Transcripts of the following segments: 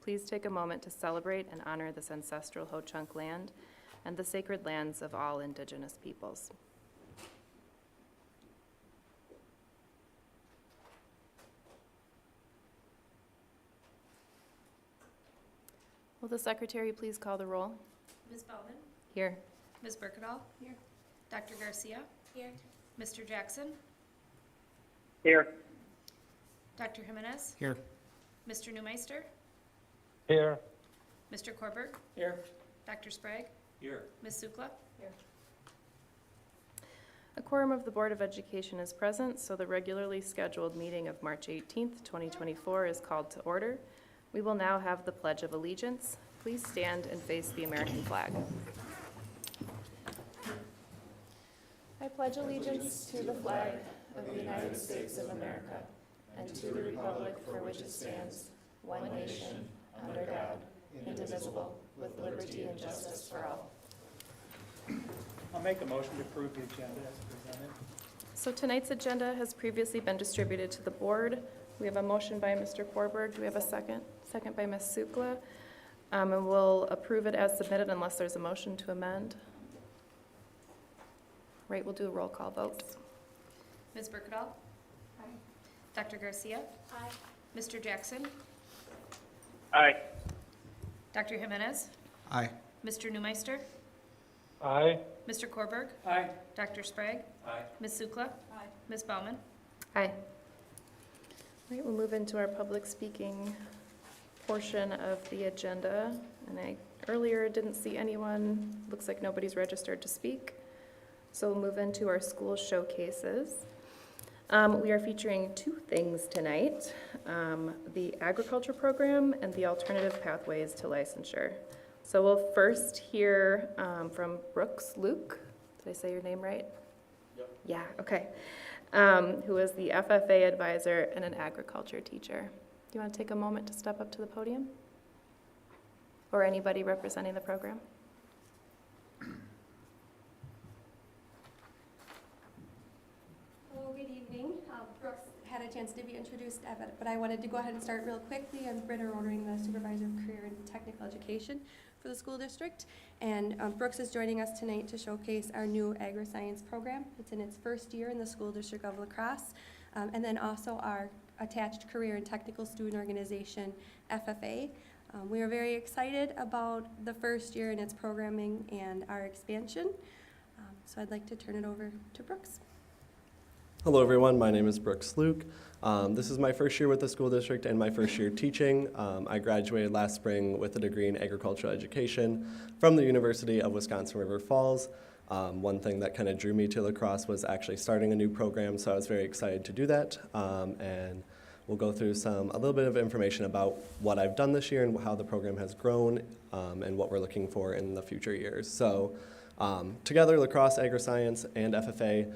please take a moment to celebrate and honor this ancestral Ho-Chunk land and the sacred lands of all Indigenous peoples. Will the secretary please call the roll? Ms. Bowman? Here. Ms. Berkedal? Here. Dr. Garcia? Here. Mr. Jackson? Here. Dr. Jimenez? Here. Mr. Newmeister? Here. Mr. Korberg? Here. Dr. Sprague? Here. Ms. Sukla? A quorum of the Board of Education is present, so the regularly scheduled meeting of March 18th, 2024 is called to order. We will now have the Pledge of Allegiance. Please stand and face the American flag. I pledge allegiance to the flag of the United States of America and to the republic for which it stands, one nation, under God, indivisible, with liberty and justice for all. I'll make a motion to approve the agenda as presented. So tonight's agenda has previously been distributed to the board. We have a motion by Mr. Korberg. Do we have a second? Second by Ms. Sukla. And we'll approve it as submitted unless there's a motion to amend. Right, we'll do a roll call vote. Ms. Berkedal? Aye. Dr. Garcia? Aye. Mr. Jackson? Aye. Dr. Jimenez? Aye. Mr. Newmeister? Aye. Mr. Korberg? Aye. Dr. Sprague? Aye. Ms. Sukla? Aye. Ms. Baumann? Aye. All right, we'll move into our public speaking portion of the agenda. And I earlier didn't see anyone. Looks like nobody's registered to speak. So we'll move into our school showcases. We are featuring two things tonight, the agriculture program and the alternative pathways to licensure. So we'll first hear from Brooks Luke. Did I say your name right? Yep. Yeah, okay. Who is the FFA advisor and an agriculture teacher. Do you want to take a moment to step up to the podium? Or anybody representing the program? Hello, good evening. Brooks had a chance to be introduced, but I wanted to go ahead and start real quickly. I'm Britta Rotering, the Supervisor of Career and Technical Education for the school district. And Brooks is joining us tonight to showcase our new agri-science program. It's in its first year in the school district of La Crosse. And then also our attached career and technical student organization, FFA. We are very excited about the first year in its programming and our expansion. So I'd like to turn it over to Brooks. Hello everyone, my name is Brooks Luke. This is my first year with the school district and my first year teaching. I graduated last spring with a degree in agricultural education from the University of Wisconsin-River Falls. One thing that kind of drew me to La Crosse was actually starting a new program, so I was very excited to do that. And we'll go through a little bit of information about what I've done this year and how the program has grown and what we're looking for in the future years. So together, La Crosse Agri-Science and FFA,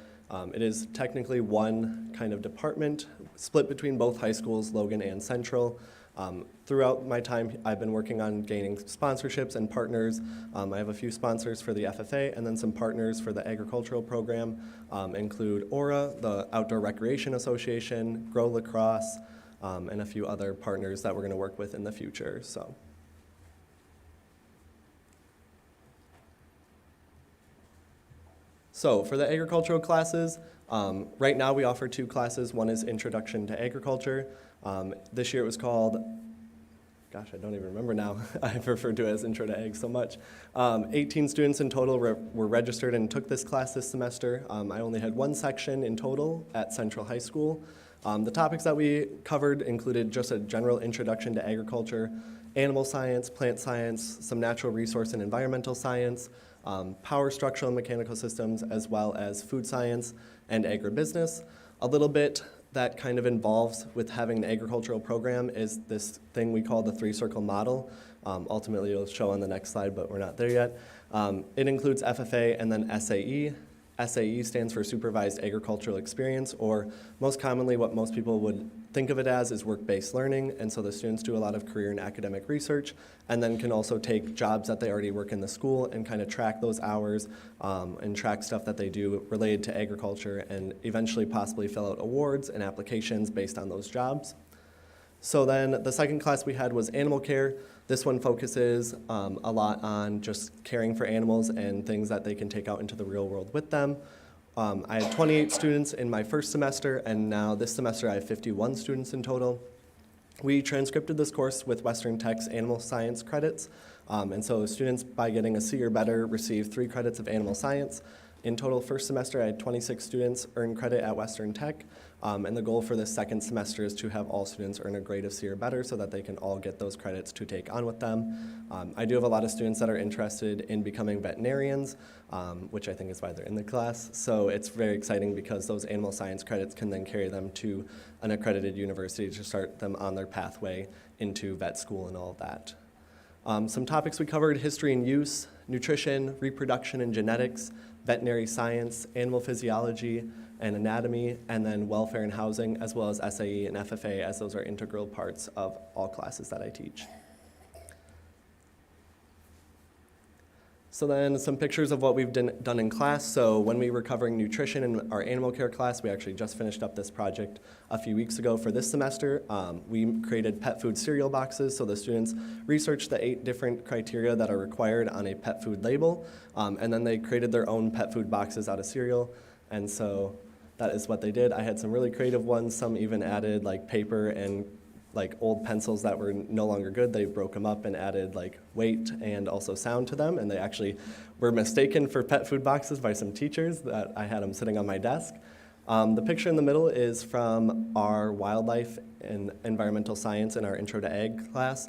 it is technically one kind of department split between both high schools, Logan and Central. Throughout my time, I've been working on gaining sponsorships and partners. I have a few sponsors for the FFA and then some partners for the agricultural program, include ORA, the Outdoor Recreation Association, Grow La Crosse, and a few other partners that we're going to work with in the future. So for the agricultural classes, right now we offer two classes. One is Introduction to Agriculture. This year it was called, gosh, I don't even remember now. I've referred to it as Intro to Ag so much. 18 students in total were registered and took this class this semester. I only had one section in total at Central High School. The topics that we covered included just a general introduction to agriculture, animal science, plant science, some natural resource and environmental science, power, structural, and mechanical systems, as well as food science and agribusiness. A little bit that kind of involves with having an agricultural program is this thing we call the three-circle model. Ultimately, it'll show on the next slide, but we're not there yet. It includes FFA and then SAE. SAE stands for Supervised Agricultural Experience, or most commonly what most people would think of it as is work-based learning, and so the students do a lot of career and academic research, and then can also take jobs that they already work in the school and kind of track those hours and track stuff that they do related to agriculture and eventually possibly fill out awards and applications based on those jobs. So then the second class we had was animal care. This one focuses a lot on just caring for animals and things that they can take out into the real world with them. I had 28 students in my first semester, and now this semester I have 51 students in total. We transcripted this course with Western Tech's animal science credits, and so students, by getting a C or better, receive 3 credits of animal science. In total, first semester, I had 26 students earn credit at Western Tech, and the goal for this second semester is to have all students earn a grade of C or better so that they can all get those credits to take on with them. I do have a lot of students that are interested in becoming veterinarians, which I think is why they're in the class. So it's very exciting because those animal science credits can then carry them to an accredited university to start them on their pathway into vet school and all of that. Some topics we covered: history and use, nutrition, reproduction and genetics, veterinary science, animal physiology and anatomy, and then welfare and housing, as well as SAE and FFA, as those are integral parts of all classes that I teach. So then some pictures of what we've done in class. So when we were covering nutrition in our animal care class, we actually just finished up this project a few weeks ago for this semester. We created pet food cereal boxes, so the students researched the 8 different criteria that are required on a pet food label, and then they created their own pet food boxes out of cereal, and so that is what they did. I had some really creative ones. Some even added like paper and like old pencils that were no longer good. They broke them up and added like weight and also sound to them, and they actually were mistaken for pet food boxes by some teachers that I had them sitting on my desk. The picture in the middle is from our wildlife and environmental science in our Intro to Ag class.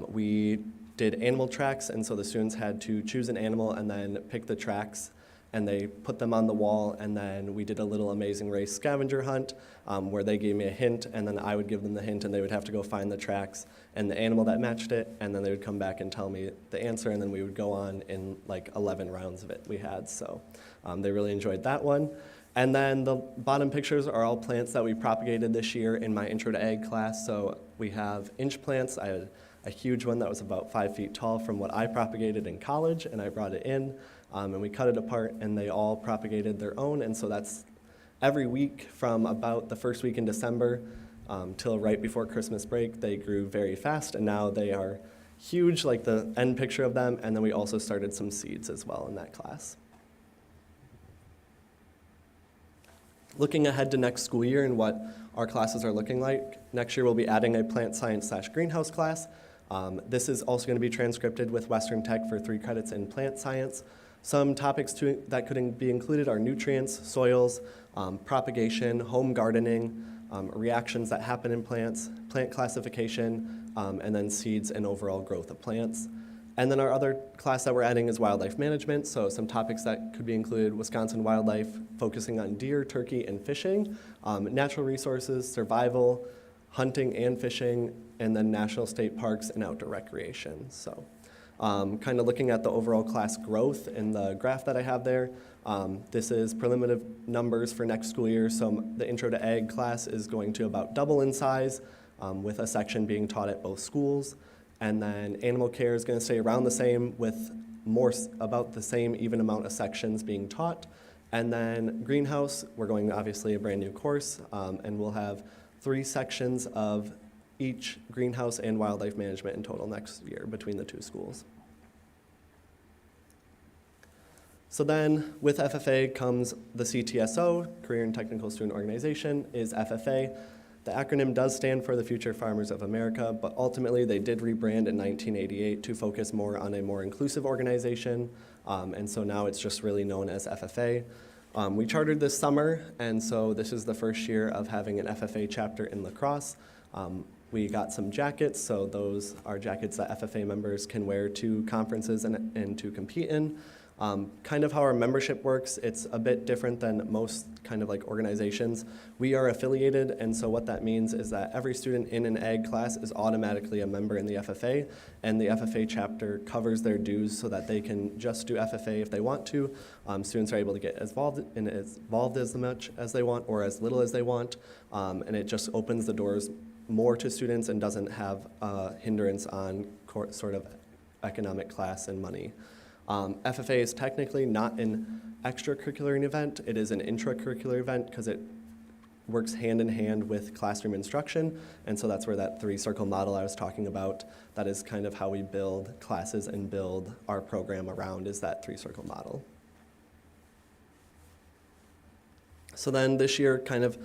We did animal tracks, and so the students had to choose an animal and then pick the tracks, and they put them on the wall, and then we did a little Amazing Race scavenger hunt where they gave me a hint, and then I would give them the hint, and they would have to go find the tracks and the animal that matched it, and then they would come back and tell me the answer, and then we would go on in like 11 rounds of it we had, so they really enjoyed that one. And then the bottom pictures are all plants that we propagated this year in my Intro to Ag class. So we have inch plants. I had a huge one that was about 5 feet tall from what I propagated in college, and I brought it in. And we cut it apart, and they all propagated their own, and so that's every week from about the first week in December till right before Christmas break. They grew very fast, and now they are huge, like the end picture of them, and then we also started some seeds as well in that class. Looking ahead to next school year and what our classes are looking like, next year we'll be adding a plant science/greenhouse class. This is also going to be transcripted with Western Tech for 3 credits in plant science. Some topics that could be included are nutrients, soils, propagation, home gardening, reactions that happen in plants, plant classification, and then seeds and overall growth of plants. And then our other class that we're adding is wildlife management, so some topics that could be included: Wisconsin wildlife, focusing on deer, turkey, and fishing, natural resources, survival, hunting and fishing, and then national state parks and outdoor recreation. So kind of looking at the overall class growth in the graph that I have there. This is preliminary numbers for next school year. So the Intro to Ag class is going to about double in size, with a section being taught at both schools. And then animal care is going to stay around the same, with about the same even amount of sections being taught. And then greenhouse, we're going obviously a brand new course, and we'll have 3 sections of each greenhouse and wildlife management in total next year between the 2 schools. So then with FFA comes the CTSO, Career and Technical Student Organization, is FFA. The acronym does stand for the Future Farmers of America, but ultimately they did rebrand in 1988 to focus more on a more inclusive organization, and so now it's just really known as FFA. We chartered this summer, and so this is the first year of having an FFA chapter in La Crosse. We got some jackets, so those are jackets that FFA members can wear to conferences and to compete in. Kind of how our membership works, it's a bit different than most kind of like organizations. We are affiliated, and so what that means is that every student in an ag class is automatically a member in the FFA, and the FFA chapter covers their dues so that they can just do FFA if they want to. Students are able to get as involved as much as they want or as little as they want, and it just opens the doors more to students and doesn't have a hindrance on sort of economic class and money. FFA is technically not an extracurricular event. It is an intracurricular event because it works hand in hand with classroom instruction, and so that's where that three-circle model I was talking about, that is kind of how we build classes and build our program around, is that three-circle model. So then this year, kind of,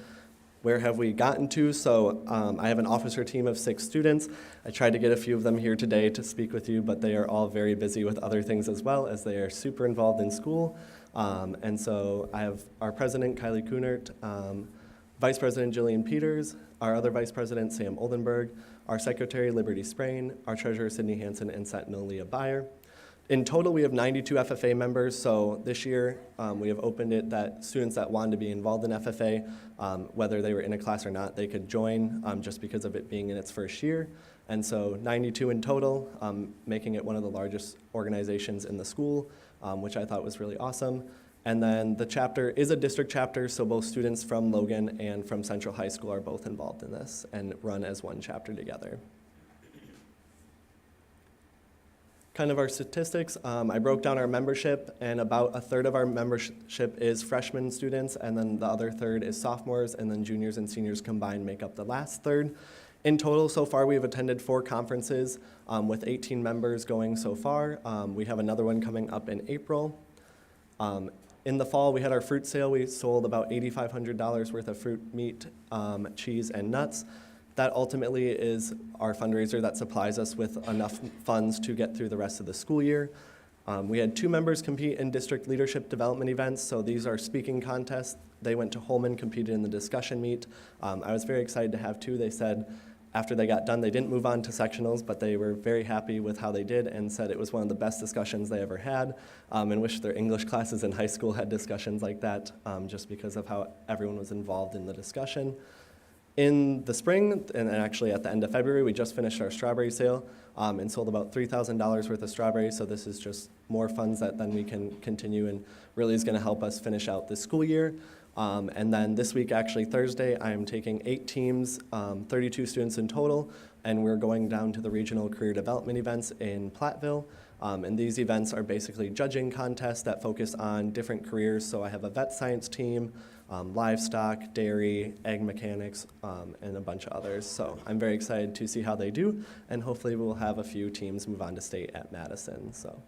where have we gotten to? So I have an officer team of 6 students. I tried to get a few of them here today to speak with you, but they are all very busy with other things as well, as they are super involved in school. And so I have our president, Kylie Kunert, Vice President Jillian Peters, our other Vice President, Sam Oldenburg, our Secretary, Liberty Sprain, our Treasurer, Sydney Hansen, and Sentinel, Leah Beyer. In total, we have 92 FFA members, so this year we have opened it that students that wanted to be involved in FFA, whether they were in a class or not, they could join just because of it being in its first year. And so 92 in total, making it one of the largest organizations in the school, which I thought was really awesome. And then the chapter is a district chapter, so both students from Logan and from Central High School are both involved in this and run as one chapter together. Kind of our statistics, I broke down our membership, and about 1/3 of our membership is freshman students, and then the other 1/3 is sophomores, and then juniors and seniors combined make up the last 1/3. In total, so far, we have attended 4 conferences with 18 members going so far. We have another one coming up in April. In the fall, we had our fruit sale. We sold about $8,500 worth of fruit, meat, cheese, and nuts. That ultimately is our fundraiser that supplies us with enough funds to get through the rest of the school year. We had 2 members compete in district leadership development events, so these are speaking contests. They went to Holman, competed in the discussion meet. I was very excited to have 2. They said after they got done, they didn't move on to sectionals, but they were very happy with how they did and said it was one of the best discussions they ever had, and wish their English classes in high school had discussions like that, just because of how everyone was involved in the discussion. In the spring, and actually at the end of February, we just finished our strawberry sale and sold about $3,000 worth of strawberries, so this is just more funds that then we can continue and really is going to help us finish out this school year. And then this week, actually Thursday, I am taking 8 teams, 32 students in total, and we're going down to the regional career development events in Platteville. And these events are basically judging contests that focus on different careers. So I have a vet science team, livestock, dairy, ag mechanics, and a bunch of others. So I'm very excited to see how they do, and hopefully we'll have a few teams move on to state at Madison. So.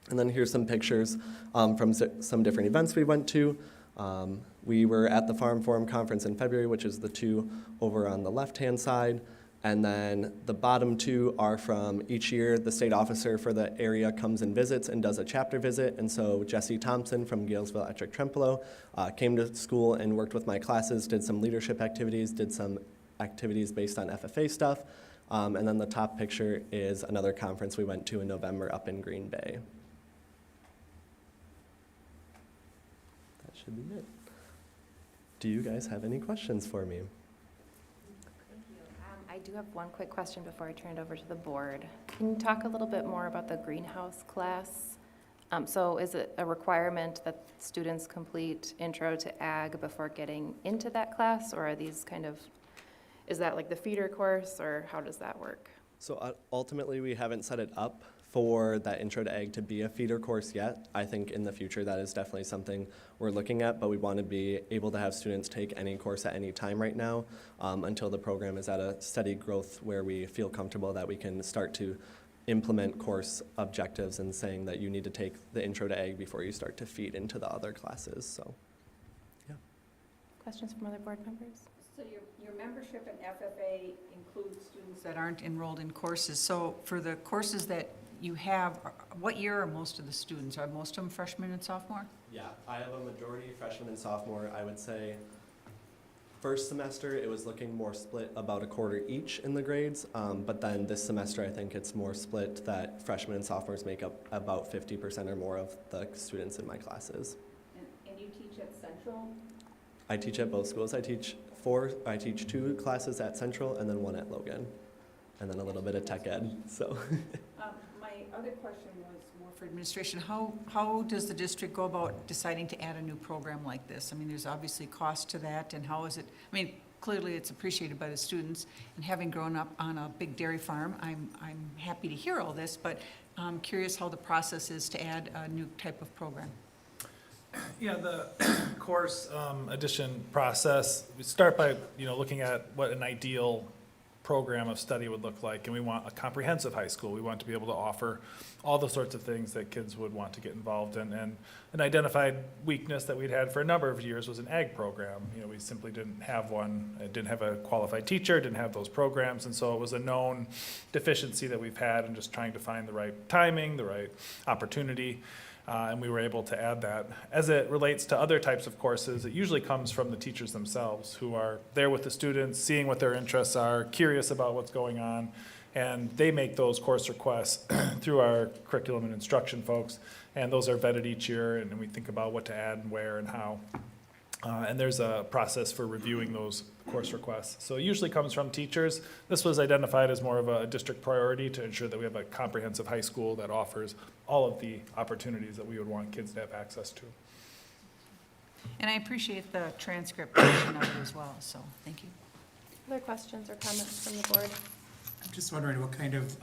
And then here's some pictures from some different events we went to. We were at the Farm Forum Conference in February, which is the 2 over on the left-hand side. And then the bottom 2 are from each year. The state officer for the area comes and visits and does a chapter visit. And so Jesse Thompson from Galesville Ettrick Trempealeau came to school and worked with my classes, did some leadership activities, did some activities based on FFA stuff. And then the top picture is another conference we went to in November up in Green Bay. That should be it. Do you guys have any questions for me? I do have one quick question before I turn it over to the board. Can you talk a little bit more about the greenhouse class? So is it a requirement that students complete intro to ag before getting into that class, or are these kind of, is that like the feeder course, or how does that work? So ultimately, we haven't set it up for that intro to ag to be a feeder course yet. I think in the future that is definitely something we're looking at, but we want to be able to have students take any course at any time right now until the program is at a steady growth where we feel comfortable that we can start to implement course objectives and saying that you need to take the intro to ag before you start to feed into the other classes. So, yeah. Questions from other board members? So your membership in FFA includes students that aren't enrolled in courses. So for the courses that you have, what year are most of the students? Are most of them freshmen and sophomore? Yeah, I have a majority freshman and sophomore. I would say first semester it was looking more split, about a quarter each in the grades, but then this semester I think it's more split that freshmen and sophomores make up about 50% or more of the students in my classes. And you teach at Central? I teach at both schools. I teach 2 classes at Central and then 1 at Logan, and then a little bit of tech ed. So. My other question was more for administration. How does the district go about deciding to add a new program like this? I mean, there's obviously cost to that, and how is it? I mean, clearly it's appreciated by the students, and having grown up on a big dairy farm, I'm happy to hear all this, but I'm curious how the process is to add a new type of program. Yeah, the course addition process, we start by, looking at what an ideal program of study would look like, and we want a comprehensive high school. We want to be able to offer all the sorts of things that kids would want to get involved in. And an identified weakness that we'd had for a number of years was an ag program. We simply didn't have one. It didn't have a qualified teacher, didn't have those programs, and so it was a known deficiency that we've had in just trying to find the right timing, the right opportunity. And we were able to add that. As it relates to other types of courses, it usually comes from the teachers themselves who are there with the students, seeing what their interests are, curious about what's going on, and they make those course requests through our curriculum and instruction folks, and those are vetted each year, and we think about what to add and where and how. And there's a process for reviewing those course requests. So it usually comes from teachers. This was identified as more of a district priority to ensure that we have a comprehensive high school that offers all of the opportunities that we would want kids to have access to. And I appreciate the transcript portion of it as well, so thank you. Other questions or comments from the board? I'm just wondering what kind of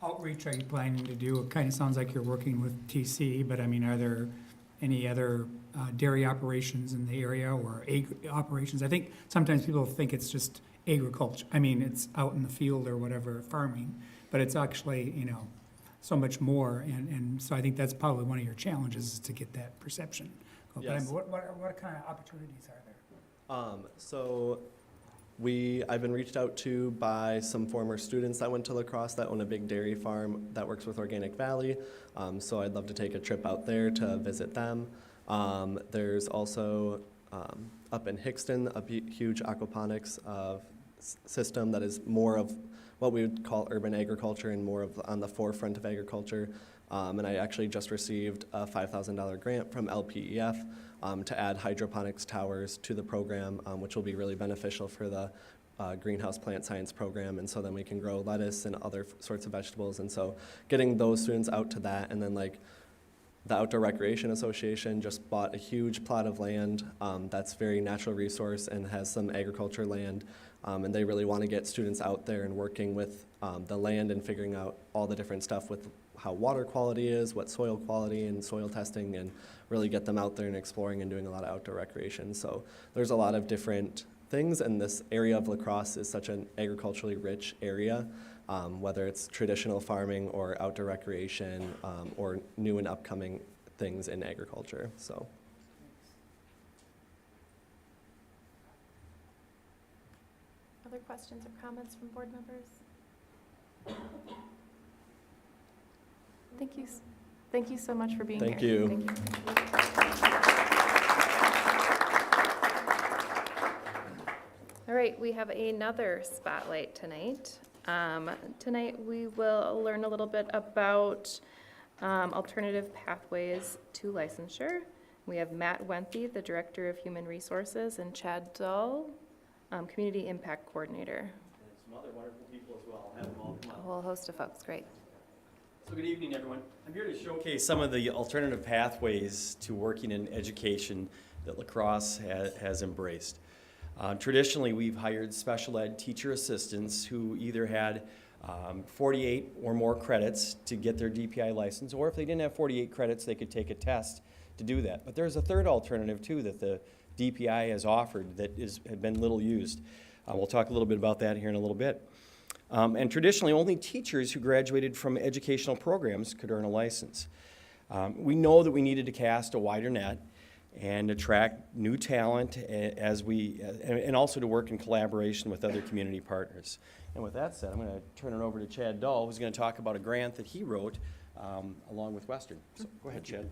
outreach are you planning to do? It kind of sounds like you're working with TC, but I mean, are there any other dairy operations in the area or egg operations? I think sometimes people think it's just agriculture. I mean, it's out in the field or whatever, farming, but it's actually, so much more. And so I think that's probably one of your challenges is to get that perception. But I mean, what kind of opportunities are there? So I've been reached out to by some former students that went to La Crosse that own a big dairy farm that works with Organic Valley. So I'd love to take a trip out there to visit them. There's also up in Hickston a huge aquaponics system that is more of what we would call urban agriculture and more of on the forefront of agriculture. And I actually just received a $5,000 grant from LPEF to add hydroponics towers to the program, which will be really beneficial for the greenhouse plant science program. And so then we can grow lettuce and other sorts of vegetables. And so getting those students out to that, and then like the Outdoor Recreation Association just bought a huge plot of land that's very natural resource and has some agriculture land. And they really want to get students out there and working with the land and figuring out all the different stuff with how water quality is, what soil quality and soil testing, and really get them out there and exploring and doing a lot of outdoor recreation. So there's a lot of different things, and this area of La Crosse is such an agriculturally rich area, whether it's traditional farming or outdoor recreation or new and upcoming things in agriculture. So. Other questions or comments from board members? Thank you so much for being here. Thank you. Thank you. All right, we have another spotlight tonight. Tonight we will learn a little bit about alternative pathways to licensure. We have Matt Wenthy, the Director of Human Resources, and Chad Dull, Community Impact Coordinator. And some other wonderful people as well. I'll have them all come A up. whole host of folks, great. So good evening, everyone. I'm here to showcase some of the alternative pathways to working in education that La Crosse has embraced. Traditionally, we've hired special ed teacher assistants who either had 48 or more credits to get their DPI license, or if they didn't have 48 credits, they could take a test to do that. But there's a third alternative, too, that the DPI has offered that has been little used. We'll talk a little bit about that here in a little bit. And traditionally, only teachers who graduated from educational programs could earn a license. We know that we needed to cast a wider net and attract new talent and also to work in collaboration with other community partners. And with that said, I'm going to turn it over to Chad Dull, who's going to talk about a grant that he wrote along with Western. So go ahead, Chad.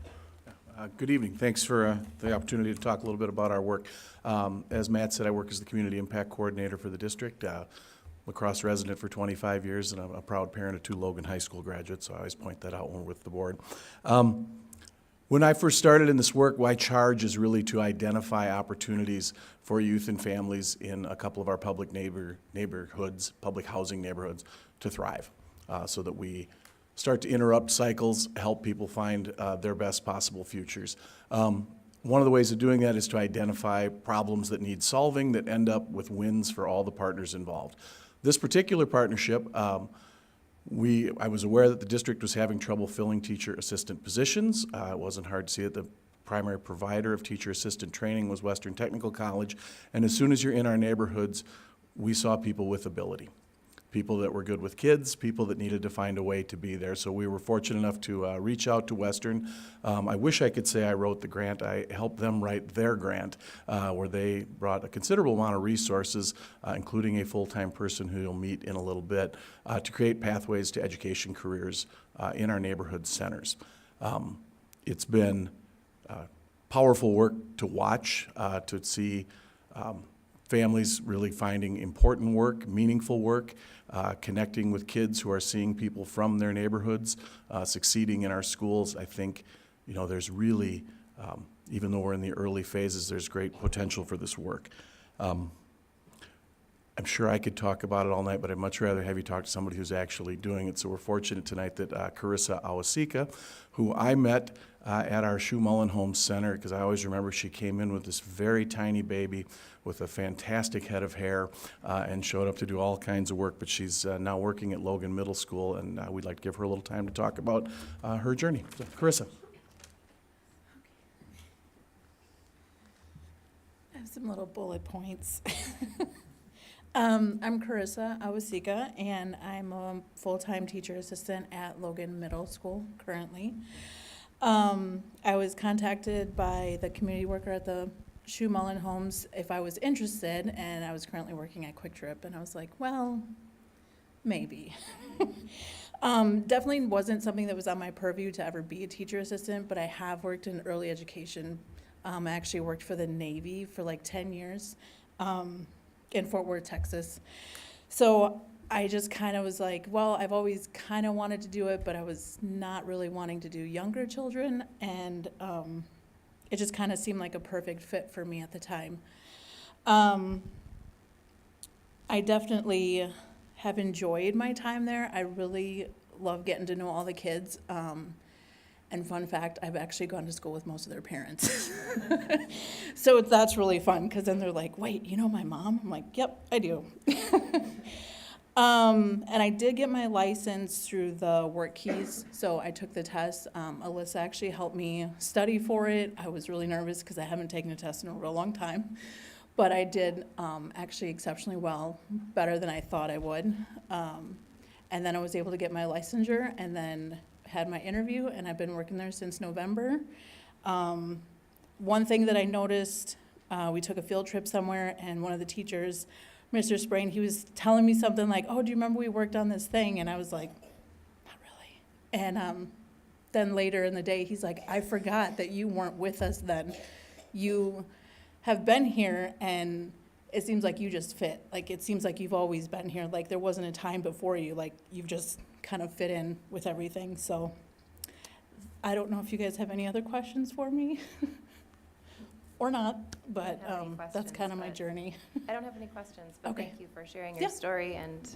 Good evening. Thanks for the opportunity to talk a little bit about our work. As Matt said, I work as the Community Impact Coordinator for the district. La Crosse resident for 25 years, and I'm a proud parent of 2 Logan High School graduates, so I always point that out when we're with the board. When I first started in this work, my charge is really to identify opportunities for youth and families in a couple of our public neighborhoods, public housing neighborhoods, to thrive, so that we start to interrupt cycles, help people find their best possible futures. One of the ways of doing that is to identify problems that need solving that end up with wins for all the partners involved. This particular partnership, I was aware that the district was having trouble filling teacher assistant positions. It wasn't hard to see that the primary provider of teacher assistant training was Western Technical College. And as soon as you're in our neighborhoods, we saw people with ability. People that were good with kids, people that needed to find a way to be there. So we were fortunate enough to reach out to Western. I wish I could say I wrote the grant. I helped them write their grant, where they brought a considerable amount of resources, including a full-time person who you'll meet in a little bit, to create pathways to education careers in our neighborhood centers. It's been powerful work to watch, to see families really finding important work, meaningful work, connecting with kids who are seeing people from their neighborhoods, succeeding in our schools. I think, there's really, even though we're in the early phases, there's great potential for this work. I'm sure I could talk about it all night, but I'd much rather have you talk to somebody who's actually doing it. So we're fortunate tonight that Carissa Awasika, who I met at our Shoe Mullen Home Center, because I always remember she came in with this very tiny baby with a fantastic head of hair and showed up to do all kinds of work, but she's now working at Logan Middle School, and we'd like to give her a little time to talk about her journey. So, Carissa. I have some little bullet points. I'm Carissa Awasika, and I'm a full-time teacher assistant at Logan Middle School currently. I was contacted by the community worker at the Shoe Mullen Homes if I was interested, and I was currently working at Quick Trip, and I was like, well, maybe. Definitely wasn't something that was on my purview to ever be a teacher assistant, but I have worked in early education. I actually worked for the Navy for like 10 years. In Fort Worth, Texas. So I just kind of was like, well, I've always kind of wanted to do it, but I was not really wanting to do younger children, and it just kind of seemed like a perfect fit for me at the time. I definitely have enjoyed my time there. I really love getting to know all the kids. And fun fact, I've actually gone to school with most of their parents. So that's really fun, because then they're like, wait, you know my mom? I'm like, yep, I do. And I did get my license through the work keys, so I took the test. Alyssa actually helped me study for it. I was really nervous because I haven't taken a test in a real long time. But I did actually exceptionally well, better than I thought I would. And then I was able to get my licensure, and then had my interview, and I've been working there since November. One thing that I noticed, we took a field trip somewhere, and one of the teachers, Mr. Sprain, he was telling me something like, oh, do you remember we worked on this thing? And I was like, not really. And then later in the day, he's like, I forgot that you weren't with us then. You have been here, and it seems like you just fit. Like, it seems like you've always been here. Like, there wasn't a time before you. Like, you've just kind of fit in with everything. So I don't know if you guys have any other questions for me or not, but that's kind of my journey. I don't have any questions, but Okay. thank you for sharing your story, and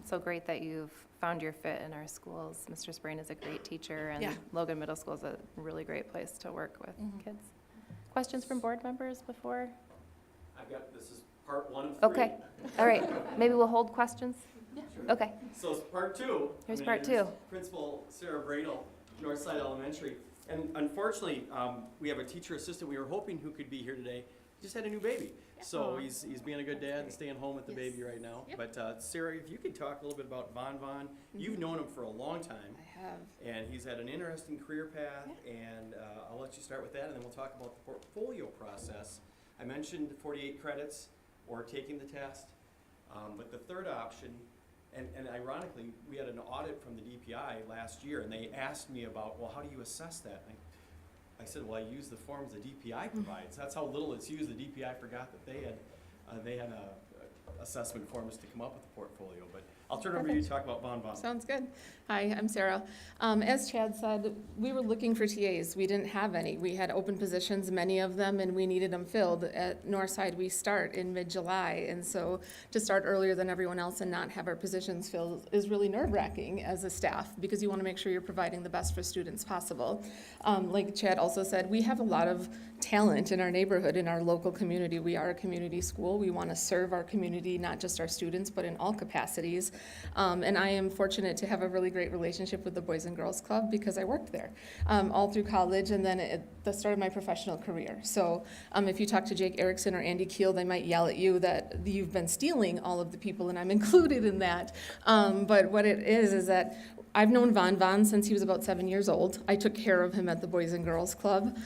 so great that you've found your fit in our schools. Mr. Sprain is a great teacher, and Yeah. Logan Middle School is a really great place to work with kids. Questions from board members before? This is part one of three. Okay, all right, maybe we'll hold questions? Okay, So it's part two. Here's I'm part gonna two. introduce Principal Sarah Bradle, Northside Elementary. And unfortunately, we have a teacher assistant we were hoping who could be here today. He just had a new baby. So he's being a good dad and staying home with the baby right now. But Sarah, if you could talk a little bit about Von Von. You've known him for a long time. I have. And he's had an interesting career path, and I'll let you start with that, and then we'll talk about the portfolio process. I mentioned 48 credits or taking the test, but the third option, and ironically, we had an audit from the DPI last year, and they asked me about, well, how do you assess that? And I said, well, I use the forms the DPI provides. That's how little it's used. The DPI forgot that they had assessment forms to come up with the portfolio, but I'll turn it over to you to talk about Von Von. Sounds good. Hi, I'm Sarah. As Chad said, we were looking for TAs. We didn't have any. We had open positions, many of them, and we needed them filled. At Northside, we start in mid-July, and so to start earlier than everyone else and not have our positions filled is really nerve-wracking as a staff, because you want to make sure you're providing the best for students possible. Like Chad also said, we have a lot of talent in our neighborhood, in our local community. We are a community school. We want to serve our community, not just our students, but in all capacities. And I am fortunate to have a really great relationship with the Boys and Girls Club because I worked there all through college and then at the start of my professional career. So if you talk to Jake Erickson or Andy Keel, they might yell at you that you've been stealing all of the people, and I'm included in that. But what it is that I've known Von since he was about 7 years old. I took care of him at the Boys and Girls Club.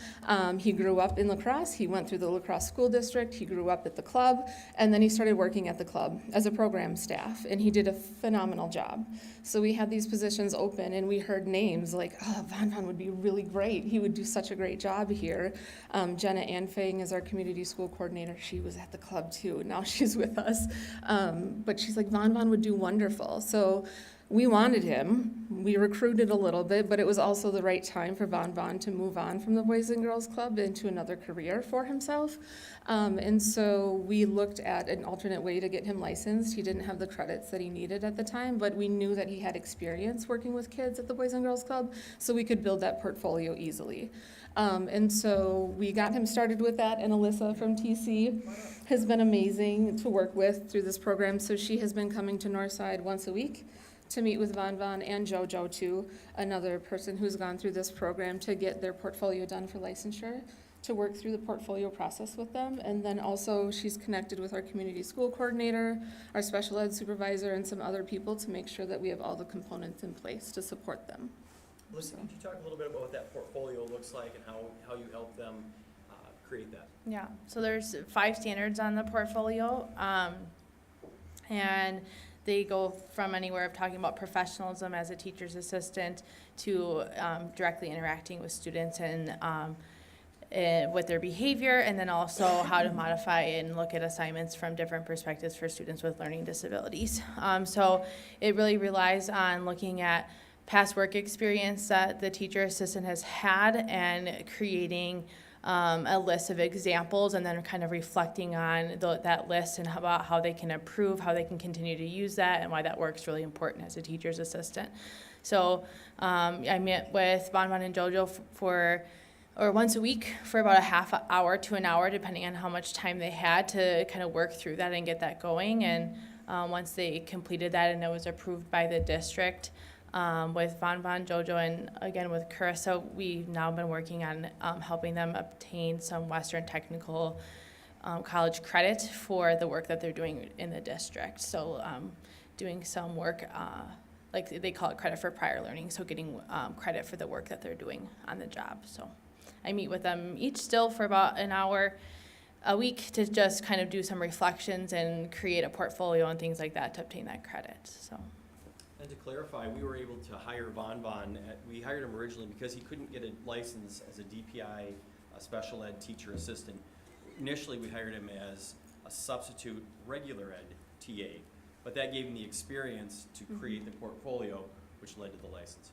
He grew up in La Crosse. He went through the La Crosse School District. He grew up at the club, and then he started working at the club as a program staff, and he did a phenomenal job. So we had these positions open, and we heard names like, oh, Von would be really great. He would do such a great job here. Jenna Anfang is our community school coordinator. She was at the club too. Now she's with us. But she's like, Von would do wonderful. So we wanted him. We recruited a little bit, but it was also the right time for Von to move on from the Boys and Girls Club into another career for himself. And so we looked at an alternate way to get him licensed. He didn't have the credits that he needed at the time, but we knew that he had experience working with kids at the Boys and Girls Club, so we could build that portfolio easily. And so we got him started with that, and Alyssa from TC has been amazing to work with through this program. So she has been coming to Northside once a week to meet with Von and JoJo too, another person who's gone through this program to get their portfolio done for licensure, to work through the portfolio process with them. And then also she's connected with our community school coordinator, our special ed supervisor, and some other people to make sure that we have all the components in place to support them. Alyssa, could you talk a little bit about what that portfolio looks like and how you help them create that? Yeah, so there's 5 standards on the portfolio, and they go from anywhere of talking about professionalism as a teacher's assistant to directly interacting with students and with their behavior, and then also how to modify and look at assignments from different perspectives for students with learning disabilities. So it really relies on looking at past work experience that the teacher assistant has had and creating a list of examples and then kind of reflecting on that list and about how they can improve, how they can continue to use that, and why that work's really important as a teacher's assistant. So I met with Von and JoJo once a week for about a half hour to an hour, depending on how much time they had to kind of work through that and get that going. And once they completed that and it was approved by the district, with Von, JoJo, and again with Crosse, we've now been working on helping them obtain some Western Technical College credit for the work that they're doing in the district. So doing some work, like they call it credit for prior learning, so getting credit for the work that they're doing on the job. So I meet with them each still for about an hour a week to just kind of do some reflections and create a portfolio and things like that to obtain that credit. So. And to clarify, we were able to hire Von. We hired him originally because he couldn't get a license as a DPI, a special ed teacher assistant. Initially, we hired him as a substitute regular ed TA, but that gave him the experience to create the portfolio, which led to the license.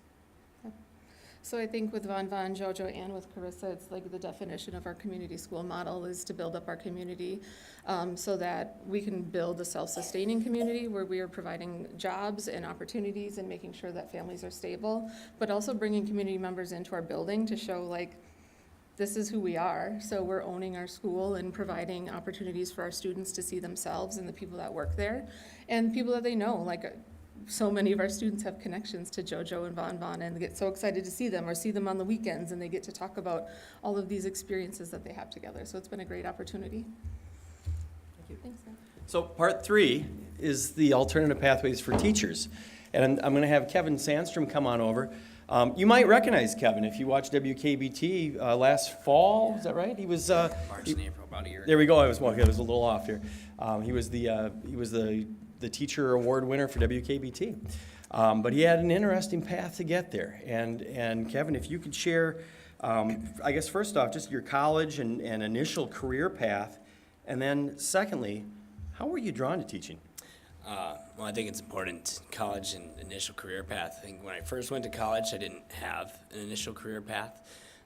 So I think with Von, JoJo, and with Crosse, it's like the definition of our community school model is to build up our community so that we can build a self-sustaining community where we are providing jobs and opportunities and making sure that families are stable, but also bringing community members into our building to show like this is who we are. So we're owning our school and providing opportunities for our students to see themselves and the people that work there and people that they know. Like so many of our students have connections to JoJo and Von and they get so excited to see them or see them on the weekends, and they get to talk about all of these experiences that they have together. So it's been a great opportunity. Thank you. Thanks, Sam. So part 3 is the alternative pathways for teachers. And I'm going to have Kevin Sandstrom come on over. You might recognize Kevin if you watched WKBT last fall. Is that right? He was March and April, about a year. There we go. I was a little off here. He was the teacher award winner for WKBT. But he had an interesting path to get there. And Kevin, if you could share, I guess first off, just your college and initial career path, and then secondly, how were you drawn to teaching? Well, I think it's important, college and initial career path. I think when I first went to college, I didn't have an initial career path.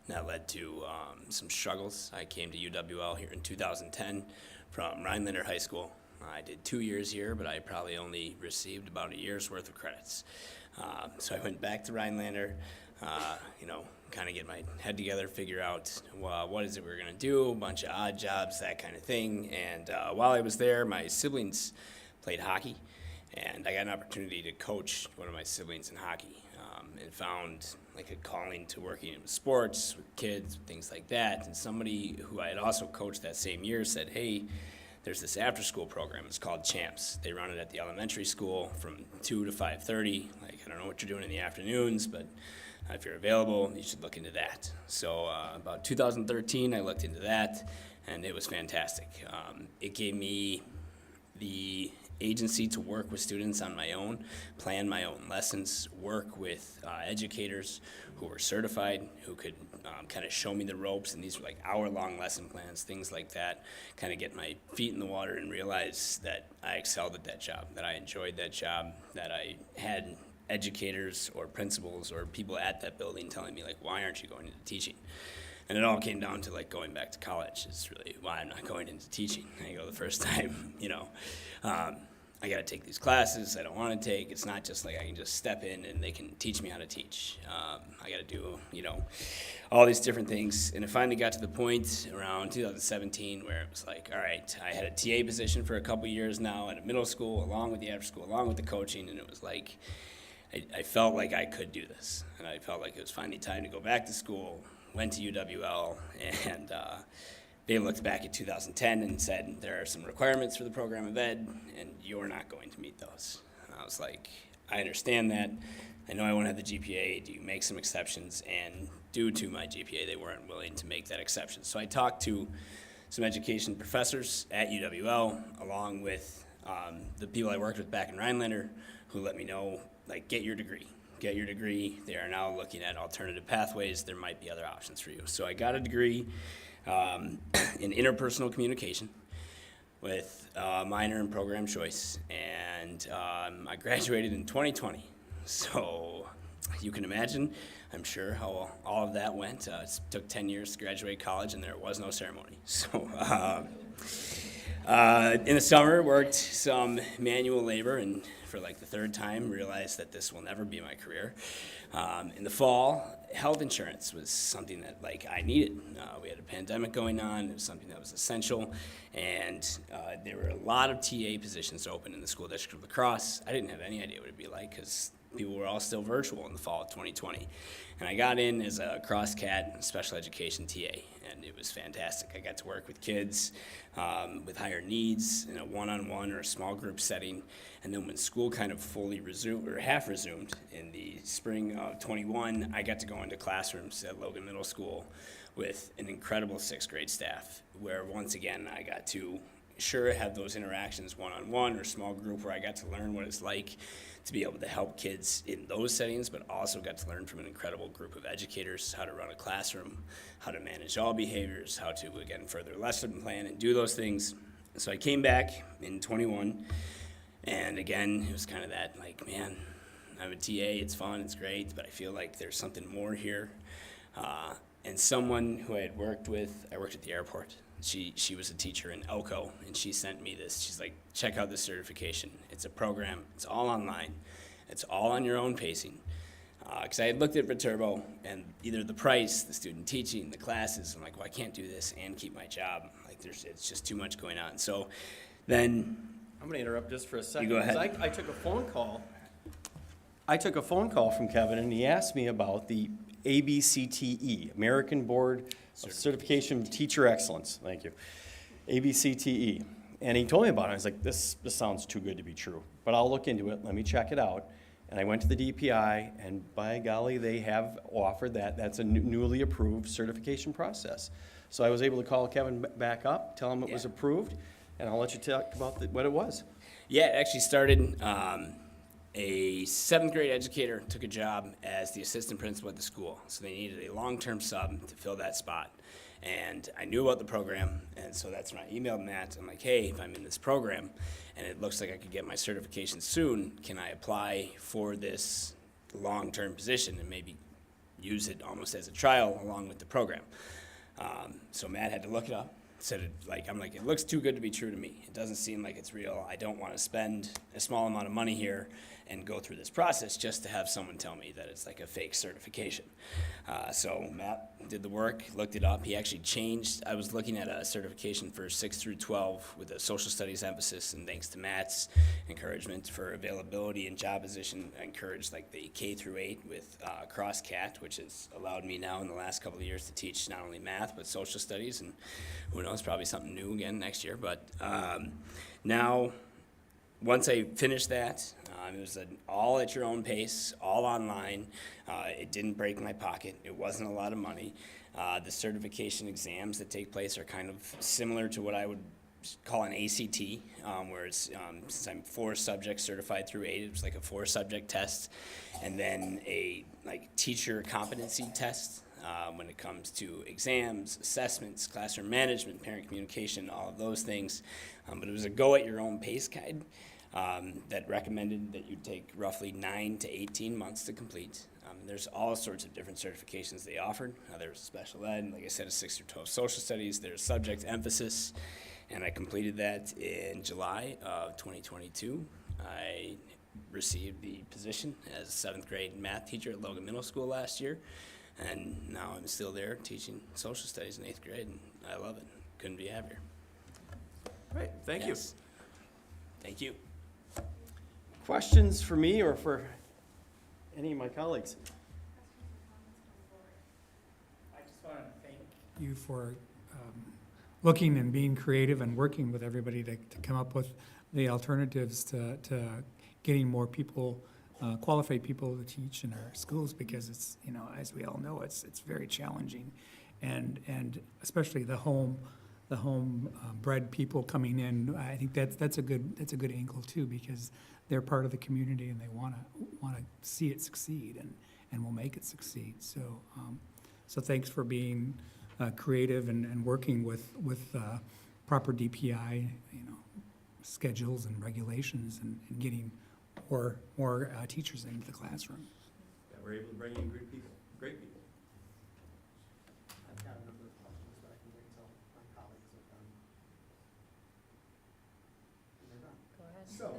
And that led to some struggles. I came to UWL here in 2010 from Rhinelander High School. I did 2 years here, but I probably only received about a year's worth of credits. So I went back to Rhinelander, kind of get my head together, figure out what is it we're going to do, a bunch of odd jobs, that kind of thing. And while I was there, my siblings played hockey, and I got an opportunity to coach one of my siblings in hockey, and found like a calling to working in sports with kids, things like that. And somebody who I had also coached that same year said, hey, there's this after-school program. It's called Champs. They run it at the elementary school from 2 to 5:30. Like, I don't know what you're doing in the afternoons, but if you're available, you should look into that. So about 2013, I looked into that, and it was fantastic. It gave me the agency to work with students on my own, plan my own lessons, work with educators who were certified, who could kind of show me the ropes, and these were like hour-long lesson plans, things like that, kind of get my feet in the water and realize that I excelled at that job, that I enjoyed that job, that I had educators or principals or people at that building telling me, like, why aren't you going into teaching? And it all came down to, like, going back to college is really why I'm not going into teaching. I go the first time, I got to take these classes I don't want to take. It's not just like I can just step in and they can teach me how to teach. I got to do, all these different things. And it finally got to the point around 2017 where it was like, all right, I had a TA position for a couple years now at a middle school, along with the after school, along with the coaching, and it was like, I felt like I could do this. And I felt like it was finally time to go back to school, went to UWL, and they looked back at 2010 and said, there are some requirements for the program of ed, and you're not going to meet those. And I was like, I understand that. I know I won't have the GPA. Do you make some exceptions? And due to my GPA, they weren't willing to make that exception. So I talked to some education professors at UWL, along with the people I worked with back in Rhinelander, who let me know, like, get your degree. Get your degree. They are now looking at alternative pathways. There might be other options for you. So I got a degree in interpersonal communication with a minor in program choice, and I graduated in 2020. So you can imagine, I'm sure, how all of that went. It took 10 years to graduate college, and there was no ceremony. So in the summer, worked some manual labor, and for like the third time, realized that this will never be my career. In the fall, health insurance was something that I needed. We had a pandemic going on. It was something that was essential, and there were a lot of TA positions open in the school district of La Crosse. I didn't have any idea what it'd be like because people were all still virtual in the fall of 2020. And I got in as a cross-cat special education TA, and it was fantastic. I got to work with kids with higher needs in a one-on-one or a small group setting. And then when school kind of fully resumed, or half resumed, in the spring of 21, I got to go into classrooms at Logan Middle School with an incredible 6th grade staff, where once again I got to have those interactions one-on-one or small group, where I got to learn what it's like to be able to help kids in those settings, but also got to learn from an incredible group of educators how to run a classroom, how to manage all behaviors, how to, again, further lesson plan and do those things. So I came back in 21, and again, it was kind of that, man, I'm a TA, it's fun, it's great, but I feel like there's something more here. And someone who I had worked with, I worked at the airport. She was a teacher in Elko, and she sent me this. She's like, check out this certification. It's a program. It's all online. It's all on your own pacing. Because I had looked at Viterbo, and either the price, the student teaching, the classes, I'm like, well, I can't do this and keep my job. It's just too much going on. So then I'm going to interrupt just for a second. You go ahead. I took a phone call. I took a phone call from Kevin, and he asked me about the ABCTE, American Board of Certification of Teacher Excellence. Thank you. ABCTE. And he told me about it. I was like, this sounds too good to be true, but I'll look into it. Let me check it out. And I went to the DPI, and by golly, they have offered that. That's a newly approved certification process. So I was able to call Kevin back up, tell him it was approved, and I'll let you talk about what it was. Yeah, it actually started, a 7th grade educator took a job as the assistant principal at the school. So they needed a long-term sub to fill that spot. And I knew about the program, and so that's when I emailed Matt. I'm like, hey, if I'm in this program and it looks like I could get my certification soon, can I apply for this long-term position and maybe use it almost as a trial along with the program? So Matt had to look it up, I'm like, it looks too good to be true to me. It doesn't seem like it's real. I don't want to spend a small amount of money here and go through this process just to have someone tell me that it's like a fake certification. So Matt did the work, looked it up. He actually changed. I was looking at a certification for 6 through 12 with a social studies emphasis, and thanks to Matt's encouragement for availability and job position, I encouraged like the K through 8 with Crosse, which has allowed me now in the last couple of years to teach not only math but social studies, and who knows, probably something new again next year. But now, once I finished that, it was an all at your own pace, all online. It didn't break my pocket. It wasn't a lot of money. The certification exams that take place are kind of similar to what I would call an ACT, where it's, since I'm 4 subjects certified through 8, it was like a 4-subject test, and then a like teacher competency test when it comes to exams, assessments, classroom management, parent communication, all of those things. But it was a go at your own pace guide that recommended that you take roughly 9 to 18 months to complete. There's all sorts of different certifications they offered. There's special ed, like I said, a 6 through 12 social studies. There's subject emphasis, and I completed that in July of 2022. I received the position as a 7th grade math teacher at Logan Middle School last year, and now I'm still there teaching social studies in 8th grade, and I love it. Couldn't be happier. All right, thank you. Thank you. Questions for me or for any of my colleagues? I just want to thank You for looking and being creative and working with everybody to come up with the alternatives to getting more people, qualified people to teach in our schools, because it's, you know, as we all know, it's very challenging. And especially the home bred people coming in, I think that's a good angle too, because they're part of the community and they want to see it succeed, and will make it succeed. So thanks for being creative and working with proper DPI, you know, schedules and regulations, and getting more teachers into the classroom. Yeah, we're able to bring in great people. I've got a number of questions, but I can wait till my colleagues are done. They're done. Go ahead. So,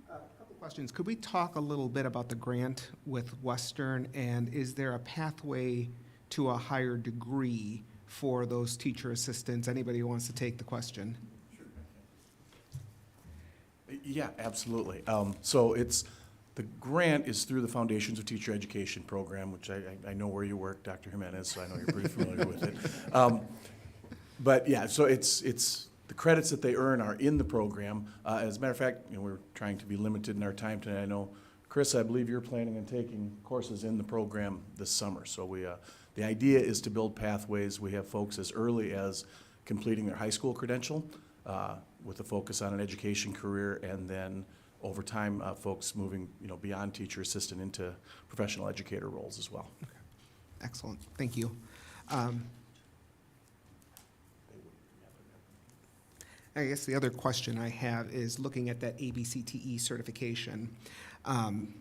a couple questions. Could we talk a little bit about the grant with Western, and is there a pathway to a higher degree for those teacher assistants? Anybody who wants to take the question? Yeah, absolutely. So the grant is through the Foundations of Teacher Education program, which I know where you work, Dr. Jimenez, so I know you're pretty familiar with it. But yeah, so it's the credits that they earn are in the program. As a matter of fact, you know, we're trying to be limited in our time tonight. I know, Chris, I believe you're planning on taking courses in the program this summer. So the idea is to build pathways. We have folks as early as completing their high school credential, with a focus on an education career, and then over time, folks moving, you know, beyond teacher assistant into professional educator roles as well. Okay. Excellent. Thank you. I guess the other question I have is looking at that ABCTE certification. I'm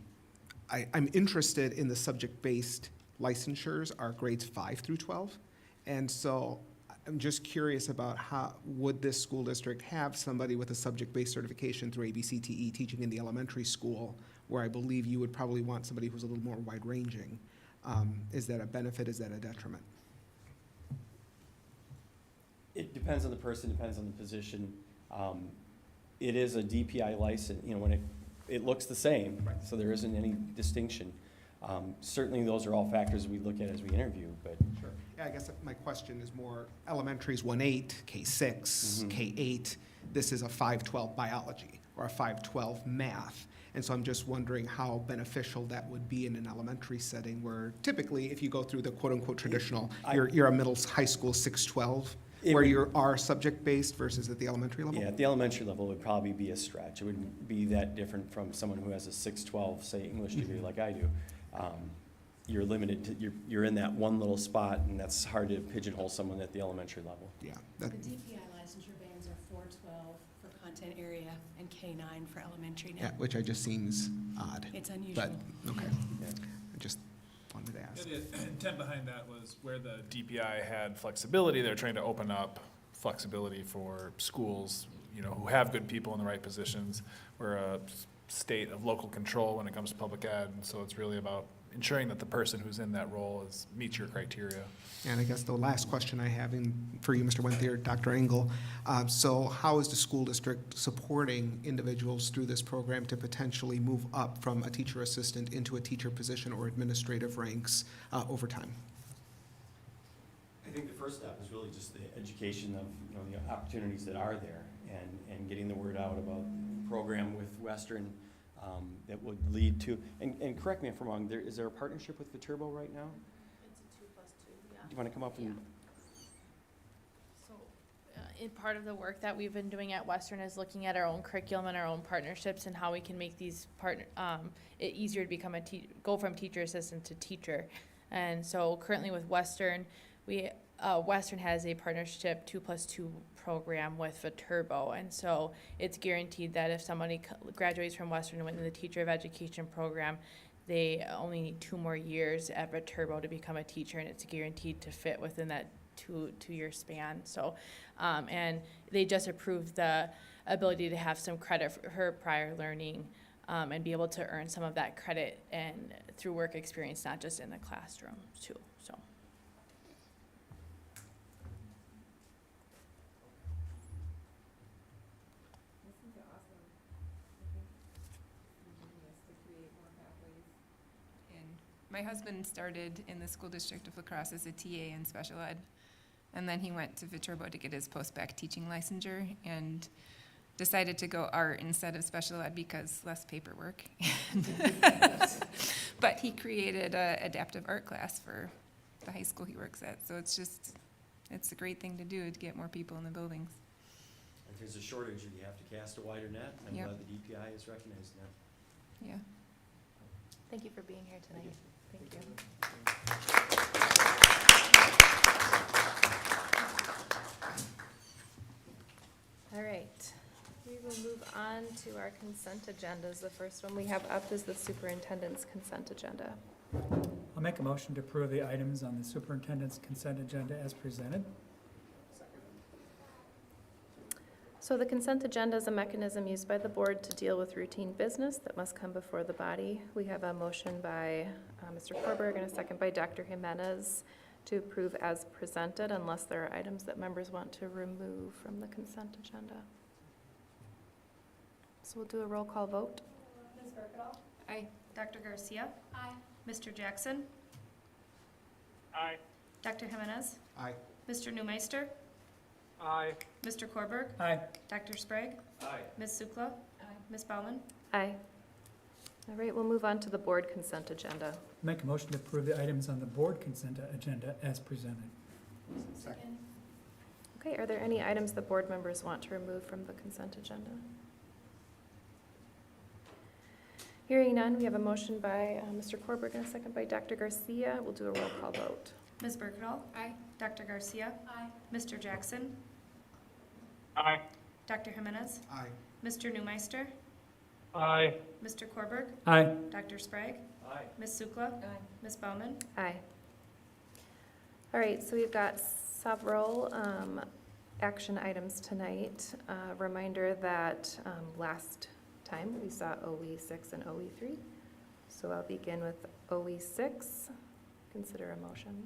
interested in the subject-based licensures are grades 5 through 12. And so I'm just curious about how would this school district have somebody with a subject-based certification through ABCTE teaching in the elementary school, where I believe you would probably want somebody who's a little more wide-ranging. Is that a benefit? Is that a detriment? It depends on the person, depends on the position. It is a DPI license, you know, when it looks the same, Right. so there isn't any distinction. Certainly, those are all factors we look at as we interview, but. Sure. Yeah, I guess my question is more elementary's 1-8, K-6, K-8. This is a 5-12 biology or a 5-12 math. And so I'm just wondering how beneficial that would be in an elementary setting where typically if you go through the quote-unquote traditional, you're a middle high school 6-12, where you are subject-based versus at the elementary level? Yeah, at the elementary level, it would probably be a stretch. It wouldn't be that different from someone who has a 6-12, say, English degree like I do. You're limited to, you're in that one little spot, and that's hard to pigeonhole someone at the elementary level. Yeah. The DPI licensure bands are 4-12 for content area and K-9 for elementary now. Yeah, which just seems odd. It's unusual. But, okay. I just wanted to ask. The intent behind that was where the DPI had flexibility, they're trying to open up flexibility for schools, you know, who have good people in the right positions. We're a state of local control when it comes to public ed, and so it's really about ensuring that the person who's in that role meets your criteria. And I guess the last question I have for you, Mr. Wenthier, Dr. Engel. So how is the school district supporting individuals through this program to potentially move up from a teacher assistant into a teacher position or administrative ranks over time? I think the first step is really just the education of, you know, the opportunities that are there, and getting the word out about the program with Western that would lead to, and correct me if I'm wrong, is there a partnership with Viterbo right now? It's a 2+2, yeah. Do you want to come up and? So, in part of the work that we've been doing at Western is looking at our own curriculum and our own partnerships and how we can make these it easier to become go from teacher assistant to teacher. And so currently with Western, Western has a partnership 2+2 program with Viterbo, and so it's guaranteed that if somebody graduates from Western and went into the teacher of education program, they only need 2 more years at Viterbo to become a teacher, and it's guaranteed to fit within that two-year span. So, and they just approved the ability to have some credit for her prior learning, and be able to earn some of that credit and through work experience, not just in the classroom too. So. My husband started in the school district of La Crosse as a TA in special ed, and then he went to Viterbo to get his post-bac teaching licensure and decided to go art instead of special ed because less paperwork. But he created an adaptive art class for the high school he works at, so it's a great thing to do to get more people in the buildings. If there's a shortage, you have to cast a wider net. I'm Yep. glad the DPI has recognized that. Yeah. Thank you for being here tonight. Thank you. All right, we will move on to our consent agendas. The first one we have up is the superintendent's consent agenda. I'll make a motion to approve the items on the superintendent's consent agenda as presented. So the consent agenda is a mechanism used by the board to deal with routine business that must come before the body. We have a motion by Mr. Korberg and a second by Dr. Jimenez to approve as presented, unless there are items that members want to remove from the consent agenda. So we'll do a roll call vote. Ms. Berkedal? Aye. Dr. Garcia? Aye. Mr. Jackson? Aye. Dr. Jimenez? Aye. Mr. Newmeister? Aye. Mr. Korberg? Aye. Dr. Sprague? Aye. Ms. Sukla? Ms. Baumann? Aye. All right, we'll move on to the board consent agenda. Make a motion to approve the items on the board consent agenda as presented. Second. Okay, are there any items the board members want to remove from the consent agenda? Hearing none, we have a motion by Mr. Korberg and a second by Dr. Garcia. We'll do a roll call vote. Ms. Berkedal? Aye. Dr. Garcia? Aye. Mr. Jackson? Aye. Dr. Jimenez? Aye. Mr. Newmeister? Aye. Mr. Korberg? Aye. Dr. Sprague? Aye. Ms. Sukla? Ms. Baumann? Aye. All right, so we've got several action items tonight. Reminder that last time we saw OE 6 and OE 3. So I'll begin with OE 6. Consider a motion.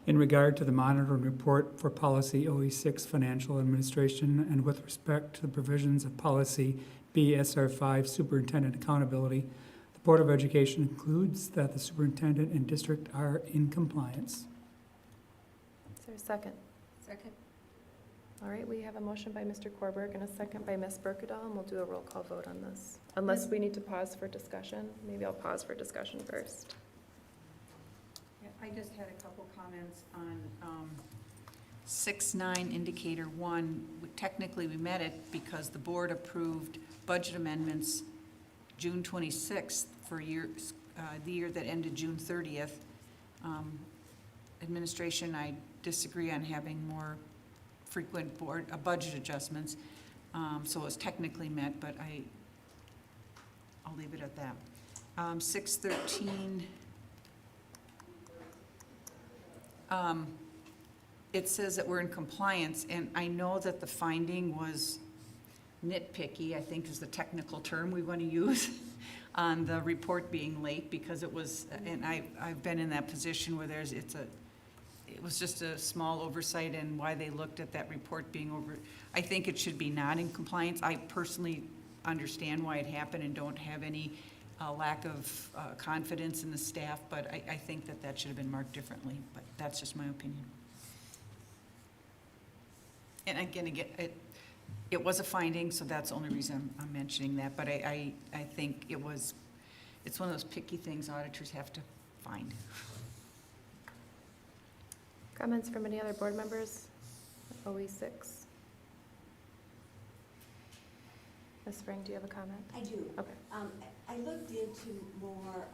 In regard to the monitoring report for policy OE6 financial administration and with respect to the provisions of policy BSR5 superintendent accountability, the Board of Education concludes that the superintendent and district are in compliance. Is there a second? Second. All right, we have a motion by Mr. Korberg and a second by Ms. Berkedal, and we'll do a roll call vote on this. Unless we need to pause for discussion. Maybe I'll pause for discussion first. I just had a couple comments on 6.9 indicator 1. Technically, we met it because the board approved budget amendments June 26th for the year that ended June 30th. Administration, I disagree on having more frequent budget adjustments, so it's technically met, but I'll leave it at that. 6.13. it says that we're in compliance, and I know that the finding was nitpicky, I think is the technical term we want to use, on the report being late, because it was, and I've been in that position where it was just a small oversight in why they looked at that report being over. I think it should be not in compliance. I personally understand why it happened and don't have any lack of confidence in the staff, but I think that should have been marked differently, but that's just my opinion. And again, it was a finding, so that's the only reason I'm mentioning that, but I think it's one of those picky things auditors have to find. Comments from any other board members? OE6. Ms. Spring, do you have a comment? I do. Okay. I looked into more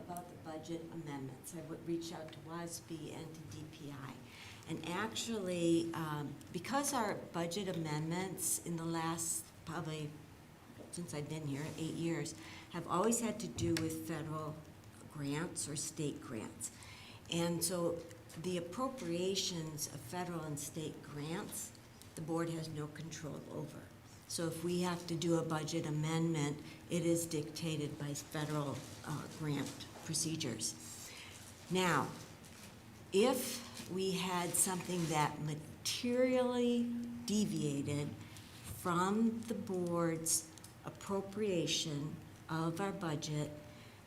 about the budget amendments. I would reach out to WASB and to DPI. And actually, because our budget amendments in the last, probably since I've been here, 8 years, have always had to do with federal grants or state grants. And so the appropriations of federal and state grants, the board has no control over. So if we have to do a budget amendment, it is dictated by federal grant procedures. Now, if we had something that materially deviated from the board's appropriation of our budget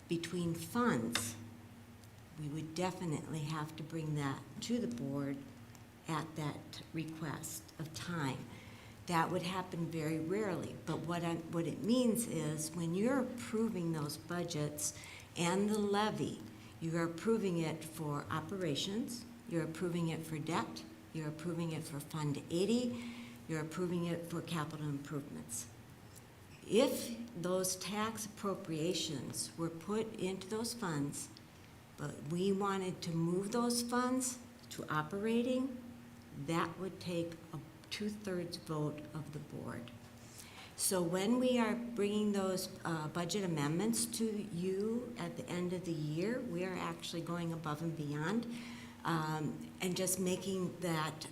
between funds, we would definitely have to bring that to the board at that request of time. That would happen very rarely, but what it means is when you're approving those budgets and the levy, you are approving it for operations, you're approving it for debt, you're approving it for Fund 80, you're approving it for capital improvements. If those tax appropriations were put into those funds, but we wanted to move those funds to operating, that would take a 2/3 vote of the board. So when we are bringing those budget amendments to you at the end of the year, we are actually going above and beyond and just making that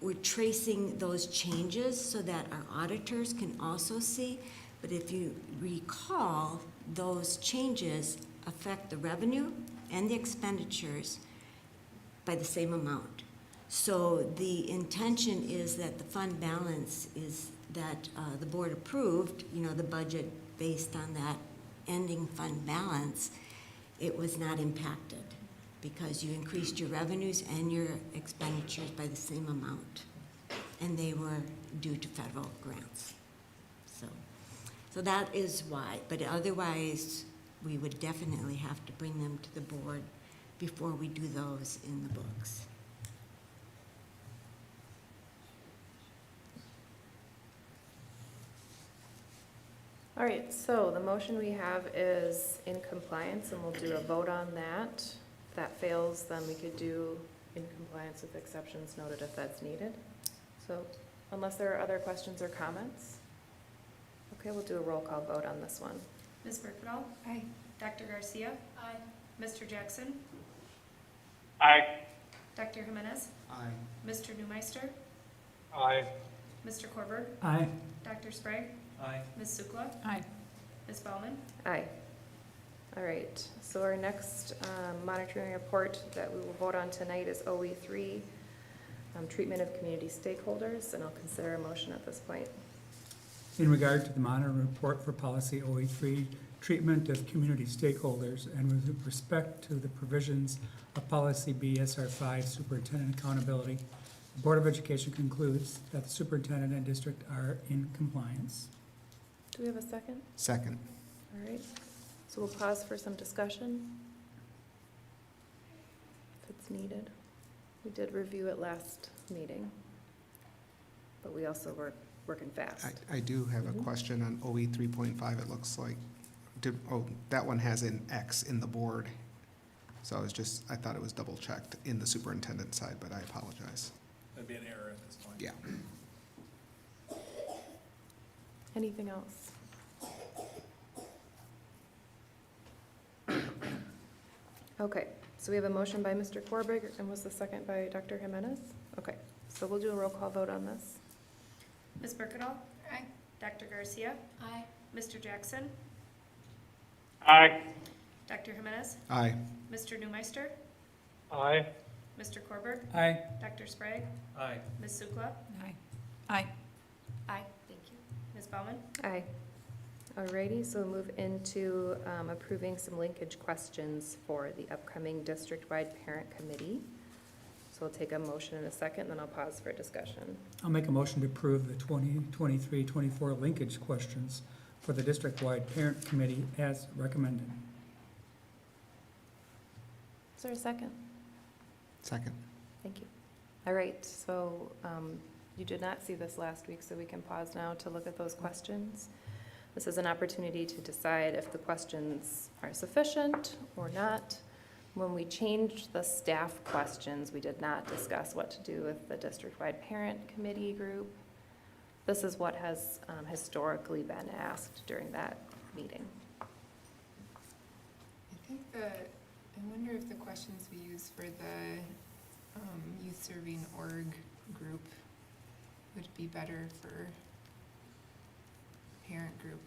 we're tracing those changes so that our auditors can also see. But if you recall, those changes affect the revenue and the expenditures by the same amount. So the intention is that the fund balance is that the board approved, the budget based on that ending fund balance, it was not impacted because you increased your revenues and your expenditures by the same amount. And they were due to federal grants. So that is why, but otherwise we would definitely have to bring them to the board before we do those in the books. All right, so the motion we have is in compliance, and we'll do a vote on that. If that fails, then we could do in compliance with exceptions noted if that's needed. So unless there are other questions or comments, okay, we'll do a roll call vote on this one. Ms. Berkendall? Aye. Dr. Garcia? Aye. Mr. Jackson? Aye. Dr. Jimenez? Aye. Mr. Newmeister? Aye. Mr. Korberg? Aye. Dr. Sprague? Aye. Ms. Sukla? Aye. Ms. Baumann? Aye. All right, so our next monitoring report that we will vote on tonight is OE3, treatment of community stakeholders, and I'll consider a motion at this point. In regard to the monitoring report for policy OE3, treatment of community stakeholders, and with respect to the provisions of policy BSR5, superintendent accountability, the Board of Education concludes that the superintendent and district are in compliance. Do we have a second? Second. All right, so we'll pause for some discussion if it's needed. We did review it last meeting, but we also were working fast. I do have a question on OE 3.5, it looks like. That one has an X in the board. So I thought it was double checked in the superintendent side, but I apologize. That'd be an error at this point. Yeah. Anything else? Okay, So we have a motion by Mr. Corbett, and was the second by Dr. Jimenez? Okay, so we'll do a roll call vote on this. Ms. Berkedal? Aye. Dr. Garcia? Aye. Mr. Jackson? Aye. Dr. Jimenez? Aye. Mr. Newmeister? Aye. Mr. Corbett? Aye. Dr. Sprague? Aye. Ms. Sukla? Aye. Aye. Aye. Thank you. Ms. Baumann? Aye. Alrighty, so we'll move into approving some linkage questions for the upcoming district-wide parent committee. So we'll take a motion in a second, then I'll pause for discussion. I'll make a motion to approve the 2023-24 linkage questions for the district-wide parent committee as recommended. Is there a second? Second. Thank you. All right, so you did not see this last week, so we can pause now to look at those questions. This is an opportunity to decide if the questions are sufficient or not. When we changed the staff questions, we did not discuss what to do with the district-wide parent committee group. This is what has historically been asked during that meeting. I wonder if the questions we use for the youth serving org group would be better for parent group.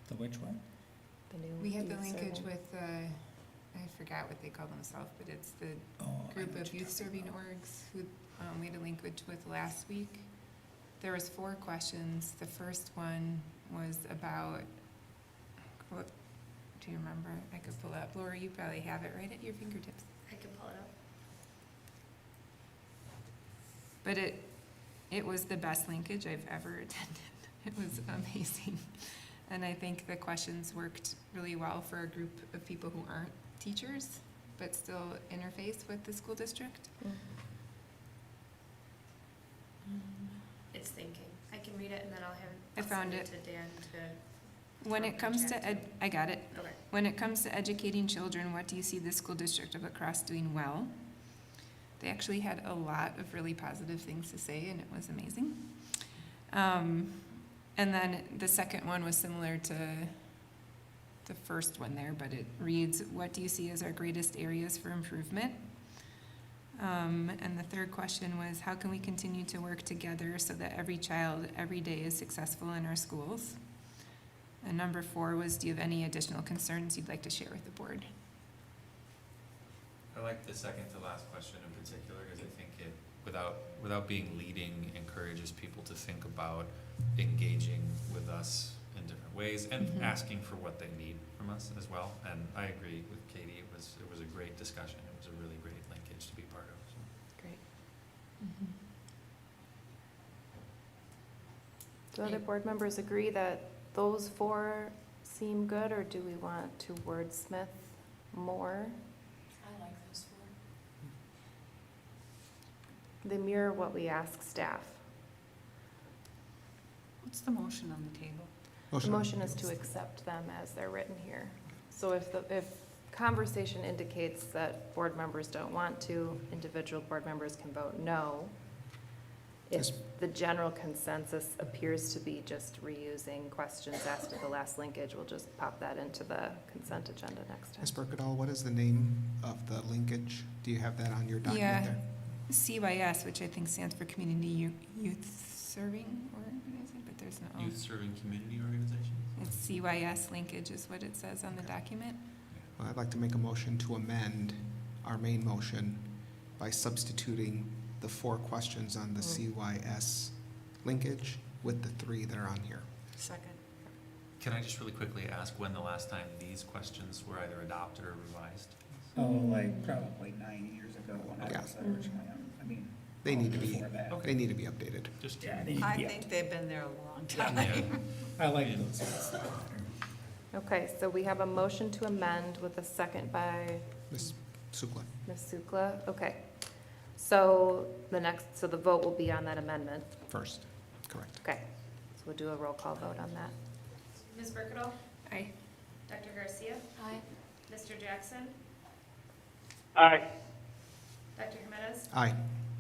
The which one? The new We had the youth linkage serving. with I forgot what they call themselves, but it's the group of youth serving orgs who we had a linkage with last week. There was 4 questions. The first one was about, what, do you remember? I could pull it up. Laura, you probably have it right at your fingertips. I can pull it up. But it was the best linkage I've ever attended. It was amazing. And I think the questions worked really well for a group of people who aren't teachers, but still interface with the school district. It's thinking. I can read it and then I'll I found send it. to Dan to. When it comes to I got it. Okay. When it comes to educating children, what do you see the school district of La Crosse doing well? They actually had a lot of really positive things to say, and it was amazing. And then the second one was similar to the first one there, but it reads, what do you see as our greatest areas for improvement? And the third question was, how can we continue to work together so that every child every day is successful in our schools? And number 4 was, do you have any additional concerns you'd like to share with the board? I like the second to last question in particular, because I think it, without being leading, encourages people to think about engaging with us in different ways and asking for what they need from us as well. And I agree with Katie, it was a great discussion. It was a really great linkage to be part of. So. Great. Do other board members agree that those 4 seem good, or do we want to wordsmith more? I like those 4. They mirror what we ask staff. What's the motion on the table? The motion is to accept them as they're written here. So if conversation indicates that board members don't want to, individual board members can vote no. If the general consensus appears to be just reusing questions asked at the last linkage, we'll just pop that into the consent agenda next time. Ms. Berkedal, what is the name of the linkage? Do you have that on your document there? CYS, which I think stands for Community Youth Serving Organization, but there's no. Youth Serving Community Organizations? It's CYS linkage is what it says on the document. Well, I'd like to make a motion to amend our main motion by substituting the 4 questions on the CYS linkage with the 3 that are on here. Second. Can I just really quickly ask when the last time these questions were either adopted or revised? Oh, like probably 9 years ago when I was originally on, I mean. They need to be, before that. they need to be updated. Just Yeah, they need to I be think they've been there a long Yeah. time. I like those ones better. Okay, so we have a motion to amend with a second by Ms. Sukla. Ms. Sukla. Okay. So the vote will be on that amendment. First, correct. Okay, so we'll do a roll call vote on that. Ms. Berkedal? Aye. Dr. Garcia? Aye. Mr. Jackson? Aye. Dr. Jimenez? Aye.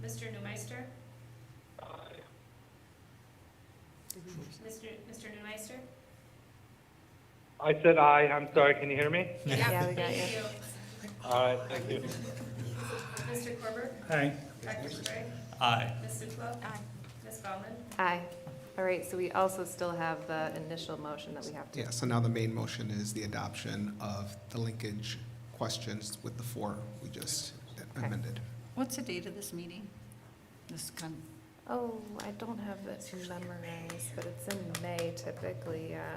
Mr. Newmeister? Mr. Newmeister? I said aye. I'm sorry. Can you hear me? Yeah, we got you. Thank you. All right, thank you. Mr. Corber? Aye. Dr. Sprague? Aye. Ms. Sukla? Aye. Ms. Baumann? Aye. All right, so we also still have the initial motion that we have to. Yeah, so now the main motion is the adoption of the linkage questions with the 4 we just amended. What's the date of this meeting? This kind Oh, I don't have it memorized, but it's in May typically, yeah.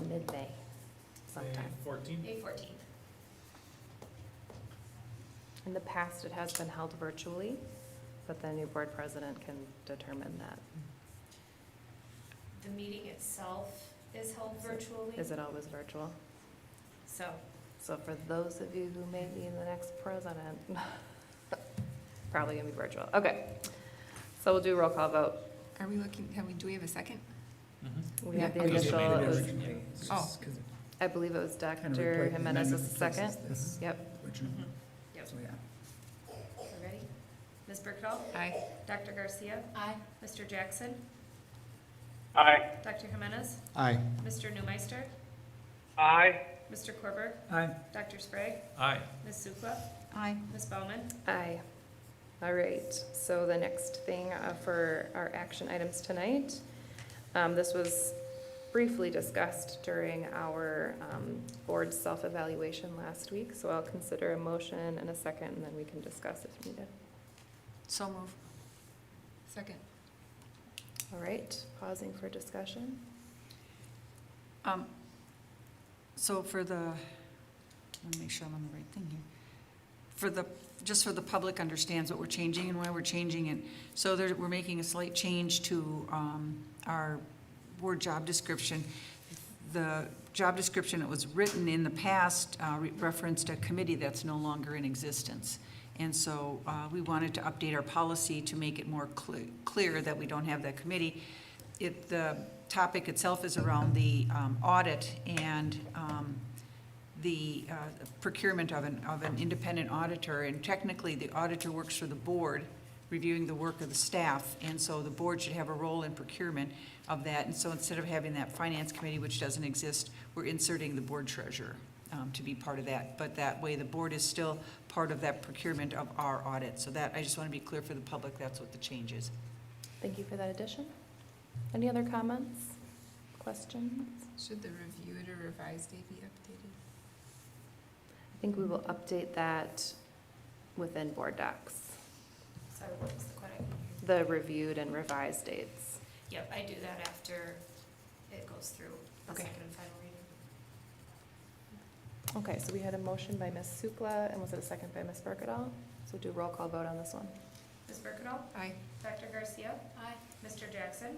Mid-May sometime. 14? May 14th. In the past, it has been held virtually, but the new board president can determine that. The meeting itself is held virtually. Is it always virtual? So, So for those of you who may be the next president, probably gonna be virtual. Okay, so we'll do a roll call vote. Are we looking, do we have a second? We have the Yeah, because it initial, made it it was, originally. It's Oh. just 'cause it I believe it was kind of Dr. replaced- the Jimenez was the amendment second. replaces this Yep. original. Yep. So, yeah. we're ready? Ms. Bergdahl? Aye. Dr. Garcia? Aye. Mr. Jackson? Aye. Dr. Jimenez? Aye. Mr. Newmeister? Aye. Mr. Corber? Aye. Dr. Sprague? Aye. Ms. Sukla? Aye. Ms. Baumann? Aye. All right, so the next thing for our action items tonight, this was briefly discussed during our board self-evaluation last week, so I'll consider a motion and a second, and then we can discuss if needed. So move. Second. All right, pausing for discussion. So for the, let me make sure I'm on the right thing here. Just so the public understands what we're changing and why we're changing it. So we're making a slight change to our board job description. The job description that was written in the past referenced a committee that's no longer in existence. And so we wanted to update our policy to make it more clear that we don't have that committee. The topic itself is around the audit and the procurement of an independent auditor. And technically, the auditor works for the board, reviewing the work of the staff. And so the board should have a role in procurement of that. And so instead of having that finance committee, which doesn't exist, we're inserting the board treasurer to be part of that. But that way, the board is still part of that procurement of our audit. So that, I just want to be clear for the public, that's what the change is. Thank you for that addition. Any other comments, questions? Should the reviewed or revised date be updated? I think we will update that within board docs, Sorry, what was the question? the reviewed and revised dates. Yep, I do that after it goes through the Okay. second and final reading. Okay, so we had a motion by Ms. Sukla, and was it a second by Ms. Berkedal? So do a roll call vote on this one. Ms. Berkedal? Aye. Dr. Garcia? Aye. Mr. Jackson?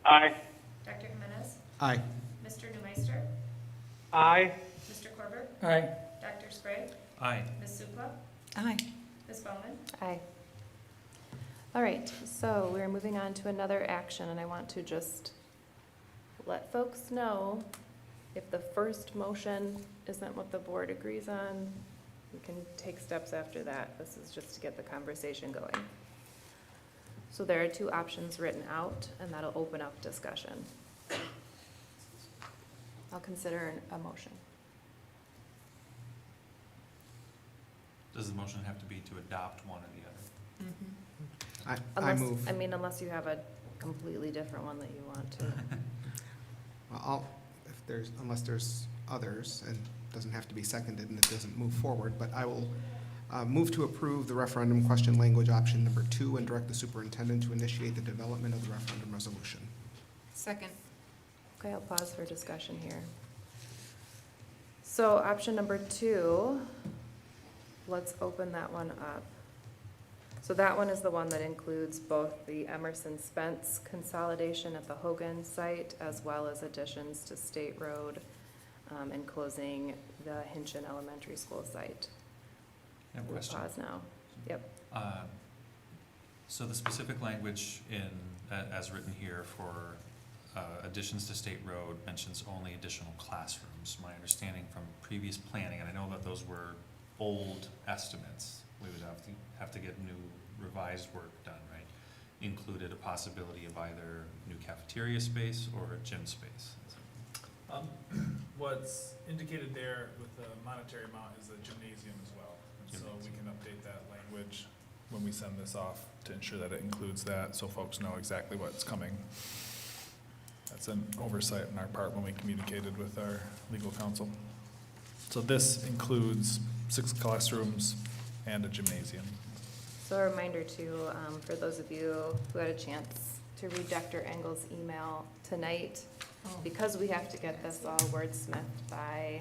Aye. Dr. Jimenez? Aye. Mr. Newmeister? Aye. Mr. Corber? Aye. Dr. Sprague? Aye. Ms. Sukla? Aye. Ms. Baumann? Aye. All right, so we're moving on to another action, and I want to just let folks know if the first motion isn't what the board agrees on, we can take steps after that. This is just to get the conversation going. So there are 2 options written out, and that'll open up discussion. I'll consider a motion. Does the motion have to be to adopt one or the other? I Unless, move. I mean, unless you have a completely different one that you want to. Well, unless there's others, and it doesn't have to be seconded and it doesn't move forward, but I will move to approve the referendum question language option number 2 and direct the superintendent to initiate the development of the referendum resolution. Second. Okay, I'll pause for discussion here. So option number 2, let's open that one up. So that one is the one that includes both the Emerson Spence consolidation at the Hogan site as well as additions to State Road and closing the Hinchin Elementary School site. I have a We'll question. pause now. Yep. So the specific language as written here for additions to State Road mentions only additional classrooms. My understanding from previous planning, and I know that those were old estimates, we would have to get new revised work done, right? Included a possibility of either new cafeteria space or gym space. What's indicated there with the monetary amount is a gymnasium as well. And so we can update that language when we send this off to ensure that it includes that, so folks know exactly what's coming. That's an oversight on our part when we communicated with our legal counsel. So this includes 6 classrooms and a gymnasium. So a reminder too, for those of you who had a chance to read Dr. Engel's email tonight, because we have to get this all wordsmithed by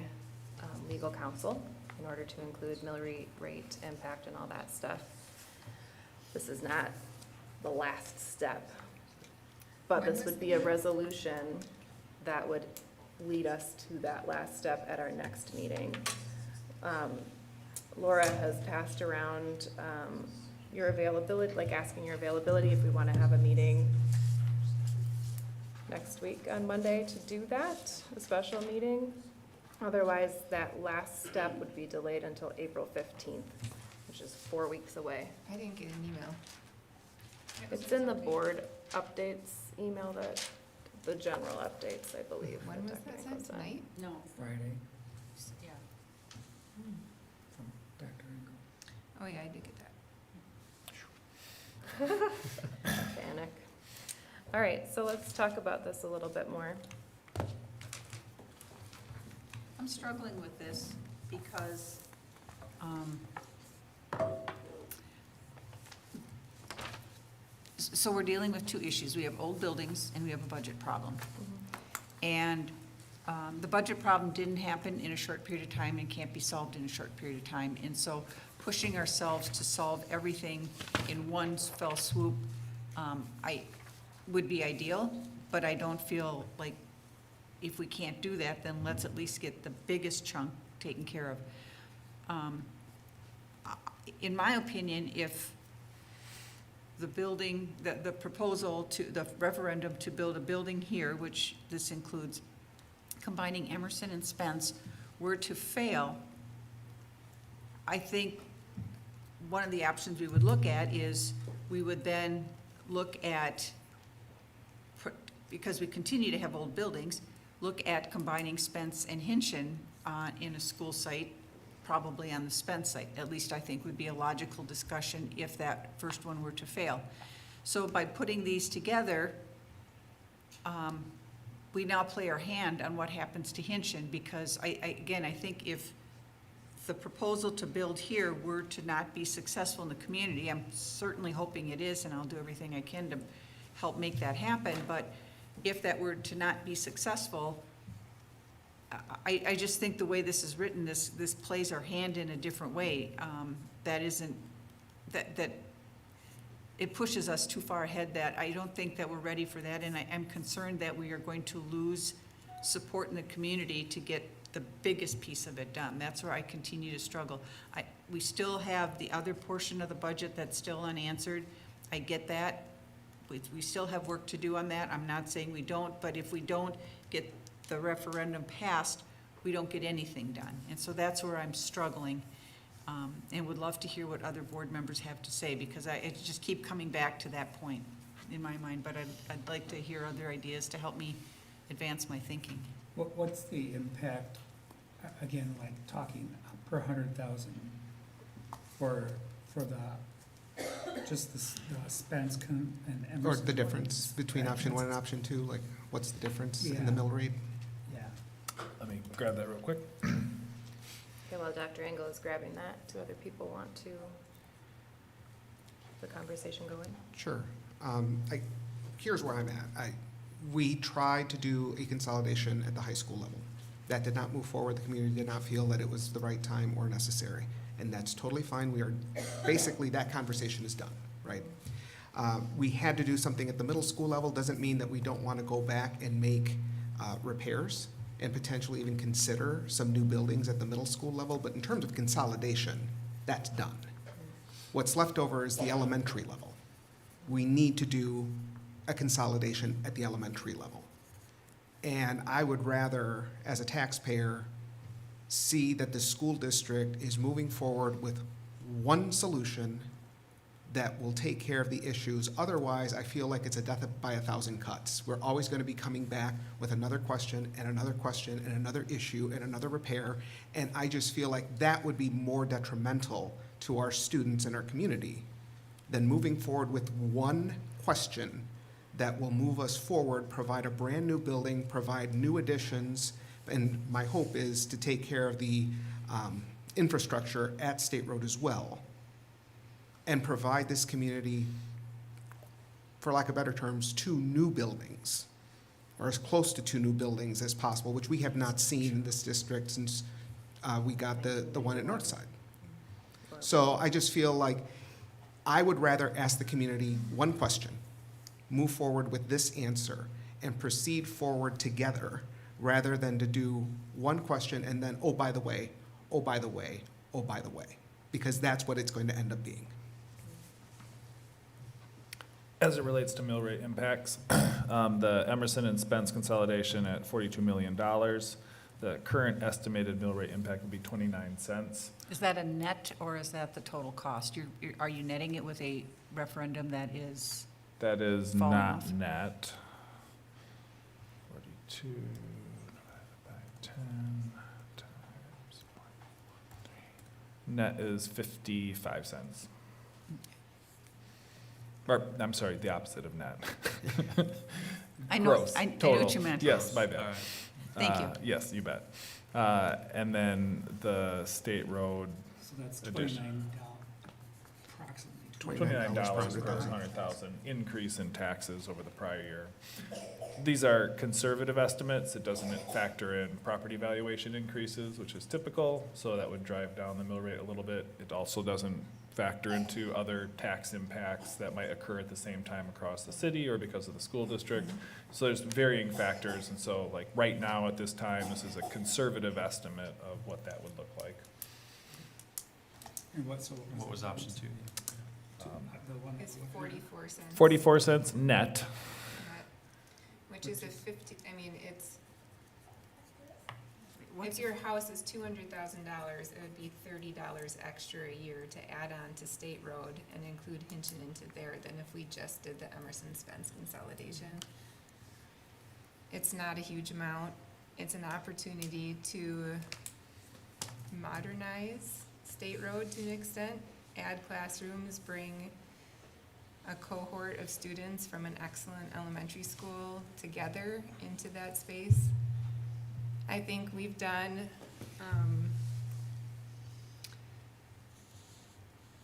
legal counsel in order to include mill rate impact and all that stuff. This is not the last step, but this would be a resolution that would lead us to that last step at our next meeting. Laura has passed around your availability, like asking your availability if we want to have a meeting next week on Monday to do that, a special meeting. Otherwise, that last step would be delayed until April 15th, which is 4 weeks away. I didn't get an email. It's in the board updates email, that the general updates, I believe. When was that sent, tonight? No. Friday Yeah. from Dr. Engel. Oh, yeah, I did get that. Panic. All right, so let's talk about this a little bit more. I'm struggling with this because so we're dealing with 2 issues. We have old buildings and we have a budget problem. And the budget problem didn't happen in a short period of time and can't be solved in a short period of time. And so pushing ourselves to solve everything in one fell swoop, would be ideal, but I don't feel like if we can't do that, then let's at least get the biggest chunk taken care of. In my opinion, if the building, the proposal to, the referendum to build a building here, which this includes combining Emerson and Spence, were to fail, I think one of the options we would look at is we would then look at, because we continue to have old buildings, look at combining Spence and Hinchin in a school site, probably on the Spence site. At least I think would be a logical discussion if that first one were to fail. So by putting these together, we now play our hand on what happens to Hinchin, because again, I think if the proposal to build here were to not be successful in the community, I'm certainly hoping it is, and I'll do everything I can to help make that happen, but if that were to not be successful, I just think the way this is written, this plays our hand in a different way. That it pushes us too far ahead, that I don't think that we're ready for that, and I'm concerned that we are going to lose support in the community to get the biggest piece of it done. That's where I continue to struggle. We still have the other portion of the budget that's still unanswered. I get that. We still have work to do on that. I'm not saying we don't, but if we don't get the referendum passed, we don't get anything done. And so that's where I'm struggling, and would love to hear what other board members have to say, because I just keep coming back to that point in my mind, but I'd like to hear other ideas to help me advance my thinking. What's the impact, again, like talking per 100,000 for the, just the Spence and Emerson? Or the difference between option 1 and option 2, like what's the difference in the mill rate? Yeah. Let me grab that real quick. Okay, while Dr. Engel is grabbing that, do other people want to keep the conversation going? Sure. Here's where I'm at. We tried to do a consolidation at the high school level. That did not move forward. The community did not feel that it was the right time or necessary. And that's totally fine. We are, basically, that conversation is done, right? We had to do something at the middle school level. Doesn't mean that we don't want to go back and make repairs and potentially even consider some new buildings at the middle school level. But in terms of consolidation, that's done. What's left over is the elementary level. We need to do a consolidation at the elementary level. And I would rather, as a taxpayer, see that the school district is moving forward with one solution that will take care of the issues. Otherwise, I feel like it's a death by a thousand cuts. We're always going to be coming back with another question and another question and another issue and another repair. And I just feel like that would be more detrimental to our students and our community than moving forward with one question that will move us forward, provide a brand new building, provide new additions. And my hope is to take care of the infrastructure at State Road as well, and provide this community, for lack of better terms, 2 new buildings, or as close to 2 new buildings as possible, which we have not seen in this district since we got the one at Northside. So I just feel like I would rather ask the community one question, move forward with this answer, and proceed forward together, rather than to do one question and then, oh, by the way, oh, by the way, oh, by the way, because that's what it's going to end up being. As it relates to mill rate impacts, the Emerson and Spence consolidation at $42 million. The current estimated mill rate impact would be 29 cents. Is that a net, or is that the total cost? Are you netting it with a referendum that is? That is Fall not off. net. 42 divided by 10 times 0.3. Net is 55 cents. Or, I'm sorry, the opposite of net. I know, Gross, I knew total. what you meant. Yes, my bad. All right. Thank you. Yes, you bet. And then the State Road So that's addition. approximately. $29 per 100,000 increase in taxes over the prior year. These are conservative estimates. It doesn't factor in property valuation increases, which is typical, so that would drive down the mill rate a little bit. It also doesn't factor into other tax impacts that might occur at the same time across the city or because of the school district. So there's varying factors, and so like right now at this time, this is a conservative estimate of what that would look like. And what, so What was option 2? the one It's that- 44 cents. 44 cents net. Which is a 50, I mean, it's, if your house is $200,000, it would be $30 extra a year to add on to State Road and include Hinchin into there than if we just did the Emerson Spence consolidation. It's not a huge amount. It's an opportunity to modernize State Road to an extent, add classrooms, bring a cohort of students from an excellent elementary school together into that space. I think we've done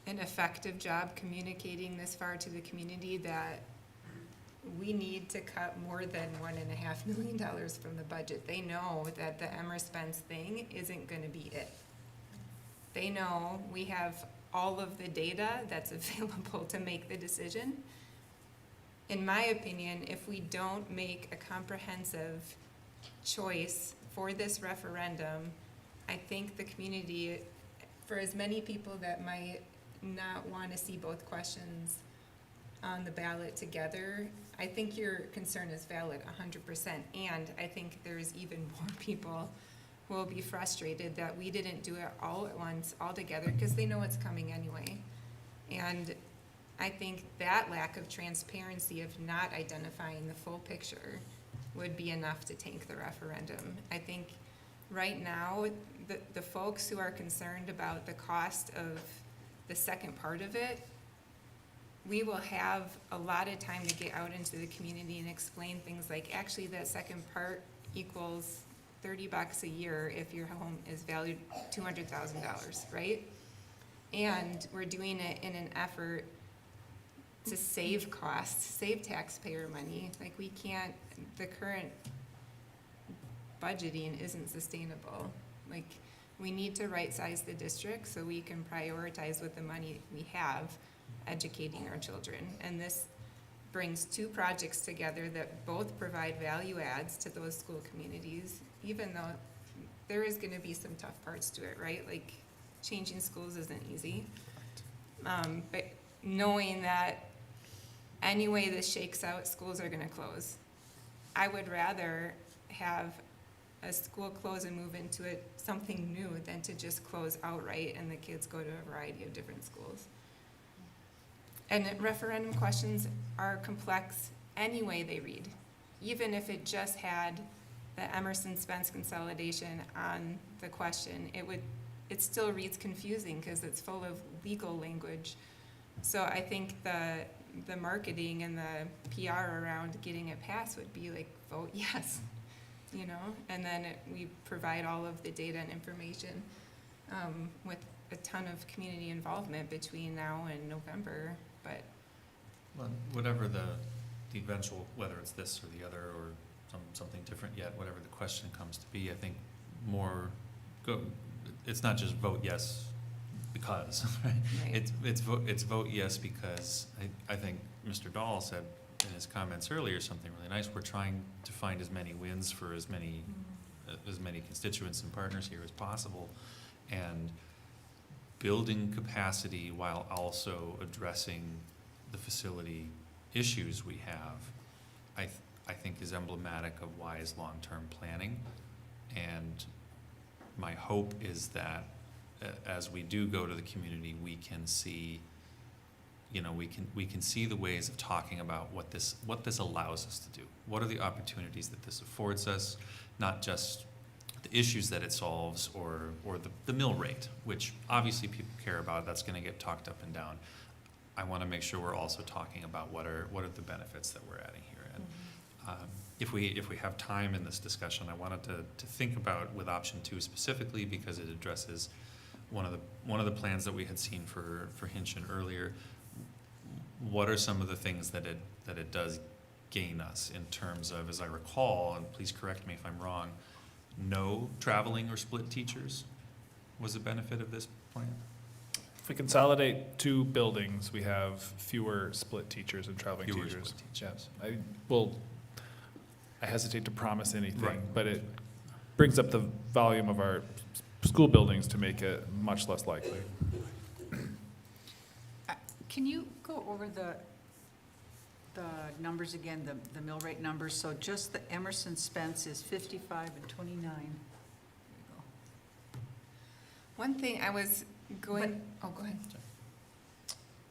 an effective job communicating this far to the community that we need to cut more than $1.5 million from the budget. They know that the Emerson Spence thing isn't going to be it. They know we have all of the data that's available to make the decision. In my opinion, if we don't make a comprehensive choice for this referendum, I think the community, for as many people that might not want to see both questions on the ballot together, I think your concern is valid 100%. And I think there's even more people who will be frustrated that we didn't do it all at once, all together, because they know it's coming anyway. And I think that lack of transparency of not identifying the full picture would be enough to tank the referendum. I think right now, the folks who are concerned about the cost of the second part of it, we will have a lot of time to get out into the community and explain things like, actually, that second part equals $30 a year if your home is valued $200,000, right? And we're doing it in an effort to save costs, save taxpayer money. Like, we can't, the current budgeting isn't sustainable. Like, we need to right-size the district so we can prioritize with the money we have, educating our children. And this brings 2 projects together that both provide value adds to those school communities, even though there is gonna be some tough parts to it, right? Like, changing schools isn't easy. But knowing that any way this shakes out, schools are gonna close. I would rather have a school close and move into something new than to just close outright and the kids go to a variety of different schools. And referendum questions are complex any way they read. Even if it just had the Emerson-Spence consolidation on the question, it still reads confusing because it's full of legal language. So I think the marketing and the PR around getting it passed would be like, vote yes, you know? And then we provide all of the data and information with a ton of community involvement between now and November, but. Well, whatever the eventual, whether it's this or the other or something different yet, whatever the question comes to be, I think it's not just vote yes because, right? Right. It's vote yes because I think Mr. Dahl said in his comments earlier something really nice. We're trying to find as many wins for as many constituents and partners here as possible, and building capacity while also addressing the facility issues we have, I think is emblematic of wise long-term planning. And my hope is that as we do go to the community, we can see, we can see the ways of talking about what this allows us to do. What are the opportunities that this affords us, not just the issues that it solves or the mill rate, which obviously people care about. That's going to get talked up and down. I want to make sure we're also talking about what are the benefits that we're adding here. And if we have time in this discussion, I wanted to think about with option 2 specifically because it addresses one of the plans that we had seen for Hinchin earlier. What are some of the things that it does gain us in terms of, as I recall, and please correct me if I'm wrong, no traveling or split teachers was a benefit of this plan? If we consolidate 2 buildings, we have fewer split teachers and traveling teachers. Split teachers. Yes. I hesitate to promise anything, Right. but it brings up the volume of our school buildings to make it much less likely. Can you go over the numbers again, the mill rate numbers? So just the Emerson Spence is 55 and 29. One thing I was going, go ahead.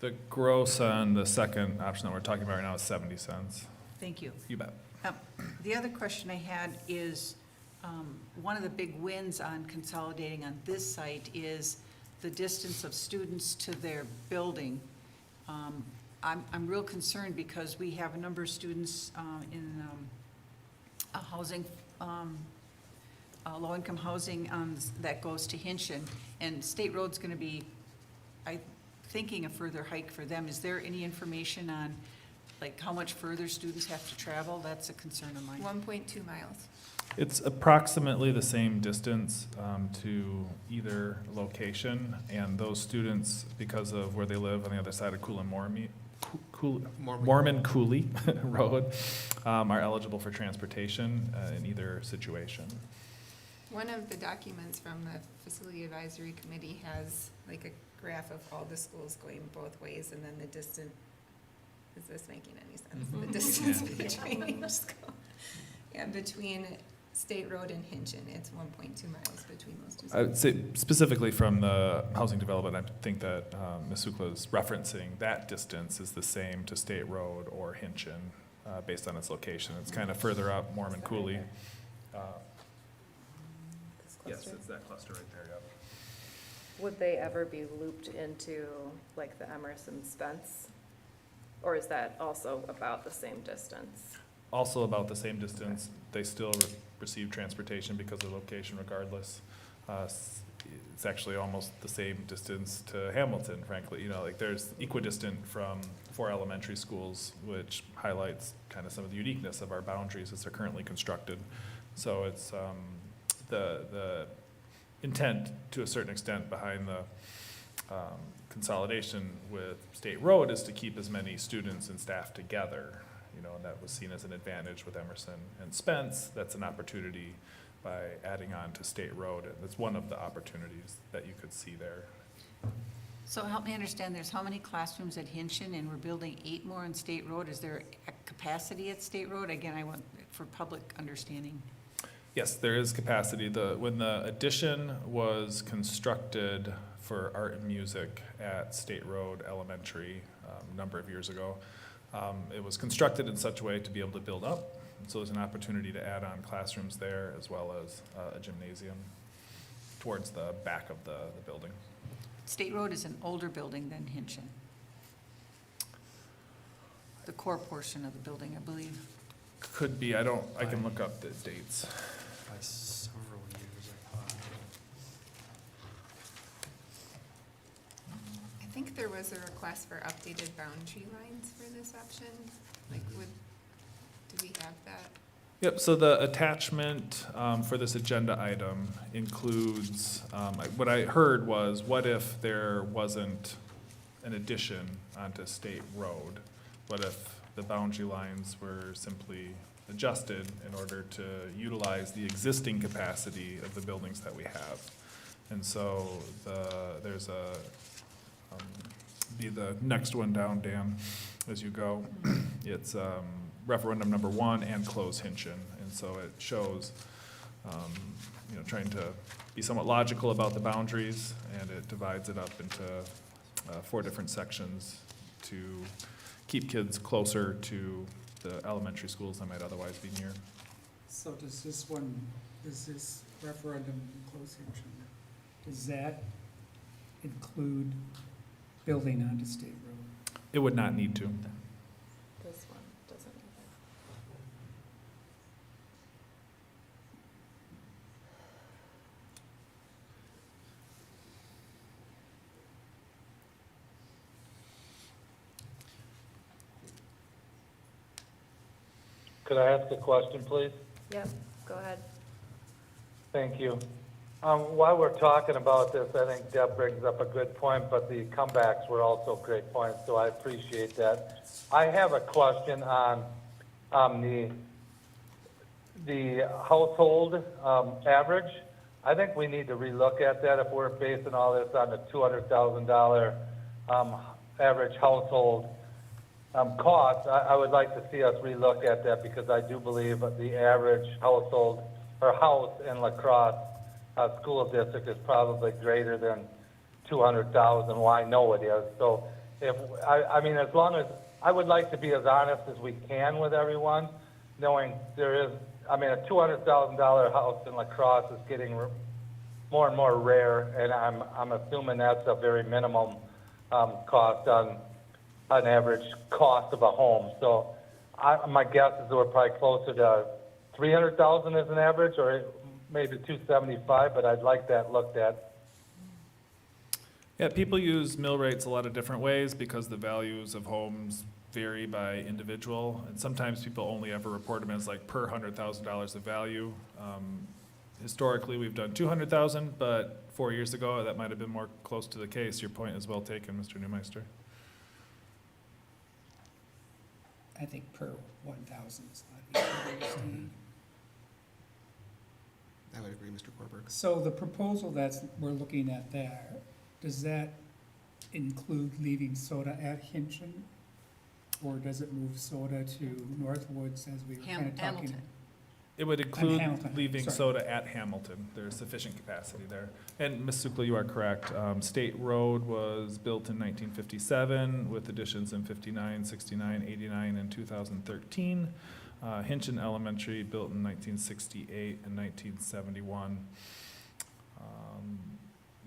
The gross on the second option that we're talking about right now is 70 cents. Thank you. You bet. The other question I had is, one of the big wins on consolidating on this site is the distance of students to their building. I'm real concerned because we have a number of students in housing, low-income housing that goes to Hinchin, and State Road's going to be, thinking a further hike for them. Is there any information on like how much further students have to travel? That's a concern of mine. 1.2 miles. It's approximately the same distance to either location, and those students, because of where they live on the other side of Mormon Cooley Road, are eligible for transportation in either situation. One of the documents from the Facility Advisory Committee has like a graph of all the schools going both ways, and then the distance. Is this making any sense? Mm-hmm. The distance between each school. Yeah, between State Road and Hinchin, it's 1.2 miles between those 2 schools. I would say specifically from the housing development, I think that Ms. Sukla is referencing that distance is the same to State Road or Hinchin based on its location. It's kind of further up Mormon Cooley. Yes, it's that cluster right there, yep. Would they ever be looped into like the Emerson Spence? Or is that also about the same distance? Also about the same distance. They still receive transportation because of location regardless. It's actually almost the same distance to Hamilton, frankly. Like there's equidistant from 4 elementary schools, which highlights kind of some of the uniqueness of our boundaries as they're currently constructed. So it's the intent to a certain extent behind the consolidation with State Road is to keep as many students and staff together, and that was seen as an advantage with Emerson and Spence. That's an opportunity by adding on to State Road, and that's one of the opportunities that you could see there. So help me understand, there's how many classrooms at Hinchin, and we're building 8 more on State Road? Is there a capacity at State Road? Again, I want for public understanding. Yes, there is capacity. When the addition was constructed for art and music at State Road Elementary, a number of years ago. It was constructed in such a way to be able to build up, so there's an opportunity to add on classrooms there as well as a gymnasium towards the back of the building. State Road is an older building than Hinchin. The core portion of the building, I believe. Could be, I can look up the dates. By several years, I thought. I think there was a request for updated boundary lines for this option. Like, do we have that? Yep, so the attachment for this agenda item includes, what I heard was, what if there wasn't an addition onto State Road? What if the boundary lines were simply adjusted in order to utilize the existing capacity of the buildings that we have? And so there's be the next one down, Dan, as you go. It's referendum number 1 and close Hinchin. And so it shows, trying to be somewhat logical about the boundaries, and it divides it up into 4 different sections to keep kids closer to the elementary schools that might otherwise be near. So does this referendum close Hinchin, does that include building onto State Road? It would not need to. This one doesn't either. Could I ask a question, please? Yep, go ahead. Thank you. While we're talking about this, I think Deb brings up a good point, but the comebacks were also great points, so I appreciate that. I have a question on the household average. I think we need to relook at that if we're basing all this on the $200,000 average household cost. I would like to see us relook at that, because I do believe that the average household or house in La Crosse school district is probably greater than 200,000. Well, I know it is. So as long as, I would like to be as honest as we can with everyone, knowing there is, a $200,000 house in La Crosse is getting more and more rare, and I'm assuming that's a very minimum cost on an average cost of a home. So my guess is that we're probably closer to 300,000 as an average, or maybe 275, but I'd like that looked at. Yeah, people use mill rates a lot of different ways because the values of homes vary by individual, and sometimes people only ever report them as like per $100,000 of value. Historically, we've done 200,000, but 4 years ago, that might have been more close to the case. Your point is well taken, Mr. Newmeister. I think per 1,000 is not equal. I would agree, Mr. Korberg. So the proposal we're looking at there, does that include leaving soda at Hinchin? Or does it move soda to Northwoods, as we were kind of talking? Hamilton. It would include Hamilton, leaving sorry. soda at Hamilton. There's sufficient capacity there. And Ms. Sukla, you are correct. State Road was built in 1957 with additions in 59, 69, 89, and 2013. Hinchin Elementary built in 1968 and 1971.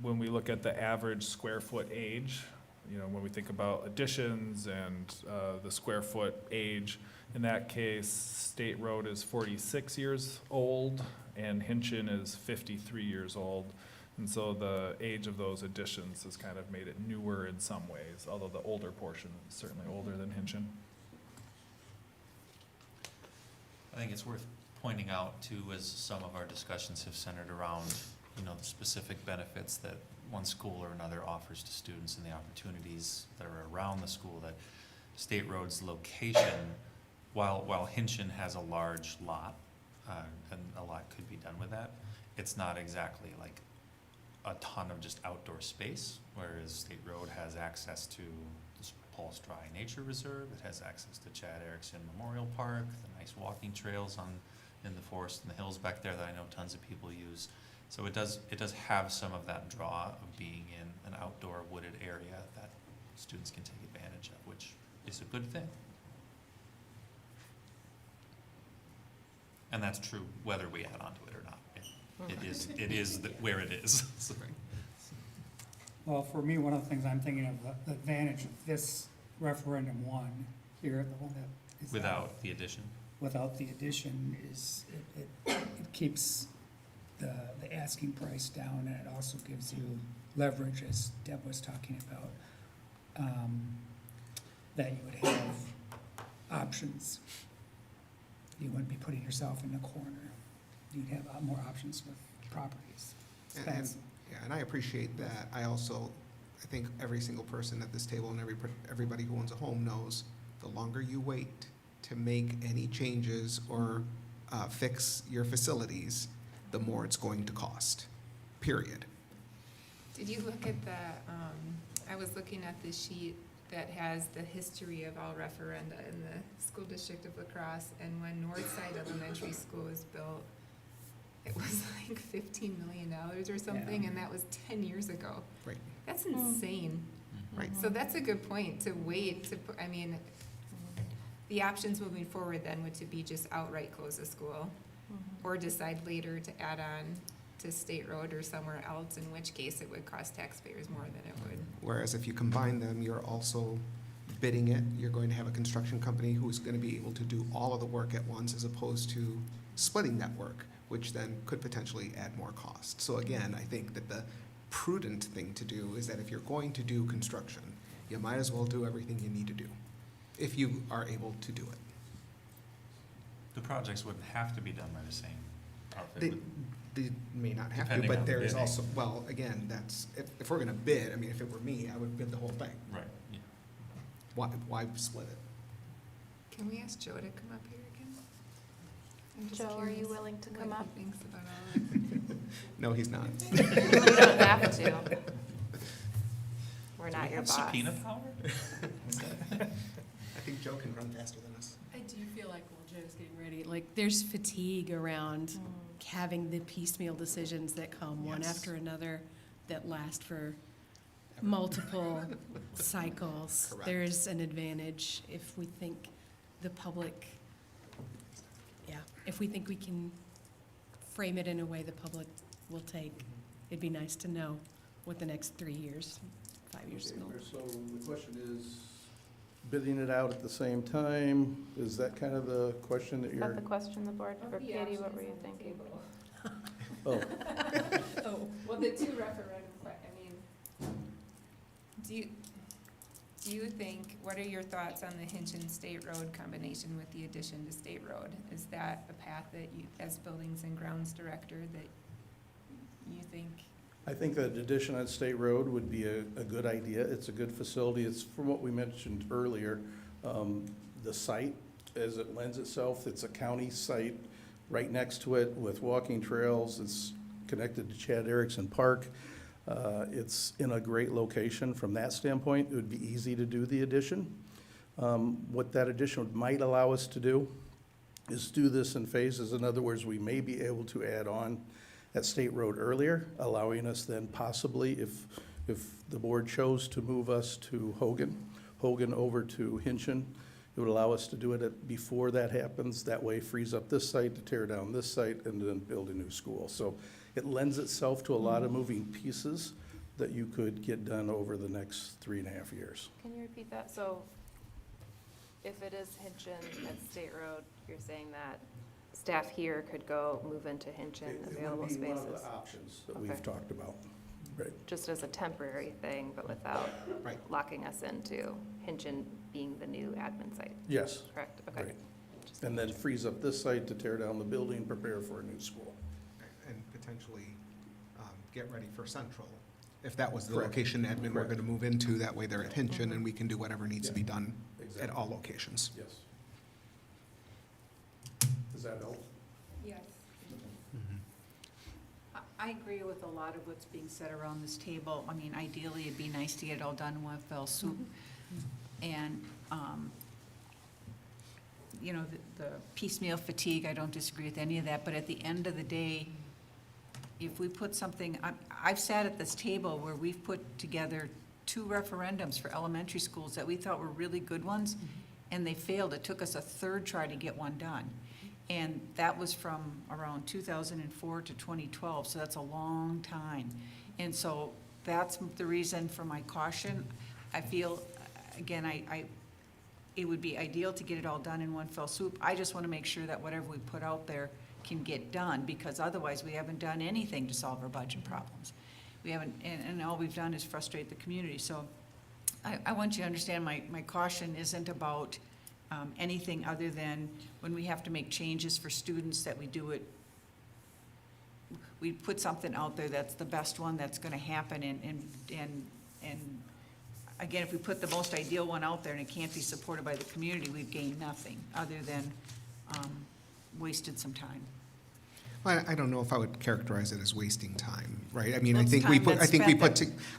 When we look at the average square foot age, when we think about additions and the square foot age, in that case, State Road is 46 years old and Hinchin is 53 years old. And so the age of those additions has kind of made it newer in some ways, although the older portion is certainly older than Hinchin. I think it's worth pointing out too, as some of our discussions have centered around, the specific benefits that one school or another offers to students and the opportunities that are around the school, that State Road's location, while Hinchin has a large lot, and a lot could be done with that, it's not exactly like a ton of just outdoor space, whereas State Road has access to the Paul's Dry Nature Reserve, it has access to Chad Erickson Memorial Park, the nice walking trails in the forest and the hills back there that I know tons of people use. So it does have some of that draw of being in an outdoor wooded area that students can take advantage of, which is a good thing. And that's true whether we add on to it or not. It is where it is. So. Well, for me, one of the things I'm thinking of, the advantage of this referendum one here, the one that is. Without the addition. Without the addition is, it keeps the asking price down, and it also gives you leverage, as Deb was talking about, that you would have options. You wouldn't be putting yourself in the corner. You'd have more options with properties. And I appreciate that. I think every single person at this table and everybody who owns a home knows the longer you wait to make any changes or fix your facilities, the more it's going to cost, period. Did you look at I was looking at the sheet that has the history of all referenda in the school district of La Crosse, and when Northside Elementary School was built, it was like $15 million or something, and that was 10 years ago. Right. That's insane. Right. So that's a good point, to wait, the options moving forward then would to be just outright close the school, or decide later to add on to State Road or somewhere else, in which case it would cost taxpayers more than it would. Whereas if you combine them, you're also bidding it. You're going to have a construction company who's going to be able to do all of the work at once, as opposed to splitting that work, which then could potentially add more cost. So again, I think that the prudent thing to do is that if you're going to do construction, you might as well do everything you need to do, if you are able to do it. The projects wouldn't have to be done by the same outfit. They may not have to, Depending but on there is bidding. also, well, again, that's, if we're gonna bid, I mean, if it were me, I would bid the whole thing. Right, yeah. Why split it? Can we ask Joe to come up here again? I'm just Joe, are you curious willing to come what up? he thinks about all of it. No, he's not. You don't have to. We're not your boss. Subpoena power? I think Joe can run faster than us. I do feel like while Joe's getting ready, like there's fatigue around having the piecemeal decisions that come one Yes. after another that last for multiple cycles. Correct. There's an advantage if we think the public, if we think we can frame it in a way the public will take. It'd be nice to know what the next 3 years, 5 years will. So the question is, bidding it out at the same time, is that kind of the question that Is you're? that the question, the board? For Katie, what were you thinking? Oh, Well, the two referendum, do you think, what are your thoughts on the Hinton State Road combination with the addition to State Road? Is that a path that you, as Buildings and Grounds Director, that you think? I think that addition on State Road would be a good idea. It's a good facility. It's from what we mentioned earlier, the site, as it lends itself, it's a county site right next to it with walking trails. It's connected to Chad Erickson Park. It's in a great location from that standpoint. It would be easy to do the addition. What that addition might allow us to do is do this in phases. In other words, we may be able to add on at State Road earlier, allowing us then possibly, if the board chose to move us to Hogan over to Hinchin, it would allow us to do it before that happens. That way frees up this site to tear down this site and then build a new school. So it lends itself to a lot of moving pieces that you could get done over the next 3.5 years. Can you repeat that? So if it is Hinchin at State Road, you're saying that staff here could go move into Hinchin available spaces? It would be one of the options that we've talked about. Right. Just as a temporary thing, but without locking us into Hinchin being the new admin site? Yes. Correct, okay. Right. And then frees up this site to tear down the building, prepare for a new school. And potentially get ready for Central. If that was the Correct. location admin we're Correct. going to move into, that way they're at Hinchin and we can do whatever needs to be done Exactly. at all locations. Yes. Does that help? Yes. I agree with a lot of what's being said around this table. I mean, ideally, it'd be nice to get it all done in one fell swoop. And, you know, the piecemeal fatigue, I don't disagree with any of that, but at the end of the day, if we put something, I've sat at this table where we've put together 2 referendums for elementary schools that we thought were really good ones, and they failed. It took us a third try to get one done. And that was from around 2004 to 2012, so that's a long time. And so that's the reason for my caution. I feel, again, it would be ideal to get it all done in one fell swoop. I just want to make sure that whatever we put out there can get done, because otherwise we haven't done anything to solve our budget problems. We haven't, and all we've done is frustrate the community. So I want you to understand my caution isn't about anything other than when we have to make changes for students, that we do it, we put something out there that's the best one that's gonna happen, and again, if we put the most ideal one out there and it can't be supported by the community, we've gained nothing other than wasted some time. Well, I don't know if I would characterize it as wasting time, right? I mean, Well, I it's think time that's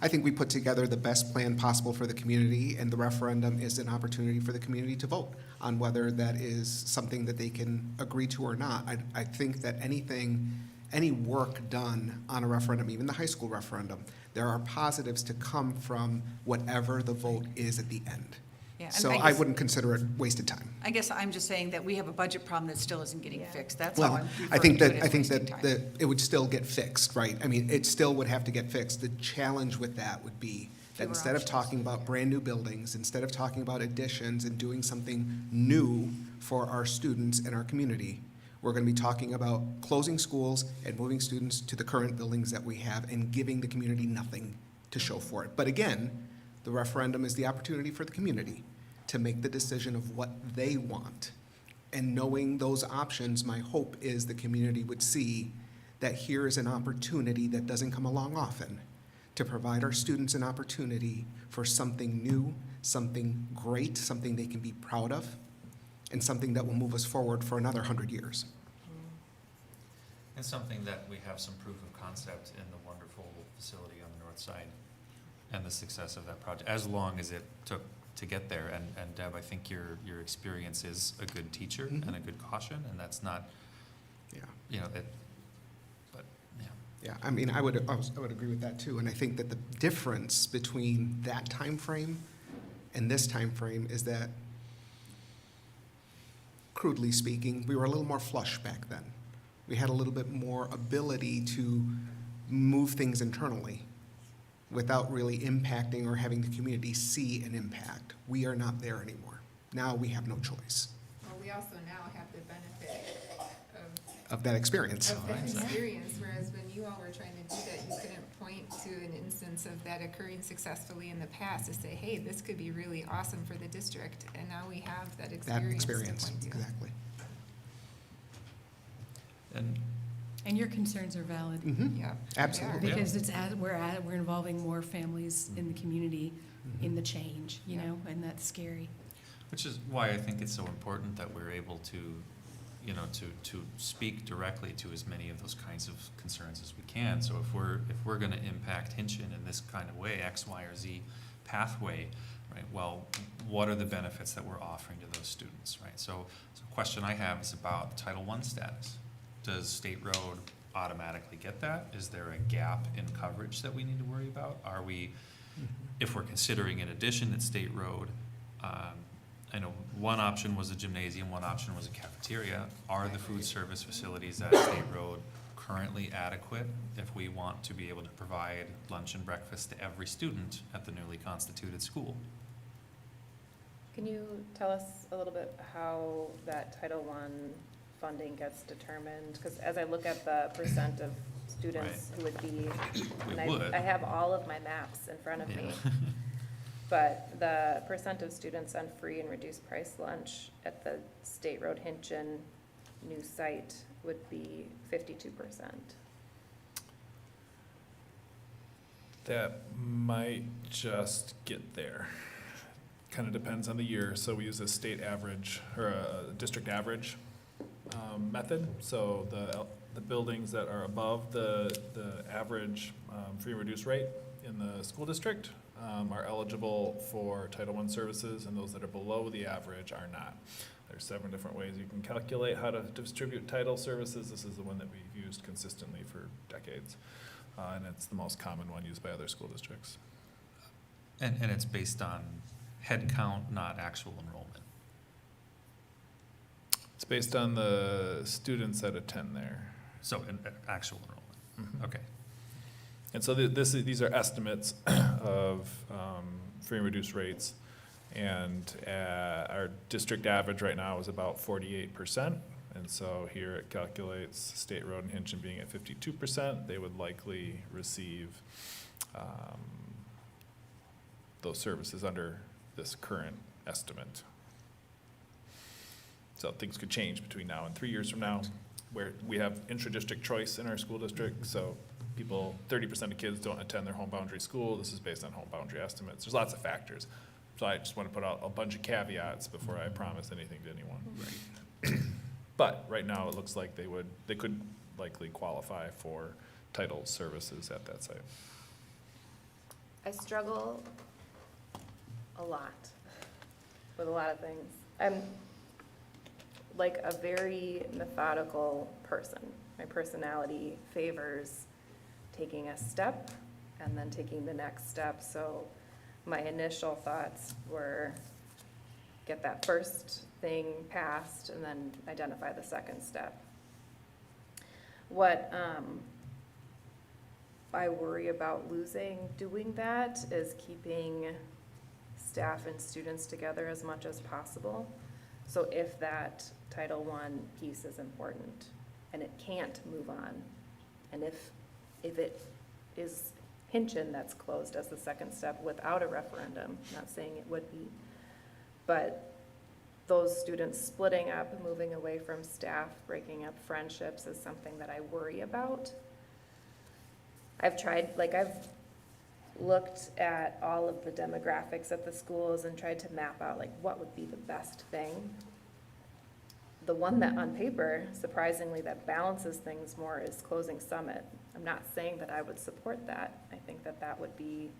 I think we put together the best plan possible for the community, and the referendum is an opportunity for the community to vote on whether that is something that they can agree to or not. I think that any work done on a referendum, even the high school referendum, there are positives to come from whatever the vote is at the end. Yeah, and So I I guess- wouldn't consider it wasted time. I guess I'm just saying that we have a budget problem that still isn't getting fixed. That's Well, how I'm I think referring to that, it as wasting time. that it would still get fixed, right? I mean, it still would have to get fixed. The challenge with that would be that Fewer instead of options. talking about brand-new buildings, instead of talking about additions and doing something new for our students and our community, we're gonna be talking about closing schools and moving students to the current buildings that we have and giving the community nothing to show for it. But again, the referendum is the opportunity for the community to make the decision of what they want. And knowing those options, my hope is the community would see that here is an opportunity that doesn't come along often to provide our students an opportunity for something new, something great, something they can be proud of, and something that will move us forward for another 100 years. And something that we have some proof of concept in the wonderful facility on the north side and the success of that project, as long as it took to get there. And Deb, I think your experience is a good teacher and a good caution, and that's not, you know, that, but, yeah. Yeah, I mean, I would agree with that too. And I think that the difference between that time frame and this time frame is that, crudely speaking, we were a little more flush back then. We had a little bit more ability to move things internally without really impacting or having the community see an impact. We are not there anymore. Now we have no choice Well, we also now have the benefit of that experience. of that experience, whereas when you all were trying to do that, you couldn't point to an instance of that occurring successfully in the past to say, hey, this could be really awesome for the district, and now we have that That experience to experience, point to. exactly. And your concerns are valid. Yeah. Absolutely. Because we're involving more families in the community in the change, you know, and that's scary. Which is why I think it's so important that we're able to, you know, to speak directly to as many of those kinds of concerns as we can. So if we're gonna impact Hinchin in this kind of way, X, Y, or Z pathway, right, well, what are the benefits that we're offering to those students, right? So a question I have is about Title I status. Does State Road automatically get that? Is there a gap in coverage that we need to worry about? Are we, if we're considering an addition at State Road, I know one option was a gymnasium, one option was a cafeteria. Are the food service facilities at State Road currently adequate if we want to be able to provide lunch and breakfast to every student at the newly constituted school? Can you tell us a little bit how that Title I funding gets determined? Because as I look at the percent of students who would be, and I have all of my maps in front of me, but the percent of students on free and reduced price lunch at the State Road Hinchin new site would be 52%. That might just get there. Kind of depends on the year. So we use a state average or a district average method. So the buildings that are above the average free and reduced rate in the school district are eligible for Title I services, and those that are below the average are not. There's 7 different ways you can calculate how to distribute title services. This is the one that we've used consistently for decades, and it's the most common one used by other school districts. And it's based on head count, not actual enrollment. It's based on the students that attend there. So, actual enrollment, okay. And so these are estimates of free and reduced rates. And our district average right now is about 48%. And so here it calculates State Road and Hinchin being at 52%. They would likely receive those services under this current estimate. So things could change between now and 3 years from now, where we have intra-district choice in our school district. So 30% of kids don't attend their home boundary school. This is based on home boundary estimates. There's lots of factors. So I just want to put out a bunch of caveats before I promise anything to anyone. Right. But right now, it looks like they could likely qualify for title services at that site. I struggle a lot with a lot of things. I'm like a very methodical person. My personality favors taking a step and then taking the next step. So my initial thoughts were get that first thing passed and then identify the second step. What I worry about losing doing that is keeping staff and students together as much as possible. So if that Title I piece is important and it can't move on, and if it is Hinchin that's closed as the second step without a referendum, not saying it would be, but those students splitting up, moving away from staff, breaking up friendships is something that I worry about. I've looked at all of the demographics at the schools and tried to map out what would be the best thing. The one that on paper, surprisingly, that balances things more is closing Summit. I'm not saying that I would support that. I think that would be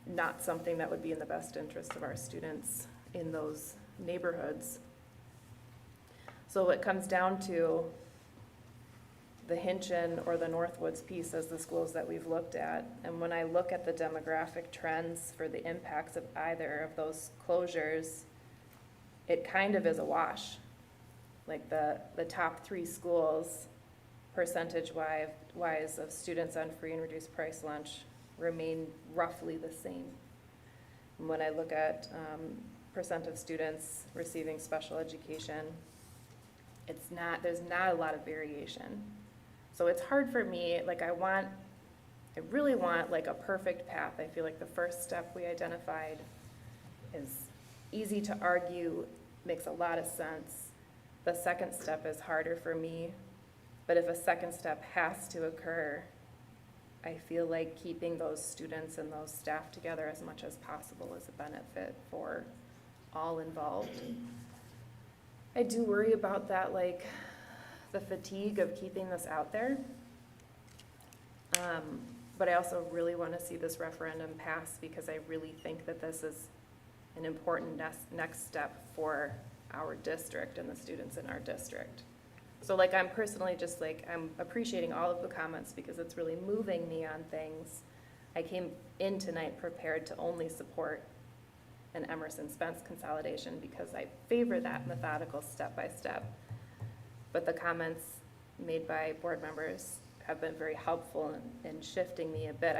not something that would be in the best interest of our students in those neighborhoods. So it comes down to the Hinchin or the Northwoods piece as the schools that we've looked at. And when I look at the demographic trends for the impacts of either of those closures, it kind of is a wash. Like the top three schools, percentage-wise of students on free and reduced price lunch remain roughly the same. And when I look at percent of students receiving special education, there's not a lot of variation. So it's hard for me, I really want a perfect path. I feel like the first step we identified is easy to argue, makes a lot of sense. The second step is harder for me, but if a second step has to occur, I feel like keeping those students and those staff together as much as possible is a benefit for all involved. I do worry about that, the fatigue of keeping this out there. But I also really want to see this referendum pass because I really think that this is an important next step for our district and the students in our district. So I'm personally I'm appreciating all of the comments because it's really moving me on things. I came in tonight prepared to only support an Emerson-Spence consolidation because I favor that methodical step-by-step. But the comments made by board members have been very helpful in shifting me a bit.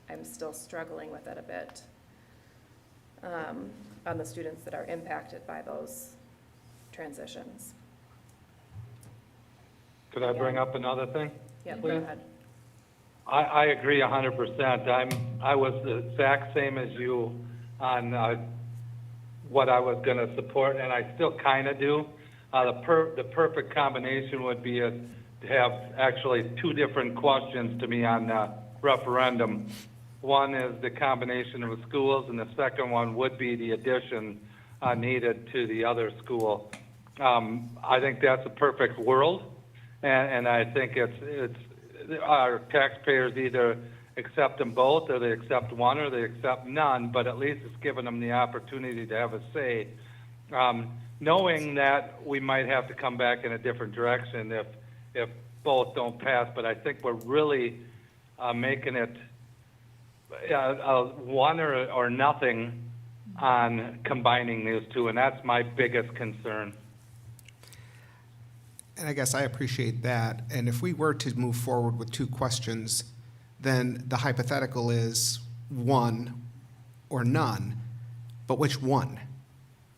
I'm still struggling with it a bit on the students that are impacted by those transitions. Could I bring up another thing? Yeah, go please? ahead. I agree 100%. I was the exact same as you on what I was going to support, and I still kind of do. The perfect combination would be to have actually two different questions to me on referendum. One is the combination of schools, and the second one would be the addition needed to the other school. I think that's a perfect world, and I think it's our taxpayers either accept them both, or they accept one, or they accept none, but at least it's given them the opportunity to have a say. Knowing that we might have to come back in a different direction if both don't pass, but I think we're really making it one or nothing on combining these two, and that's my biggest concern. And I guess I appreciate that. And if we were to move forward with 2 questions, then the hypothetical is 1 or none. But which one?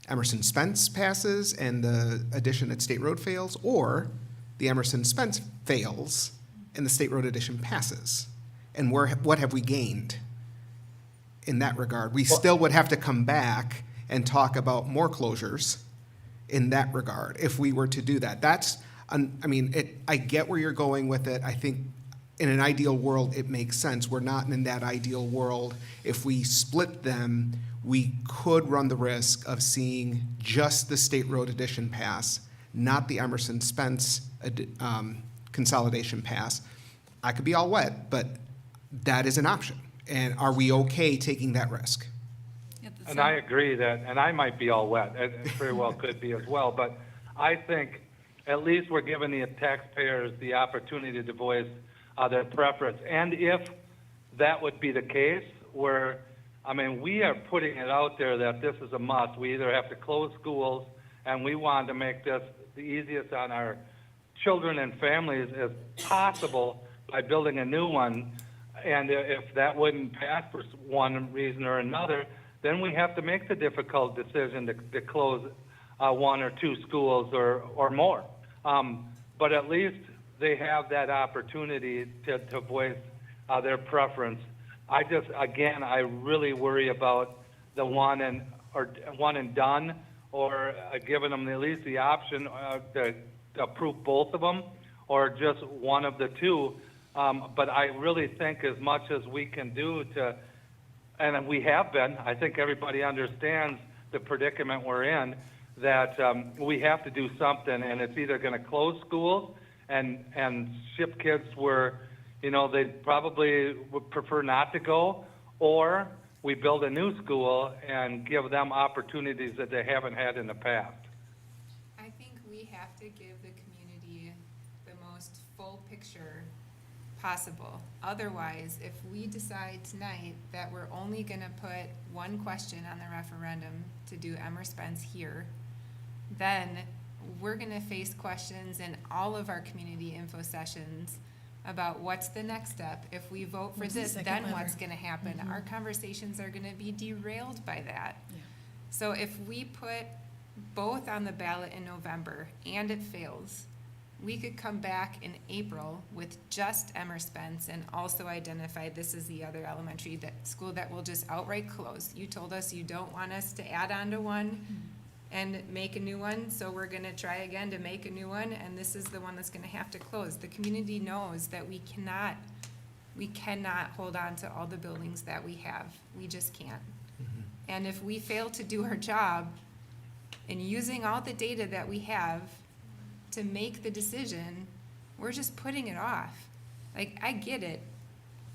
Emerson Spence passes and the addition at State Road fails, or the Emerson Spence fails and the State Road addition passes? And what have we gained in that regard? We still would have to come back and talk about more closures in that regard if we were to do that. I get where you're going with it. I think in an ideal world, it makes sense. We're not in that ideal world. If we split them, we could run the risk of seeing just the State Road addition pass, not the Emerson Spence consolidation pass. I could be all wet, but that is an option. And are we okay taking that risk? And I agree that, and I might be all wet, it very well could be as well, but I think at least we're giving the taxpayers the opportunity to voice their preference. And if that would be the case, we are putting it out there that this is a must. We either have to close schools, and we want to make this the easiest on our children and families as possible by building a new one. And if that wouldn't pass for one reason or another, then we have to make the difficult decision to close 1 or 2 schools or more. But at least they have that opportunity to voice their preference. I really worry about the one and done, or giving them at least the option to approve both of them, or just one of the 2. But I really think as much as we can do and we have been, I think everybody understands the predicament we're in, that we have to do something, and it's either going to close schools and ship kids where, they probably would prefer not to go, or we build a new school and give them opportunities that they haven't had in the past. I think we have to give the community the most full picture possible. Otherwise, if we decide tonight that we're only gonna put one question on the referendum to do Emer Spence here, then we're gonna face questions in all of our community info sessions about what's the next step. If we vote for What's the this, second then lever? what's gonna happen? Our conversations are gonna be derailed by that. Yeah. So if we put both on the ballot in November and it fails, we could come back in April with just Emer Spence and also identify this is the other elementary school that will just outright close. You told us you don't want us to add on to one and make a new one, so we're gonna try again to make a new one, and this is the one that's gonna have to close. The community knows that we cannot hold on to all the buildings that we have. We just can't. And if we fail to do our job in using all the data that we have to make the decision, we're just putting it off. Like, I get it.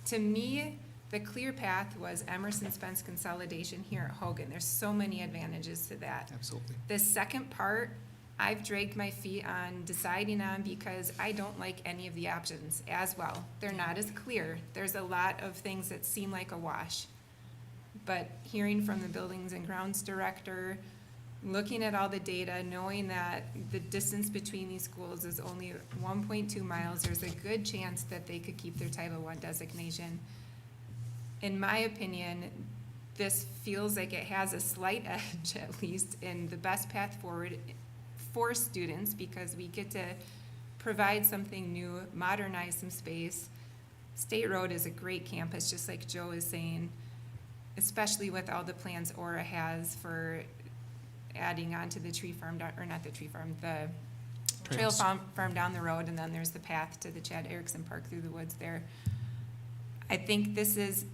To me, the clear path was Emerson Spence consolidation here at Hogan. There's so many advantages to that. Absolutely. The second part, I've dragged my feet on deciding on because I don't like any of the options as well. They're not as clear. There's a lot of things that seem like a wash. But hearing from the buildings and grounds director, looking at all the data, knowing that the distance between these schools is only 1.2 miles, there's a good chance that they could keep their Title I designation. In my opinion, this feels like it has a slight edge, at least, in the best path forward for students, because we get to provide something new, modernize some space. State Road is a great campus, just like Joe is saying, especially with all the plans Aura has for adding on to the tree farm, or not the tree farm, the trail farm down the road, and then there's the path to the Chad Erickson Park through the woods there. I think this is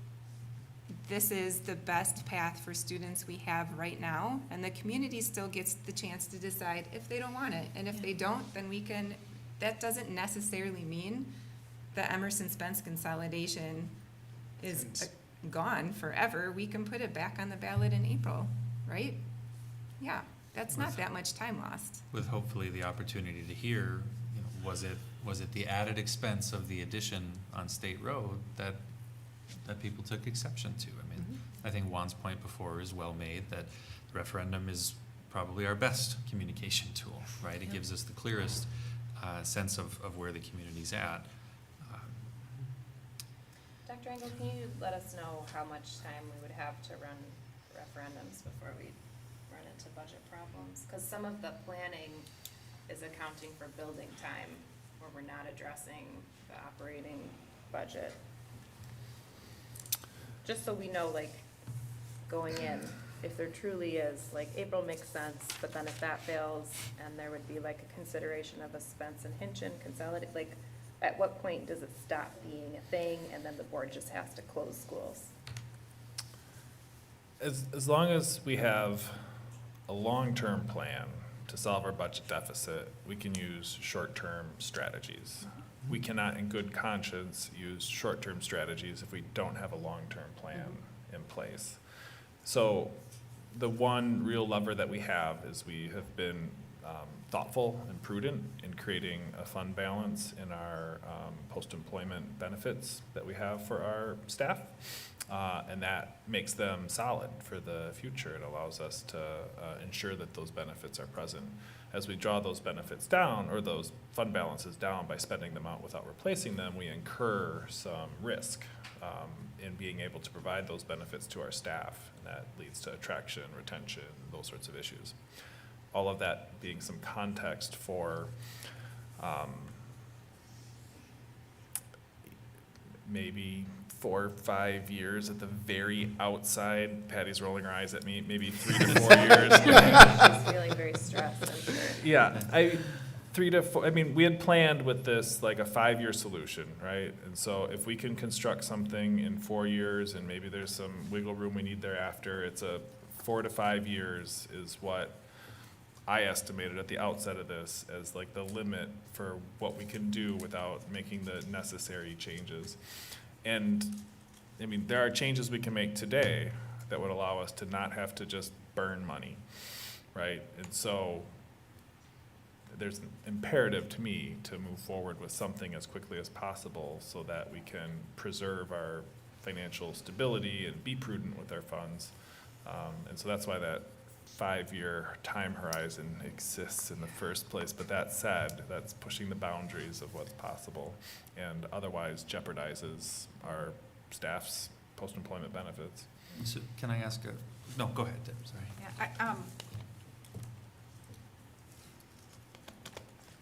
the best path for students we have right now, and the community still gets the chance to decide if they don't want it. And if they don't, then that doesn't necessarily mean the Emerson Spence consolidation is gone forever. We can put it back on the ballot in April, right? Yeah, that's not that much time lost. With hopefully the opportunity to hear, was it the added expense of the addition on State Road that that people took exception to. I mean, I think Juan's point before is well made, that referendum is probably our best communication tool, right? It gives us the clearest sense of where the community's at. Dr. Engel, can you let us know how much time we would have to run referendums before we run into budget problems? Because some of the planning is accounting for building time, where we're not addressing the operating budget. Just so we know, like, going in, if there truly is, like, April makes sense, but then if that fails, and there would be like a consideration of a Spence and Hinchin consolidate, like, at what point does it stop being a thing, and then the board just has to close schools? As long as we have a long-term plan to solve our budget deficit, we can use short-term strategies. We cannot, in good conscience, use short-term strategies if we don't have a long-term plan in place. So the one real lever that we have is we have been thoughtful and prudent in creating a fund balance in our post-employment benefits that we have for our staff. And that makes them solid for the future. It allows us to ensure that those benefits are present. As we draw those benefits down, or those fund balances down by spending them out without replacing them, we incur some risk in being able to provide those benefits to our staff. And that leads to attraction, retention, those sorts of issues. All of that being some context for maybe 4 or 5 years at the very outside. Patty's rolling her eyes at me. Maybe 3 to 4 years. She's feeling very stressed, I'm sure. Yeah, 3 to 4. I mean, we had planned with this like a 5-year solution, right? And so if we can construct something in 4 years, and maybe there's some wiggle room we need thereafter, it's a 4 to 5 years is what I estimated at the outset of this as like the limit for what we can do without making the necessary changes. And I mean, there are changes we can make today that would allow us to not have to just burn money, right? And so there's an imperative to me to move forward with something as quickly as possible so that we can preserve our financial stability and be prudent with our funds. And so that's why that 5-year time horizon exists in the first place. But that said, that's pushing the boundaries of what's possible and otherwise jeopardizes our staff's post-employment benefits. So can I ask no, go ahead, Deb, sorry. Yeah,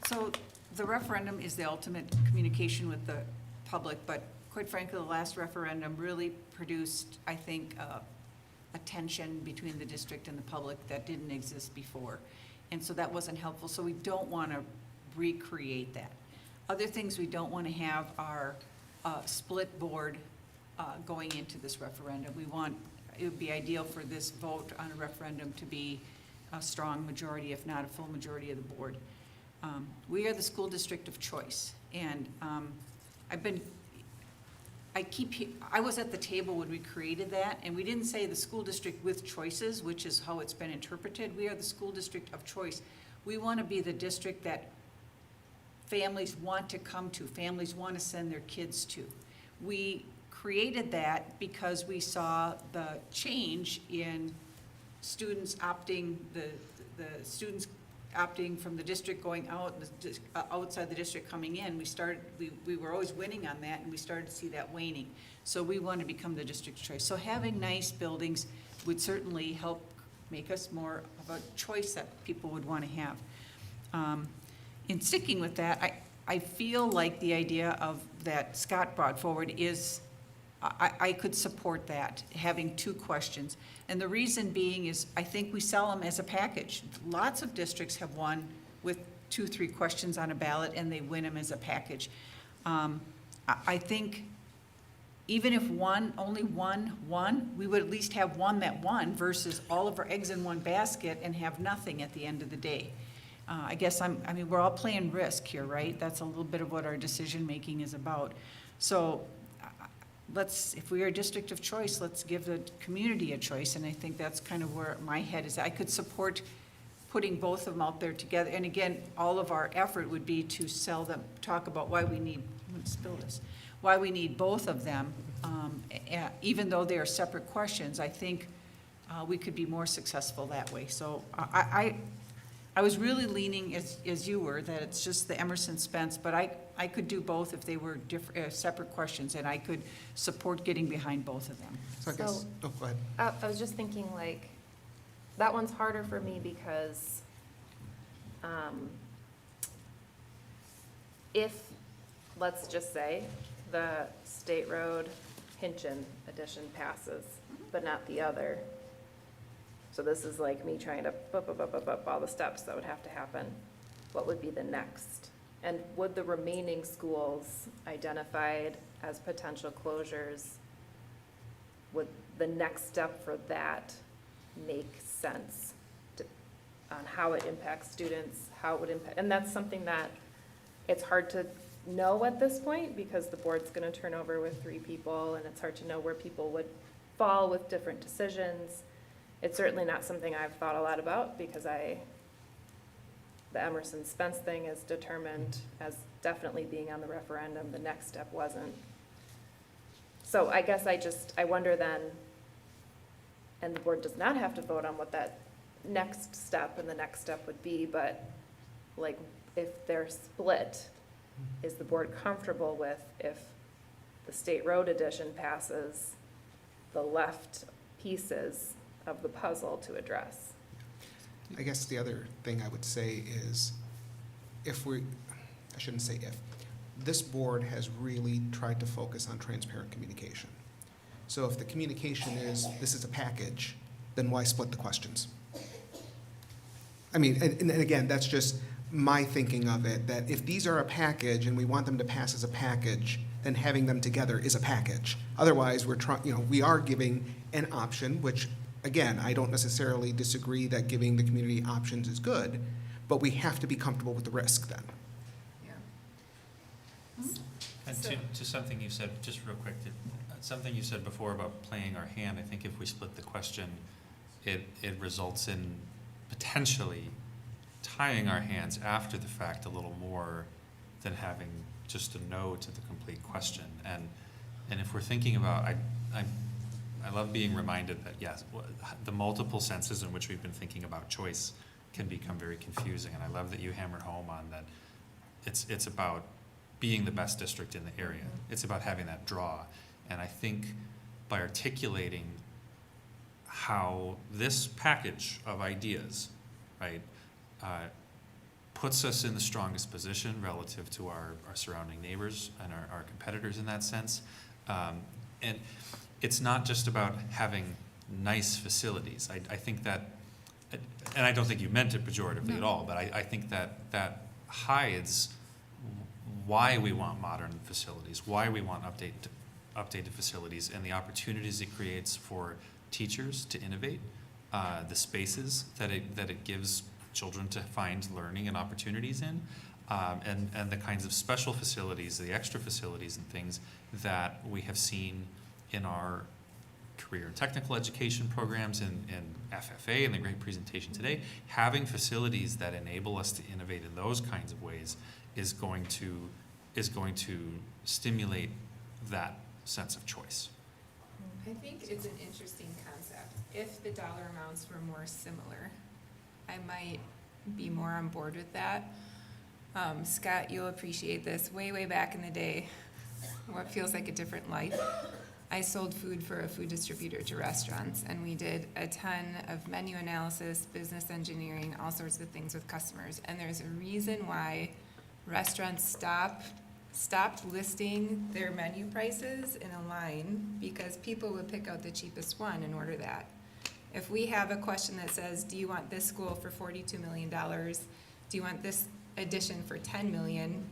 so the referendum is the ultimate communication with the public, but quite frankly, the last referendum really produced, I think, a tension between the district and the public that didn't exist before. And so that wasn't helpful, so we don't want to recreate that. Other things we don't want to have are split board going into this referendum. It would be ideal for this vote on a referendum to be a strong majority, if not a full majority of the board. We are the school district of choice, and I was at the table when we created that, and we didn't say the school district with choices, which is how it's been interpreted. We are the school district of choice. We want to be the district that families want to come to, families want to send their kids to. We created that because we saw the change in students opting, the students opting from the district going out, outside the district coming in. We were always winning on that, and we started to see that waning. So we want to become the district's choice. So having nice buildings would certainly help make us more of a choice that people would want to have. In sticking with that, I feel like the idea of that Scott brought forward is, I could support that, having 2 questions. And the reason being is I think we sell them as a package. Lots of districts have won with 2, 3 questions on a ballot, and they win them as a package. I think even if only one won, we would at least have one that won versus all of our eggs in one basket and have nothing at the end of the day. I guess we're all playing risk here, right? That's a little bit of what our decision-making is about. So if we are a district of choice, let's give the community a choice, and I think that's kind of where my head is. I could support putting both of them out there together, and again, all of our effort would be to sell them, talk about why we need, I'm gonna spill this, why we need both of them, even though they are separate questions, I think we could be more successful that way. So I was really leaning, as you were, that it's just the Emerson Spence, but I could do both if they were different, separate questions, and I could support getting behind both of them. So I guess, oh, go ahead. I was just thinking, like, that one's harder for me because if, let's just say, the State Road Hinchin addition passes, but not the other. So this is like me trying to up all the steps that would have to happen. What would be the next? And would the remaining schools identified as potential closures, would the next step for that make sense on how it impacts students, how it would impact? And that's something that it's hard to know at this point because the board's going to turn over with 3 people, and it's hard to know where people would fall with different decisions. It's certainly not something I've thought a lot about because the Emerson Spence thing is determined as definitely being on the referendum. The next step wasn't. So I guess I wonder then, and the board does not have to vote on what that next step and the next step would be, but like if they're split, is the board comfortable with if the State Road addition passes, the left pieces of the puzzle to address? I guess the other thing I would say is I shouldn't say if, this board has really tried to focus on transparent communication. So if the communication is, this is a package, then why split the questions? I mean, and again, that's just my thinking of it, that if these are a package and we want them to pass as a package, then having them together is a package. Otherwise, we are giving an option, which again, I don't necessarily disagree that giving the community options is good, but we have to be comfortable with the risk then. And to something you said, just real quick, something you said before about playing our hand, I think if we split the question, it results in potentially tying our hands after the fact a little more than having just a no to the complete question. And if we're thinking about, I love being reminded that, yes, the multiple senses in which we've been thinking about choice can become very confusing. And I love that you hammered home on that it's about being the best district in the area. It's about having that draw. And I think by articulating how this package of ideas, right, puts us in the strongest position relative to our surrounding neighbors and our competitors in that sense. And it's not just about having nice facilities. I think that, and I don't think you meant it pejoratively at all, but I think that hides why we want modern facilities, why we want updated facilities, and the opportunities it creates for teachers to innovate, the spaces that it gives children to find learning and opportunities in, and the kinds of special facilities, the extra facilities and things that we have seen in our career and technical education programs in FFA and the great presentation today. Having facilities that enable us to innovate in those kinds of ways is going to stimulate that sense of choice. I think it's an interesting concept. If the dollar amounts were more similar, I might be more on board with that. Scott, you'll appreciate this. Way back in the day, what feels like a different life, I sold food for a food distributor to restaurants, and we did a ton of menu analysis, business engineering, all sorts of things with customers. And there's a reason why restaurants stopped listing their menu prices in a line, because people would pick out the cheapest one and order that. If we have a question that says, do you want this school for $42 million? Do you want this addition for $10 million?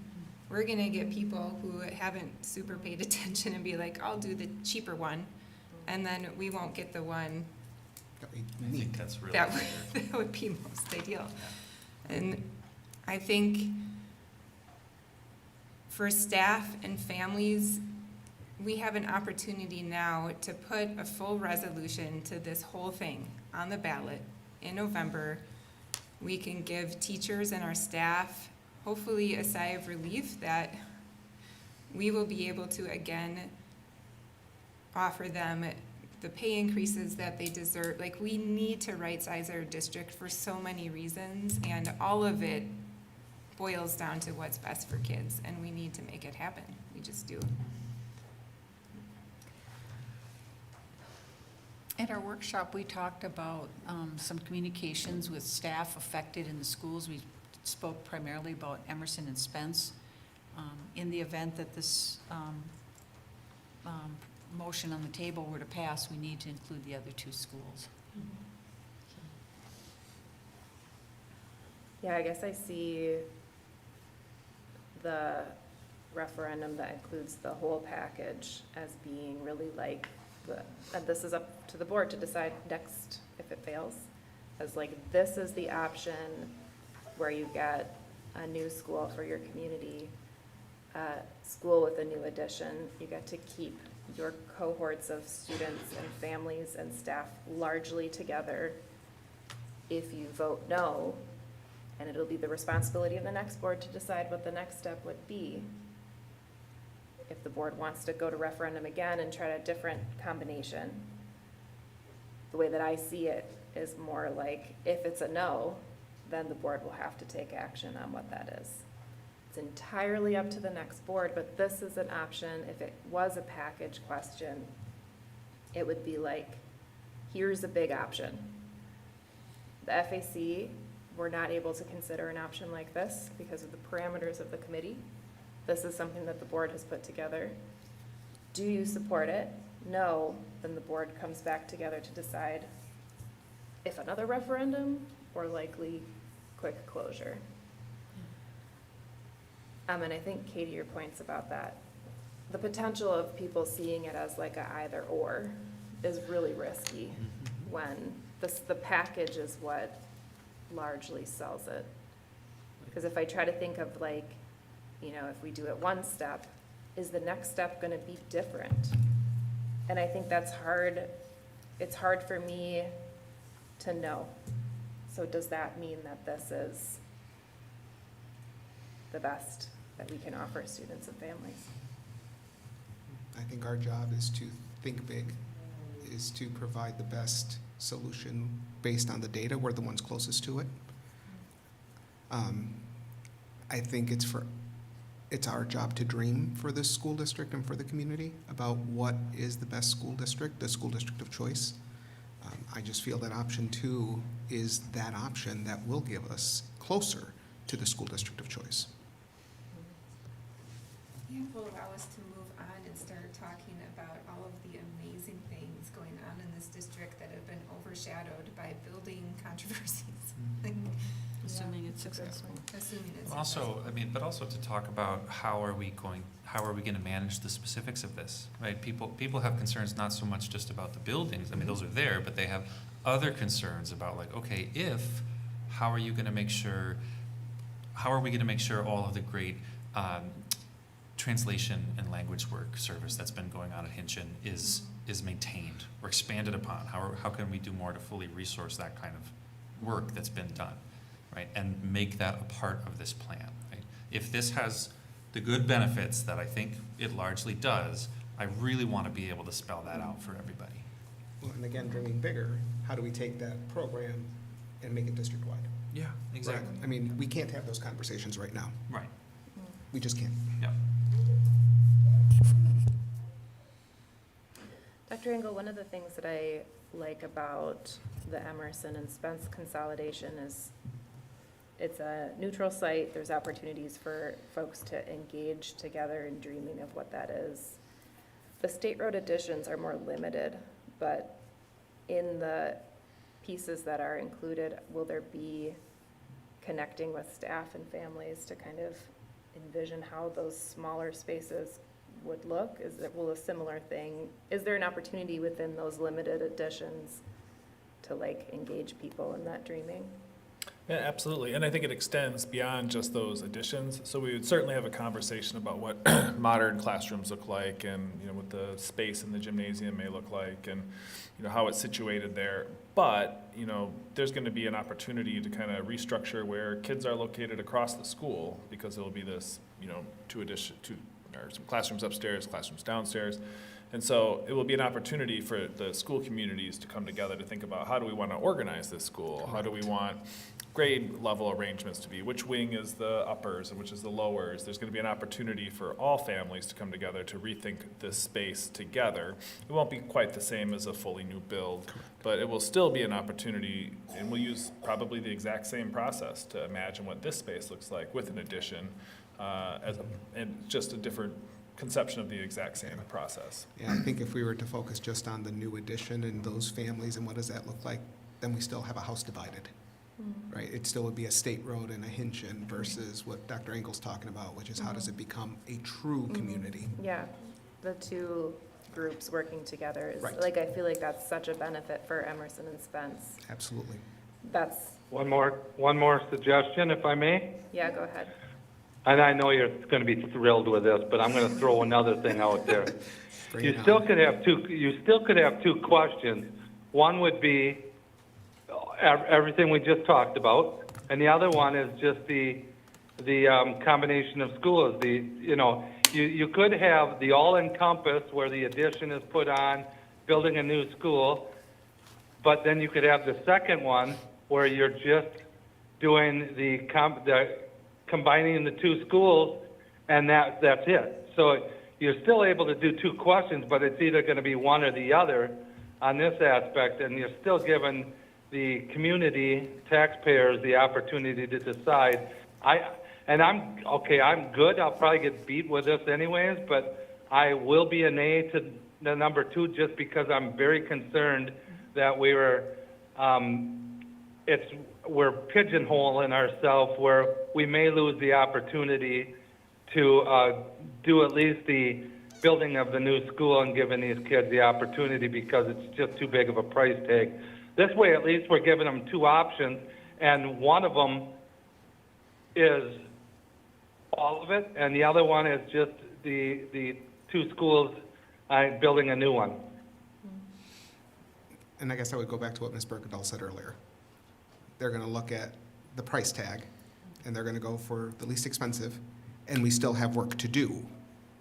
We're gonna get people who haven't super paid attention and be like, I'll do the cheaper one. And then we won't get the one I think that's really that would be most ideal. And I think for staff and families, we have an opportunity now to put a full resolution to this whole thing on the ballot in November. We can give teachers and our staff hopefully a sigh of relief that we will be able to again offer them the pay increases that they deserve. Like, we need to right-size our district for so many reasons, and all of it boils down to what's best for kids, and we need to make it happen. We just do. At our workshop, we talked about some communications with staff affected in the schools. We spoke primarily about Emerson and Spence. In the event that this motion on the table were to pass, we need to include the other two schools. Yeah, I guess I see the referendum that includes the whole package as being really like and this is up to the board to decide next if it fails, as like, this is the option where you get a new school for your community, school with a new addition. You get to keep your cohorts of students and families and staff largely together. If you vote no, and it'll be the responsibility of the next board to decide what the next step would be. If the board wants to go to referendum again and try a different combination, the way that I see it is more like, if it's a no, then the board will have to take action on what that is. It's entirely up to the next board, but this is an option. If it was a package question, it would be like, here's a big option. The FAC, we're not able to consider an option like this because of the parameters of the committee. This is something that the board has put together. Do you support it? No, then the board comes back together to decide if another referendum or likely quick closure. And I think, Katie, your points about that, the potential of people seeing it as like a either or is really risky when the package is what largely sells it. Because if I try to think of like, you know, if we do it one step, is the next step going to be different? And I think that's hard. It's hard for me to know. So does that mean that this is the best that we can offer students and families? I think our job is to think big, is to provide the best solution based on the data. We're the ones closest to it. I think it's our job to dream for this school district and for the community about what is the best school district, the school district of choice. I just feel that option 2 is that option that will give us closer to the school district of choice. It will allow us to move on and start talking about all of the amazing things going on in this district that have been overshadowed by building controversies. Assuming it's successful. Assuming it's Also, successful. I mean, but also to talk about how are we going to manage the specifics of this, right? People have concerns not so much just about the buildings, I mean, those are there, but they have other concerns about like, okay, how are we going to make sure all of the great translation and language work service that's been going on at Hinchin is maintained or expanded upon? How can we do more to fully resource that kind of work that's been done, right? And make that a part of this plan, right? If this has the good benefits that I think it largely does, I really want to be able to spell that out for everybody. Well, and again, dreaming bigger, how do we take that program and make it district-wide? Yeah, exactly. Right? I mean, we can't have those conversations right now. Right. We just can't. Yeah. Dr. Engel, one of the things that I like about the Emerson and Spence consolidation is it's a neutral site. There's opportunities for folks to engage together in dreaming of what that is. The state road additions are more limited, but in the pieces that are included, will there be connecting with staff and families to kind of envision how those smaller spaces would look? Will a similar thing, is there an opportunity within those limited additions to like engage people in that dreaming? Yeah, absolutely. And I think it extends beyond just those additions. So we would certainly have a conversation about what modern classrooms look like and, you know, what the space in the gymnasium may look like and, you know, how it's situated there. But, you know, there's going to be an opportunity to kind of restructure where kids are located across the school because there'll be this, you know, or some classrooms upstairs, classrooms downstairs. And so it will be an opportunity for the school communities to come together to think about how do we want to organize this school? How do we want grade level arrangements to be? Which wing is the uppers and which is the lowers? There's going to be an opportunity for all families to come together to rethink this space together. It won't be quite the same as a fully new build, but it will still be an opportunity, and we'll use probably the exact same process to imagine what this space looks like with an addition, and just a different conception of the exact same process. Yeah, I think if we were to focus just on the new addition and those families and what does that look like, then we still have a house divided, right? It still would be a state road and a Hinchin versus what Dr. Engel's talking about, which is how does it become a true community? Yeah, the two groups working together is, Right. like, I feel like that's such a benefit for Emerson and Spence. Absolutely. That's, One more suggestion, if I may. yeah, go ahead. And I know you're going to be thrilled with this, but I'm going to throw another thing out there. Bring You it still on. could have two. You still could have two questions. One would be everything we just talked about, and the other one is just the combination of schools. You could have the all-encompass where the addition is put on, building a new school, but then you could have the second one where you're just doing the combining the two schools, and that's it. So you're still able to do two questions, but it's either going to be one or the other on this aspect, and you're still giving the community, taxpayers, the opportunity to decide. I'm good. I'll probably get beat with this anyways, but I will be a nay to the number two just because I'm very concerned that we're pigeonholing ourselves where we may lose the opportunity to do at least the building of the new school and giving these kids the opportunity because it's just too big of a price tag. This way, at least we're giving them two options, and one of them is all of it, and the other one is just the two schools building a new one. And I guess I would go back to what Ms. Bergdahl said earlier. They're going to look at the price tag, and they're going to go for the least expensive, and we still have work to do.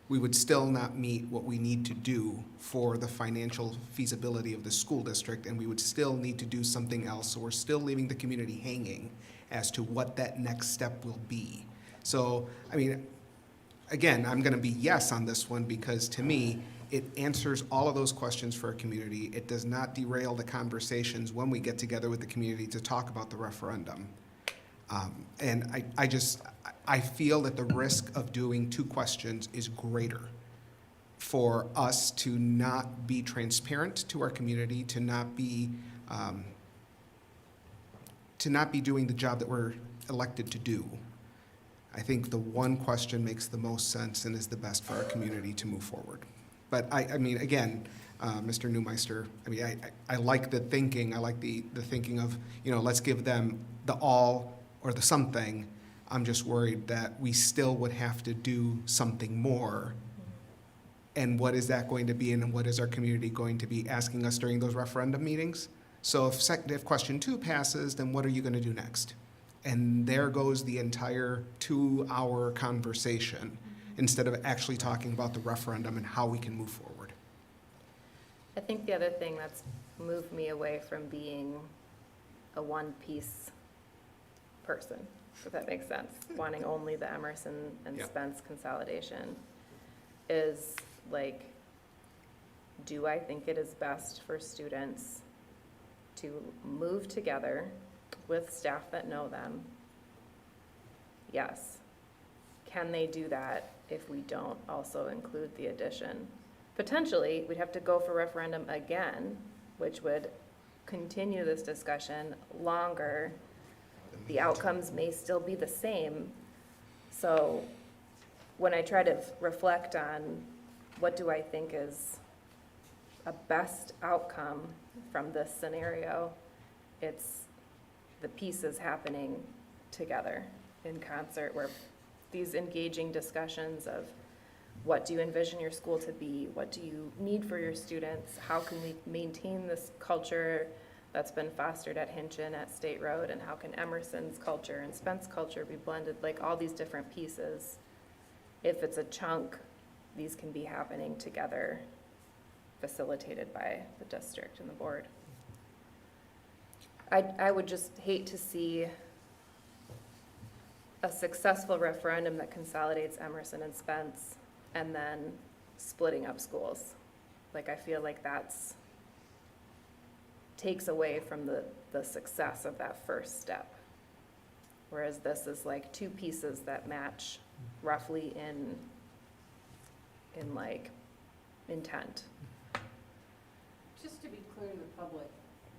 We would still not meet what we need to do for the financial feasibility of the school district, and we would still need to do something else. So we're still leaving the community hanging as to what that next step will be. So, I mean, again, I'm going to be yes on this one because to me, it answers all of those questions for our community. It does not derail the conversations when we get together with the community to talk about the referendum. And I feel that the risk of doing two questions is greater for us to not be transparent to our community, to not be doing the job that we're elected to do. I think the one question makes the most sense and is the best for our community to move forward. But I mean, again, Mr. Neumeister, I mean, I like the thinking. I like the thinking of, let's give them the all or the something. I'm just worried that we still would have to do something more. And what is that going to be, and what is our community going to be asking us during those referendum meetings? So if question 2 passes, then what are you going to do next? And there goes the entire 2-hour conversation instead of actually talking about the referendum and how we can move forward. I think the other thing that's moved me away from being a one-piece person, if that makes sense, wanting only the Emerson and Spence consolidation, is like, do I think it is best for students to move together with staff that know them? Yes. Can they do that if we don't also include the addition? Potentially, we'd have to go for referendum again, which would continue this discussion longer. The outcomes may still be the same. So when I try to reflect on what do I think is a best outcome from this scenario, it's the pieces happening together in concert, where these engaging discussions of what do you envision your school to be, what do you need for your students, how can we maintain this culture that's been fostered at Hinchin, at State Road, and how can Emerson's culture and Spence culture be blended, like all these different pieces. If it's a chunk, these can be happening together facilitated by the district and the board. I would just hate to see a successful referendum that consolidates Emerson and Spence and then splitting up schools. Like, I feel like takes away from the success of that first step. Whereas this is like two pieces that match roughly in like intent. Just to be clear to the public,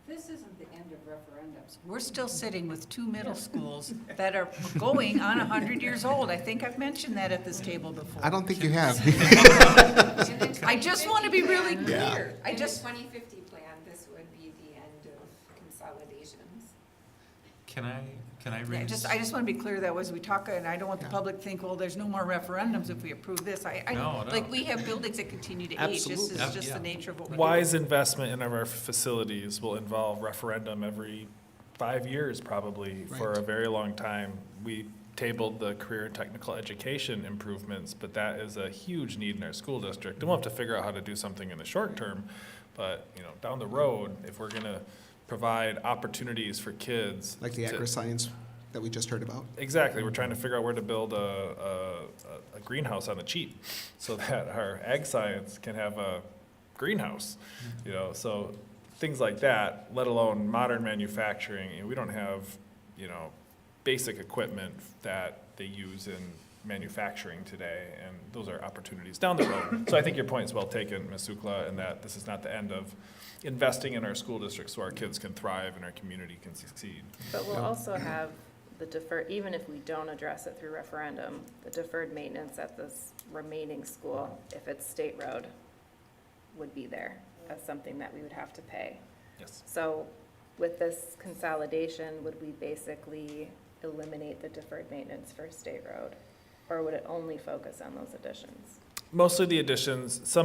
this isn't the end of referendums. We're still sitting with 2 middle schools that are going on 100 years old. I think I've mentioned that at this table before. I don't think you have. I just want to be really clear. In the 2050 plan, this would be the end of consolidations. Can I Yeah, raise? I just want to be clear that as we talk, and I don't want the public to think, well, there's no more referendums if we approve this. No. Like, we have buildings that continue to age. This is just the nature of what we do. Wise investment in our facilities will involve referendum every 5 years probably for a very long time. We tabled the career and technical education improvements, but that is a huge need in our school district. And we'll have to figure out how to do something in the short term, but down the road, if we're gonna provide opportunities for kids. Like the agri-science that we just heard about? Exactly. We're trying to figure out where to build a greenhouse on the cheap so that our ag science can have a greenhouse, so things like that, let alone modern manufacturing. We don't have, basic equipment that they use in manufacturing today, and those are opportunities down the road. So I think your point is well taken, Ms. Sukla, and that this is not the end of investing in our school districts so our kids can thrive and our community can succeed. But we'll also have the deferred, even if we don't address it through referendum, the deferred maintenance at this remaining school, if it's state road, would be there as something that we would have to pay. Yes. So with this consolidation, would we basically eliminate the deferred maintenance for state road? Or would it only focus on those additions? Mostly the additions,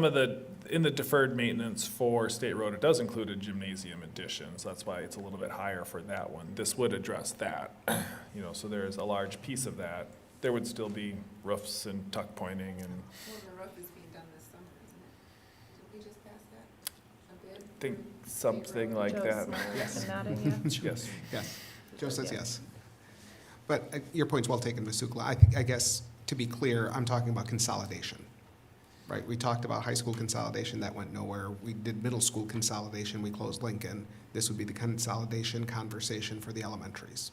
in the deferred maintenance for State Road, it does include a gymnasium addition, so that's why it's a little bit higher for that one. This would address that, so there is a large piece of that. There would still be roofs and tuck pointing and. Well, the roof is being done this summer, isn't it? Did we just pass that? A bid? I think something like that. Yes. Nodding, yeah. Yes. Yes. Joe says yes. But your point's well taken, Ms. Sukla. I guess, to be clear, I'm talking about consolidation. Right, we talked about high school consolidation, that went nowhere. We did middle school consolidation, we closed Lincoln. This would be the consolidation conversation for the elementaries.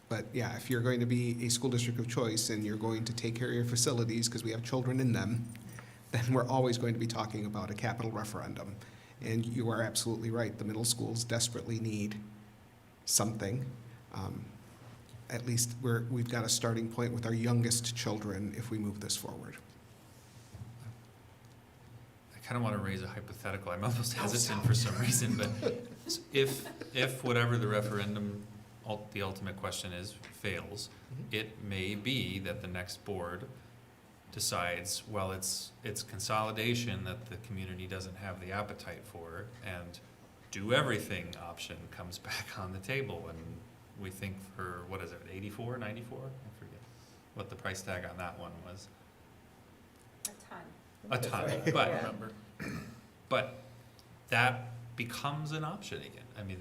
But yeah, if you're going to be a school district of choice and you're going to take care of your facilities because we have children in them, then we're always going to be talking about a capital referendum. And you are absolutely right, the middle schools desperately need something. At least we've got a starting point with our youngest children if we move this forward. I kind of want to raise a hypothetical. I'm almost hesitant for some reason, but if whatever the referendum, the ultimate question is, fails, it may be that the next board decides, well, it's consolidation that the community doesn't have the appetite for, and do everything option comes back on the table, and we think for, what is it, 84, 94? I forget what the price tag on that one was. A ton, but that becomes an option again. I mean,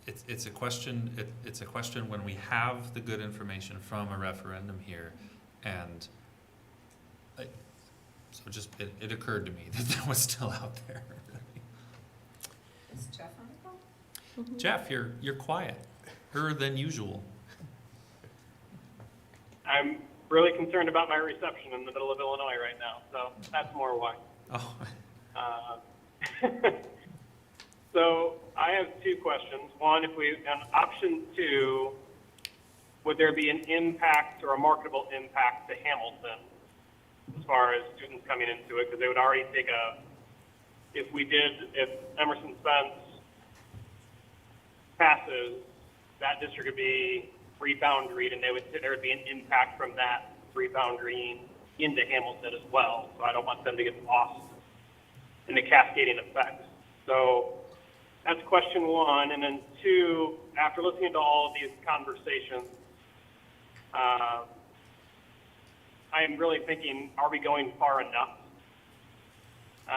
it's a question. It's a question when we have the good information from a referendum here, and it occurred to me that was still out there. Is Jeff on the call? Jeff, you're quieter than usual. I'm really concerned about my reception in the middle of Illinois right now, so that's more why. Oh. So I have two questions. One, on option 2, would there be an impact or a marketable impact to Hamilton as far as students coming into it? Because they would already take if Emerson Spence passes, that district would be reboundaried, and there would be an impact from that reboundarying into Hamilton as well. So I don't want them to get lost in the cascading effects. So that's question 1. And then 2, after listening to all of these conversations, I'm really thinking, are we going far enough So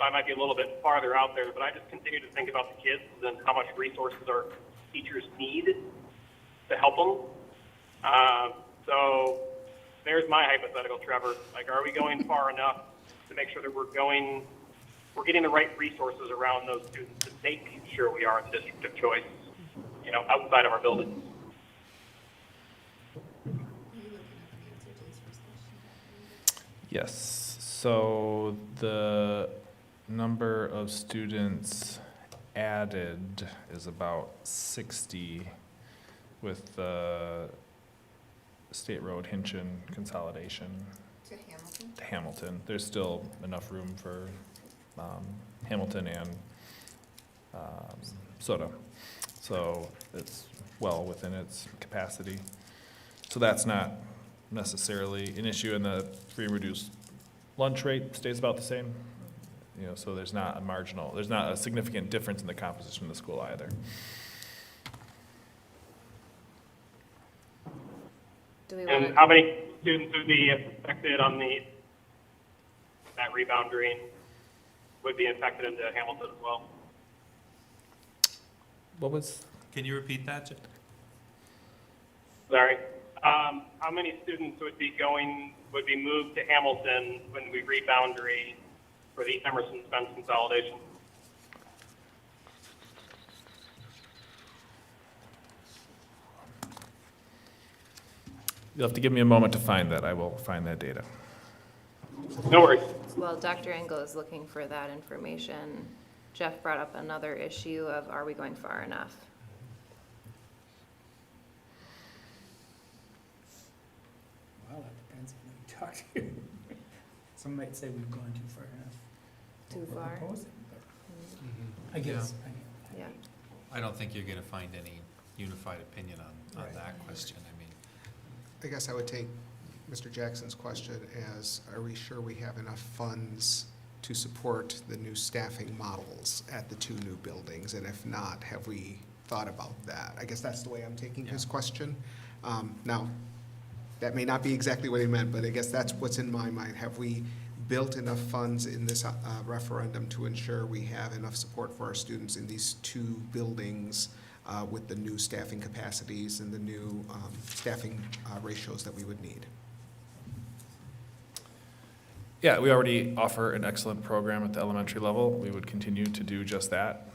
I might be a little bit farther out there, but I just continue to think about the kids and how much resources our teachers need to help them. So there's my hypothetical, Trevor. Like, are we going far enough to make sure that we're getting the right resources around those students to make sure we are the district of choice, you know, outside of our buildings? Yes, so the number of students added is about 60 with the State Road Hinchin consolidation To Hamilton? to Hamilton. There's still enough room for Hamilton and Soda. So it's well within its capacity. So that's not necessarily an issue, and the free and reduced lunch rate stays about the same. You know, so there's not a significant difference in the composition of the school either. Do we And want how many students would be affected on that rebound green would be infected into Hamilton as well? What was? Can you repeat that? Sorry. How many students would be moved to Hamilton when we reboundary for the Emerson Spence consolidation? You'll have to give me a moment to find that. I will find that data. No worries. While Dr. Engel is looking for that information, Jeff brought up another issue of, are we going far enough? Well, that depends on who you talk to. Some might say we've gone too far enough. Too what we're far? proposing, but I guess, Yeah. I don't think you're gonna find any unified opinion on Right. that question. I mean, I guess I would take Mr. Jackson's question as, are we sure we have enough funds to support the new staffing models at the two new buildings? And if not, have we thought about that? I guess that's the way I'm taking his question. Now, that may not be exactly what he meant, but I guess that's what's in my mind. Have we built enough funds in this referendum to ensure we have enough support for our students in these two buildings with the new staffing capacities and the new staffing ratios that we would need? Yeah, we already offer an excellent program at the elementary level. We would continue to do just that.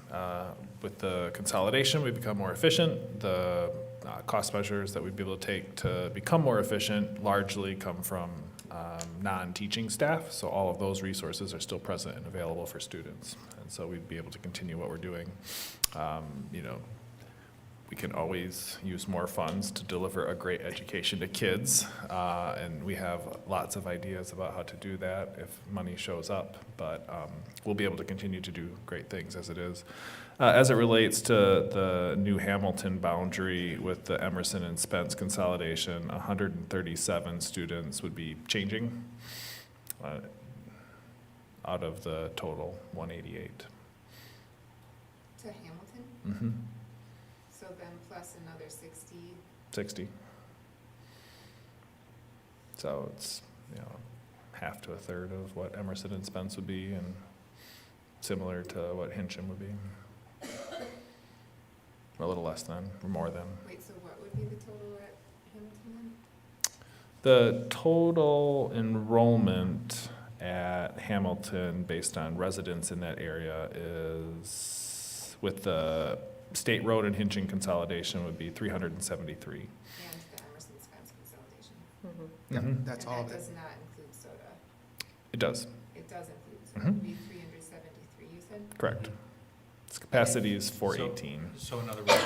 With the consolidation, we become more efficient. The cost measures that we'd be able to take to become more efficient largely come from non-teaching staff. So all of those resources are still present and available for students. And so we'd be able to continue what we're doing. You know, we can always use more funds to deliver a great education to kids, and we have lots of ideas about how to do that if money shows up, but we'll be able to continue to do great things as it is. As it relates to the new Hamilton boundary with the Emerson and Spence consolidation, 137 students would be changing out of the total 188. To Hamilton? Mm-hmm. So then plus another 60. 60. So it's, you know, half to a third of what Emerson and Spence would be, and similar to what Hinchin would be. A little less than, or more than. Wait, so what would be the total at Hamilton then? The total enrollment at Hamilton, based on residents in that area, is, with the State Road and Hinchin consolidation, would be 373. And the Emerson Spence consolidation. Mm-hmm. Yep, Mhm. that's And all that that. does not include soda. It does, It does include, so it Mhm. would be 373, you said? correct. Its capacity is 418. So in other words,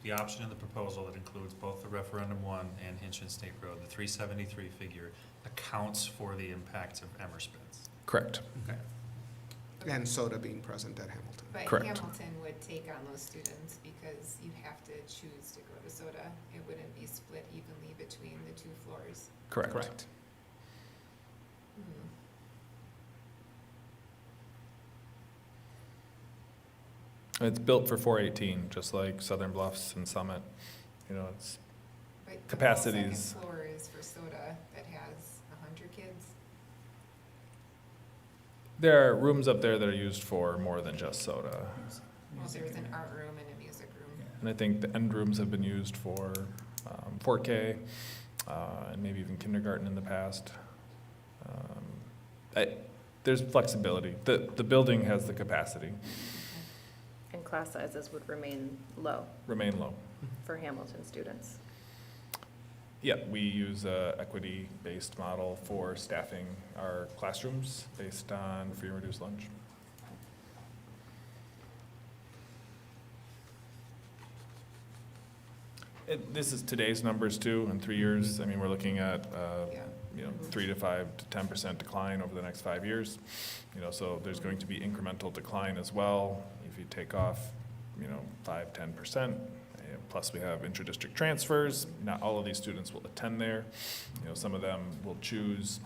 the option in the proposal that includes both the referendum one and Hinchin State Road, the 373 figure accounts for the impacts of Emerspence. Correct. Okay. And soda being present at Hamilton. But Correct. Hamilton would take on those students because you have to choose to go to soda. It wouldn't be split evenly between the two floors. Correct. Correct. Hmm. It's built for 418, just like Southern Bluffs and Summit. You know, it's But the whole capacities. second floor is for soda that has 100 kids. There are rooms up there that are used for more than just soda. Well, there's an art room and a music room. And I think the end rooms have been used for 4K and maybe even kindergarten in the past. There's flexibility. The building has the capacity. And class sizes would remain low Remain low. for Hamilton students. Yeah, we use a equity-based model for staffing our classrooms based on free and reduced lunch. This is today's numbers too. In 3 years, I mean, we're looking at, 3 to 5 to 10% decline over the next 5 years. So there's going to be incremental decline as well. If you take off, 5, 10%, plus we have intra-district transfers. Not all of these students will attend there. Some of them will choose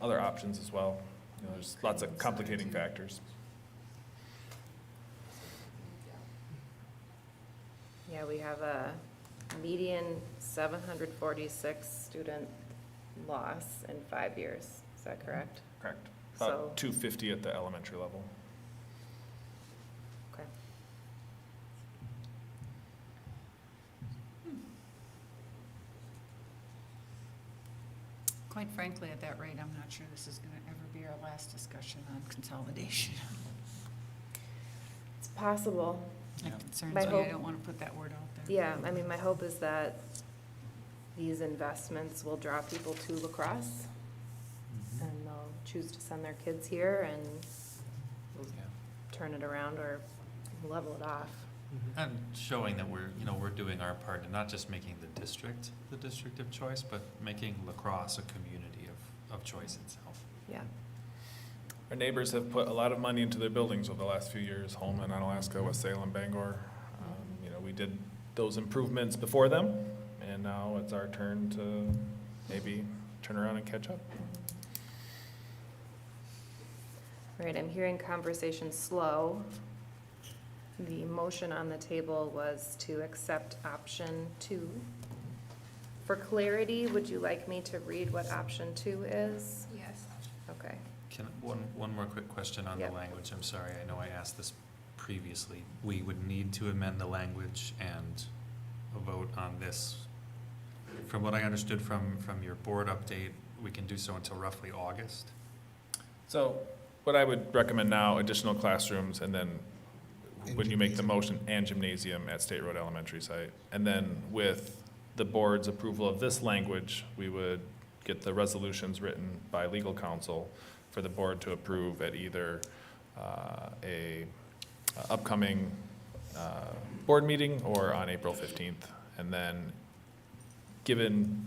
other options as well. There's lots of complicating factors. Yeah, we have a median 746 student loss in 5 years. Is that correct? Correct. So- About 250 at the elementary level. Okay. Quite frankly, at that rate, I'm not sure this is gonna ever be our last discussion on consolidation. It's possible. That concerns My me, I hope- don't wanna put that word out there. Yeah, I mean, my hope is that these investments will draw people to La Crosse, and they'll choose to send their kids here and we'll turn it around or level it off. And showing that we're doing our part in not just making the district of choice, but making La Crosse a community of choice itself. Yeah. Our neighbors have put a lot of money into their buildings over the last few years, Holman, Onalaska, West Salem, Bangor. We did those improvements before them, and now it's our turn to maybe turn around and catch up. Right, I'm hearing conversation slow. The motion on the table was to accept option 2. For clarity, would you like me to read what option 2 is? Yes. Okay. One more quick question on the Yep. language. I'm sorry, I know I asked this previously. We would need to amend the language and a vote on this. From what I understood from your board update, we can do so until roughly August. So what I would recommend now, additional classrooms, and then when you make the motion, and gymnasium at State Road Elementary site. And then with the board's approval of this language, we would get the resolutions written by legal counsel for the board to approve at either a upcoming board meeting or on April 15th. And then given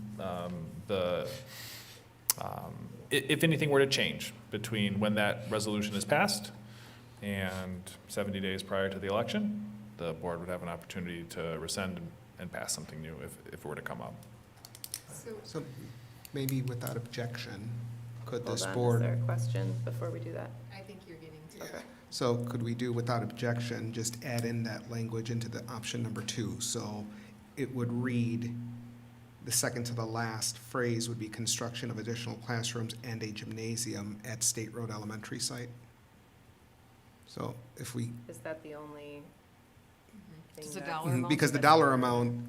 if anything were to change between when that resolution is passed and 70 days prior to the election, the board would have an opportunity to rescind and pass something new if it were to come up. So maybe without objection, could Hold this on, board? is there a question before we do that? I think you're getting to Okay. So could we do without objection, just add in that language into the option number 2? So it would read, the second to the last phrase would be construction of additional classrooms and a gymnasium at State Road Elementary site. So if we, Is that the only thing Does the that- dollar amount because the specify? dollar amount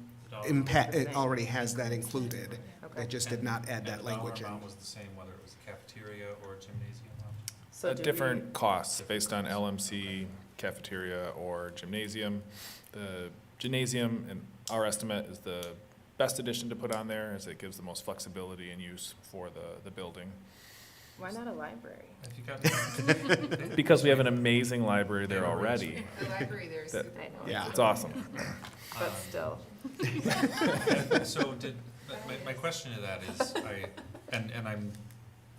amount. it already has that included. Okay. It just did not add that language And the dollar in. amount was the same whether it was a cafeteria or a gymnasium option? So do we- Different costs based on LMC, cafeteria, or gymnasium. The gymnasium, in our estimate, is the best addition to put on there, as it gives the most flexibility and use for the building. Why not a library? If you got Because we have an amazing library there already. The library there is That- super. I know. Yeah. It's awesome. But still. So my question to that is,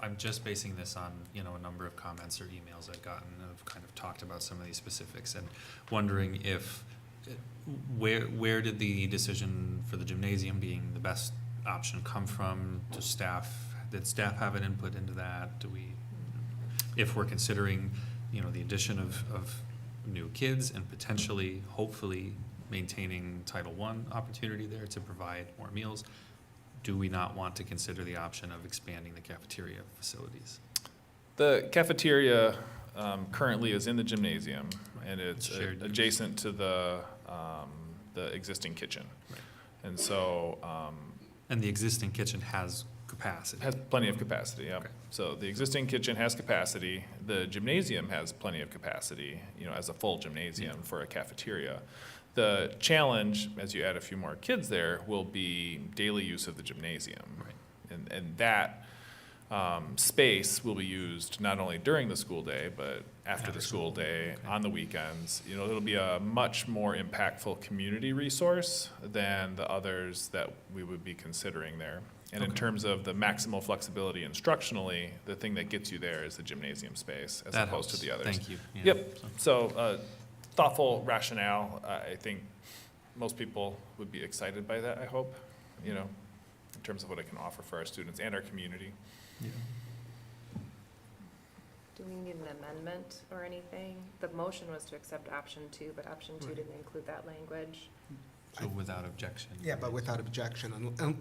I'm just basing this on, a number of comments or emails I've gotten and have kind of talked about some of these specifics and wondering if, where did the decision for the gymnasium being the best option come from? Did staff have an input into that? Do we, if we're considering, the addition of new kids and potentially, hopefully, maintaining Title I opportunity there to provide more meals, do we not want to consider the option of expanding the cafeteria facilities? The cafeteria currently is in the gymnasium, and it's Shared use. adjacent to the existing kitchen. And so, And the existing kitchen has capacity. has plenty of capacity, yeah. Okay. So the existing kitchen has capacity, the gymnasium has plenty of capacity, you know, as a full gymnasium for a cafeteria. The challenge, as you add a few more kids there, will be daily use of the gymnasium. Right. And that space will be used not only during the school day, but after the school day, on the weekends. You know, it'll be a much more impactful community resource than the others that we would be considering there. And in terms of the maximal flexibility instructionally, the thing that gets you there is the gymnasium space as That opposed to helps. the others. Thank you. Yeah. Yep, so thoughtful rationale. I think most people would be excited by that, I hope, you know, in terms of what it can offer for our students and our community. Yeah. Do we need an amendment or anything? The motion was to accept option 2, but option 2 didn't include that language. So without objection. Yeah, but without objection. And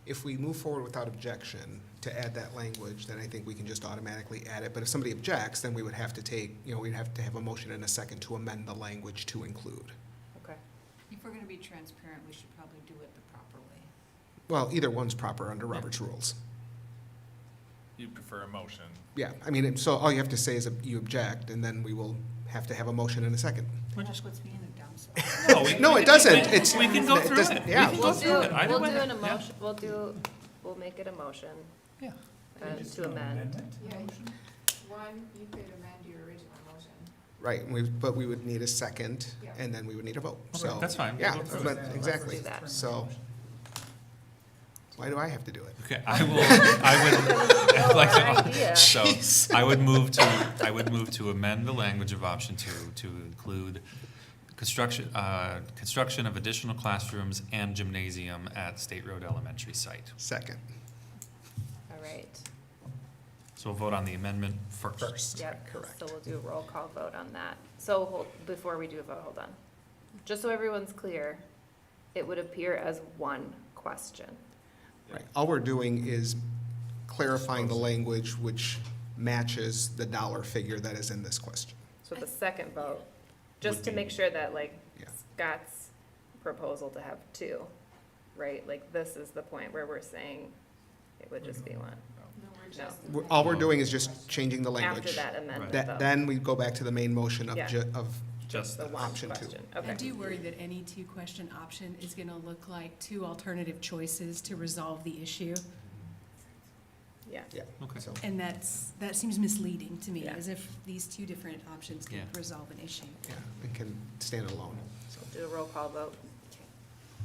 if we move forward without objection to add that language, then I think we can just automatically add it. But if somebody objects, then we would have to we'd have to have a motion and a second to amend the language to include. Okay. If we're gonna be transparent, we should probably do it the proper way. Well, either one's proper under Robert's rules. You prefer a motion? Yeah, I mean, so all you have to say is you object, and then we will have to have a motion and a second. Josh, what's being a dumb spot? No, it doesn't. It's. We can go through doesn't- it. Yeah. We can go through it. Either We'll way. do an Yeah. emotion, we'll make it a motion. Yeah. To amend. Yeah, one, you could amend your original motion. Right, but we would need a second, and then we would need a vote, so. That's fine. We'll Yeah, go through but it. exactly, Let's do that. so. Why do I have to do it? Okay, I would like idea. to, so, I would move to amend the language of option 2 to include construction of additional classrooms and gymnasium at State Road Elementary site. Second. All right. So we'll vote on the amendment first. Yep, correct. so we'll do a roll call vote on that. So before we do a vote, hold on. Just so everyone's clear, it would appear as one question. Right, all we're doing is clarifying the language which matches the dollar figure that is in this question. So the second vote, just to make sure that like Scott's proposal to have 2, right? Like this is the point where we're saying it would just be 1. No. All we're doing is just changing the language. After that amendment though. Then we go back to the main motion of Yeah. Just The one option 2. question. I Okay. do worry that any 2-question option is gonna look like 2 alternative choices to resolve the issue. Yeah. Yeah. Okay. So, And that seems misleading to me, Yeah. as if these 2 different options could Yeah. resolve an issue. yeah, it can stand alone. So, Do a roll call vote.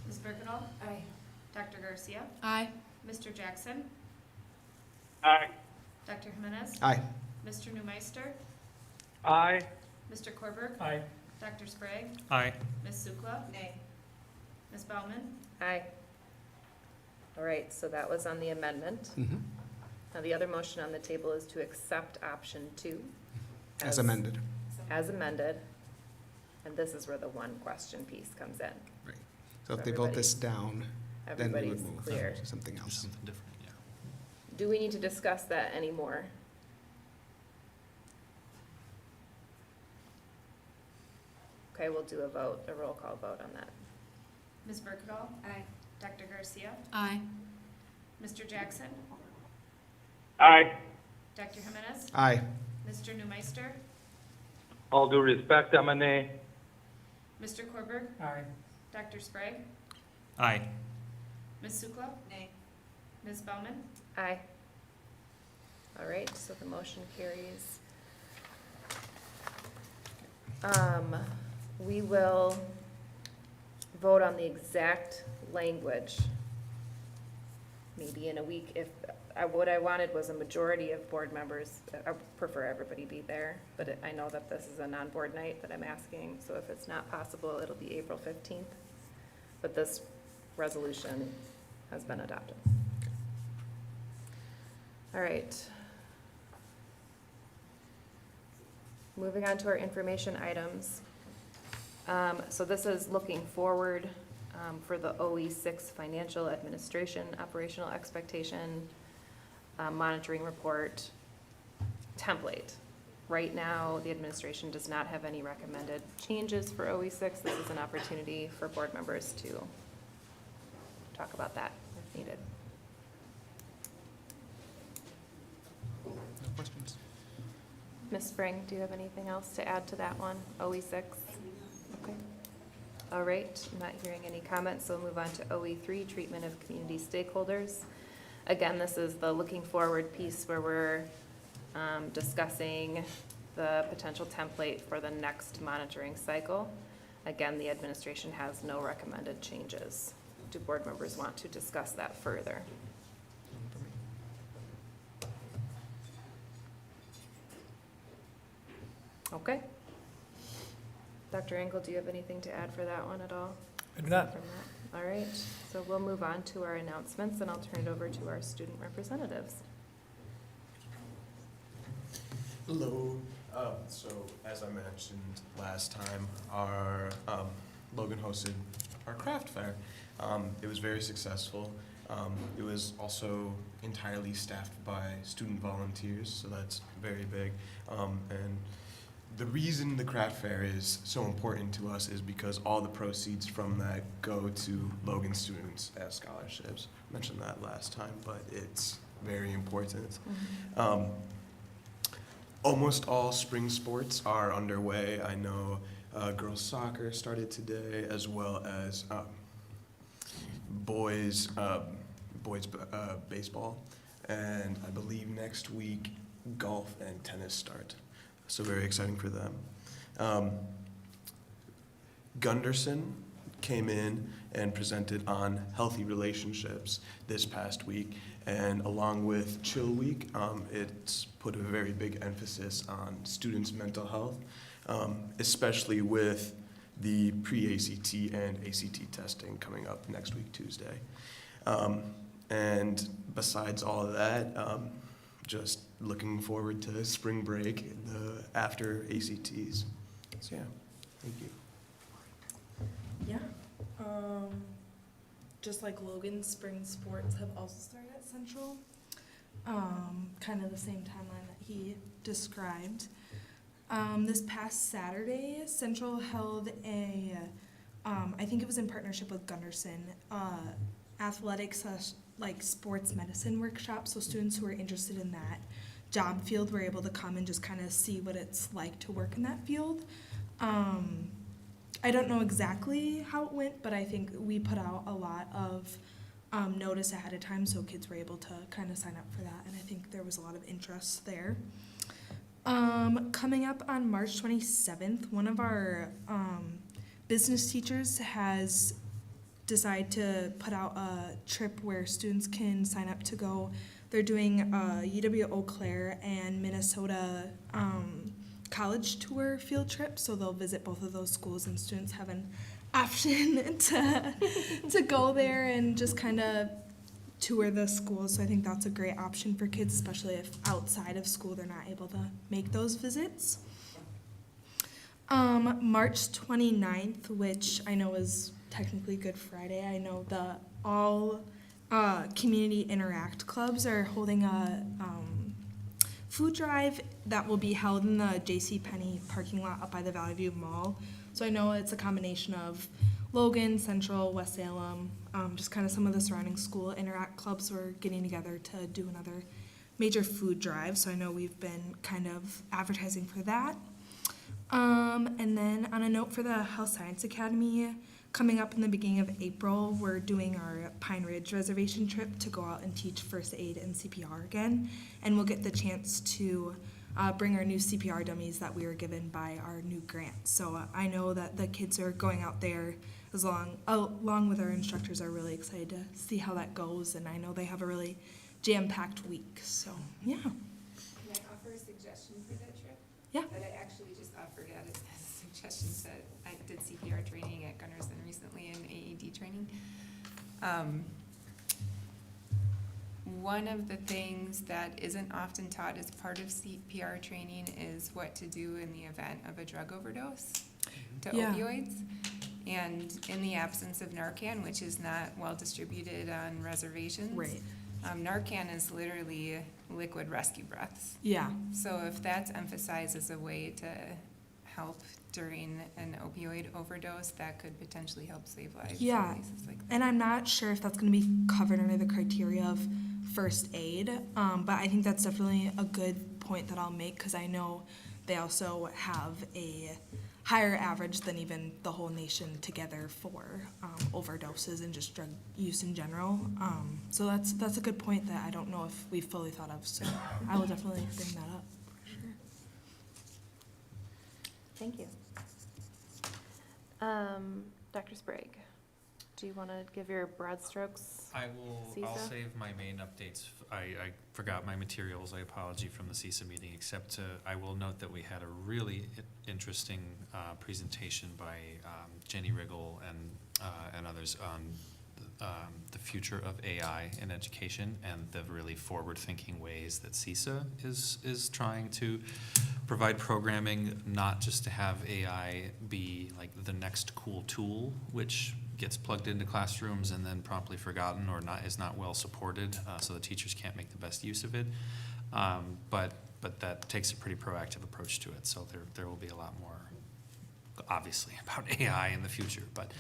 Ms. Berkedal? Aye. Dr. Garcia? Aye. Mr. Jackson? Aye. Dr. Jimenez? Aye. Mr. Newmeister? Aye. Mr. Korberg? Aye. Dr. Sprague? Aye. Ms. Sukla? Nay. Ms. Baumann? Aye. All right, so that was on the amendment. mhm. Now, the other motion on the table is to accept option 2. As amended. As amended. And this is where the one question piece comes in. Right. So if they vote this down, then we would Everybody's move clear. to something Do else. something different, yeah. Do we need to discuss that anymore? Okay, we'll do a roll call vote on that. Ms. Berkedal? Aye. Dr. Garcia? Aye. Mr. Jackson? Aye. Dr. Jimenez? Aye. Mr. Newmeister? All due respect, I'm a nay. Mr. Korberg? Aye. Dr. Sprague? Aye. Ms. Sukla? Nay. Ms. Baumann? Aye. All right, so the motion carries. We will vote on the exact language maybe in a week. If, what I wanted was a majority of board members. I prefer everybody be there, but I know that this is a non-board night that I'm asking, so if it's not possible, it'll be April 15th. But this resolution has been adopted. All right. Moving on to our information items. So this is looking forward for the OE6 financial administration operational expectation monitoring report. template. Right now, the administration does not have any recommended changes for OE6. This is an opportunity for board members to talk about that if needed. No questions? Ms. Spring, do you have anything else to add to that one, OE6? Okay. All right, I'm not hearing any comments, so we'll move on to OE3, treatment of community stakeholders. Again, this is the looking forward piece where we're discussing the potential template for the next monitoring cycle. Again, the administration has no recommended changes. Do board members want to discuss that further? Okay. Dr. Engel, do you have anything to add for that one at all? I do not. From that? All right, so we'll move on to our announcements, and I'll turn it over to our student representatives. Hello. So as I mentioned last time, our Logan hosted our craft fair. It was very successful. It was also entirely staffed by student volunteers, so that's very big. And the reason the craft fair is so important to us is because all the proceeds from that go to Logan students as scholarships. I mentioned that last time, but it's very important. Mm-hmm. Almost all spring sports are underway. I know girls soccer started today, as well as boys baseball, and I believe next week golf and tennis start. So very exciting for them. Gunderson came in and presented on healthy relationships this past week, and along with Chill Week, it's put a very big emphasis on students' mental health, especially with the pre-ACT and ACT testing coming up next week, Tuesday. And besides all of that, just looking forward to spring break after ACTs. So yeah, thank you. Yeah. Just like Logan, spring sports have also started at Central. Kind of the same timeline that he described. This past Saturday, Central held a, I think it was in partnership with Gunderson, athletics like sports medicine workshop. So students who are interested in that job field were able to come and just kind of see what it's like to work in that field. I don't know exactly how it went, but I think we put out a lot of notice ahead of time, so kids were able to kind of sign up for that, and I think there was a lot of interest there. Coming up on March 27th, one of our business teachers has decided to put out a trip where students can sign up to go. They're doing a UW Eau Claire and Minnesota college tour field trip, so they'll visit both of those schools, and students have an option to go there and just kind of tour the schools. So I think that's a great option for kids, especially if outside of school they're not able to make those visits. March 29th, which I know is technically Good Friday, I know the all community interact clubs are holding a food drive that will be held in the JCPenney parking lot up by the Valley View Mall. So I know it's a combination of Logan, Central, West Salem, just kind of some of the surrounding school interact clubs were getting together to do another major food drive. So I know we've been kind of advertising for that. And then on a note for the Health Science Academy, coming up in the beginning of April, we're doing our Pine Ridge reservation trip to go out and teach first aid and CPR again. And we'll get the chance to bring our new CPR dummies that we were given by our new grant. So I know that the kids are going out there along with our instructors are really excited to see how that goes. And I know they have a really jam-packed week, so yeah. Can I offer a suggestion for that trip? Yeah. That I actually just offered out as a suggestion, that I did CPR training at Gunderson recently and AED training. One of the things that isn't often taught as part of CPR training is what to do in the event of a drug overdose to opioids. And in the absence of Narcan, which is not well distributed on reservations, right. Narcan is literally liquid rescue breaths. Yeah. So if that's emphasized as a way to help during an opioid overdose, that could potentially help save lives. in Yeah, cases like that. and I'm not sure if that's going to be covered under the criteria of first aid, but I think that's definitely a good point that I'll make because I know they also have a higher average than even the whole nation together for overdoses and just drug use in general. So that's a good point that I don't know if we've fully thought of. So I will definitely bring that up. For sure. Thank you. Dr. Sprague, do you want to give your broad strokes? I'll CISA? save my main updates. I forgot my materials. I apologize from the CISA meeting, except I will note that we had a really interesting presentation by Jenny Riggle and others on the future of AI in education and the really forward-thinking ways that CISA is trying to provide programming, not just to have AI be like the next cool tool, which gets plugged into classrooms and then promptly forgotten or is not well supported, so the teachers can't make the best use of it. But that takes a pretty proactive approach to it. So there will be a lot more, obviously, about AI in the future. But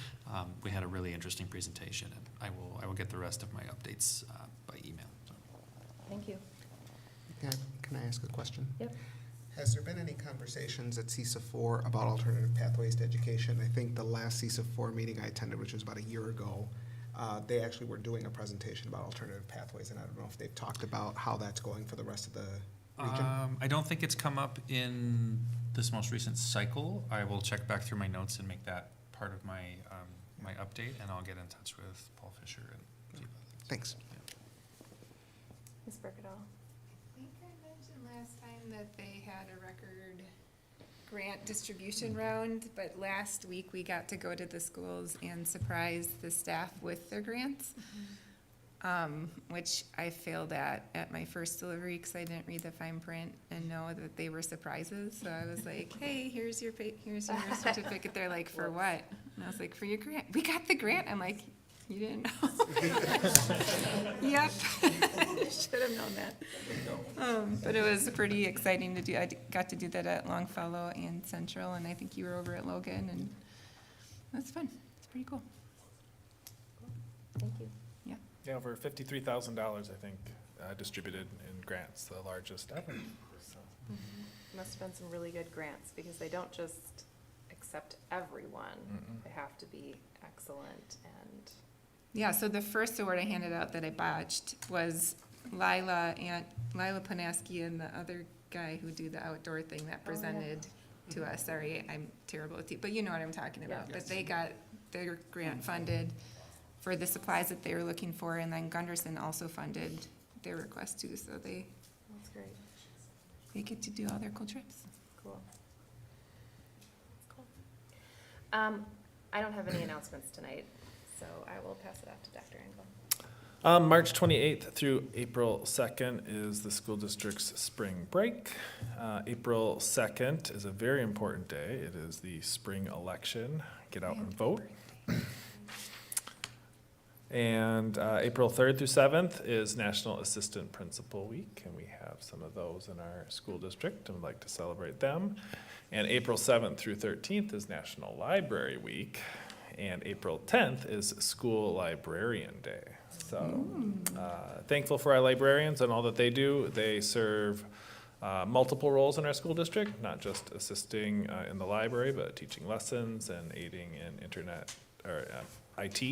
we had a really interesting presentation, and I will get the rest of my updates by email. So. Thank you. Can I ask a question? Yep. Has there been any conversations at CISA 4 about alternative pathways to education? I think the last CISA 4 meeting I attended, which was about a year ago, they actually were doing a presentation about alternative pathways, and I don't know if they've talked about how that's going for the rest of the region. I don't think it's come up in this most recent cycle. I will check back through my notes and make that part of my my update, and I'll get in touch with Paul Fisher and see about things. Thanks. Ms. Berkedal? I think I mentioned last time that they had a record grant distribution round, but last week we got to go to the schools and surprise the staff with their grants, which I failed at my first delivery because I didn't read the fine print and know that they were surprises. So I was like, hey, here's your certificate. They're like, for what? And I was like, for your grant. We got the grant. I'm like, you didn't know? Yep. Should have known that. But it was pretty exciting to do. I got to do that at Longfellow and Central, and I think you were over at Logan, and that's fun. It's pretty cool. Thank you. Yeah. Yeah, over $53,000, I think, distributed in grants, the largest ever. So. Must have been some really good grants because they don't just accept everyone. They have to be excellent and. Yeah, so the first award I handed out that I botched was Lila Panaski and the other guy who do the outdoor thing that presented to us. Sorry, I'm terrible with but you know what I'm talking about. Yeah. But they got their grant funded for the supplies that they were looking for, and then Gunderson also funded their request too, so That's great. they get to do all their cool trips. Cool. Cool. I don't have any announcements tonight, so I will pass it off to Dr. Engel. March 28th through April 2nd is the school district's spring break. April 2nd is a very important day. It is the spring election. Get out and vote. And April 3rd through 7th is National Assistant Principal Week, and we have some of those in our school district and would like to celebrate them. And April 7th through 13th is National Library Week, and April 10th is School Librarian Day. So thankful for our librarians and all that they do. They serve multiple roles in our school district, not just assisting in the library, but teaching lessons and aiding in internet or IT.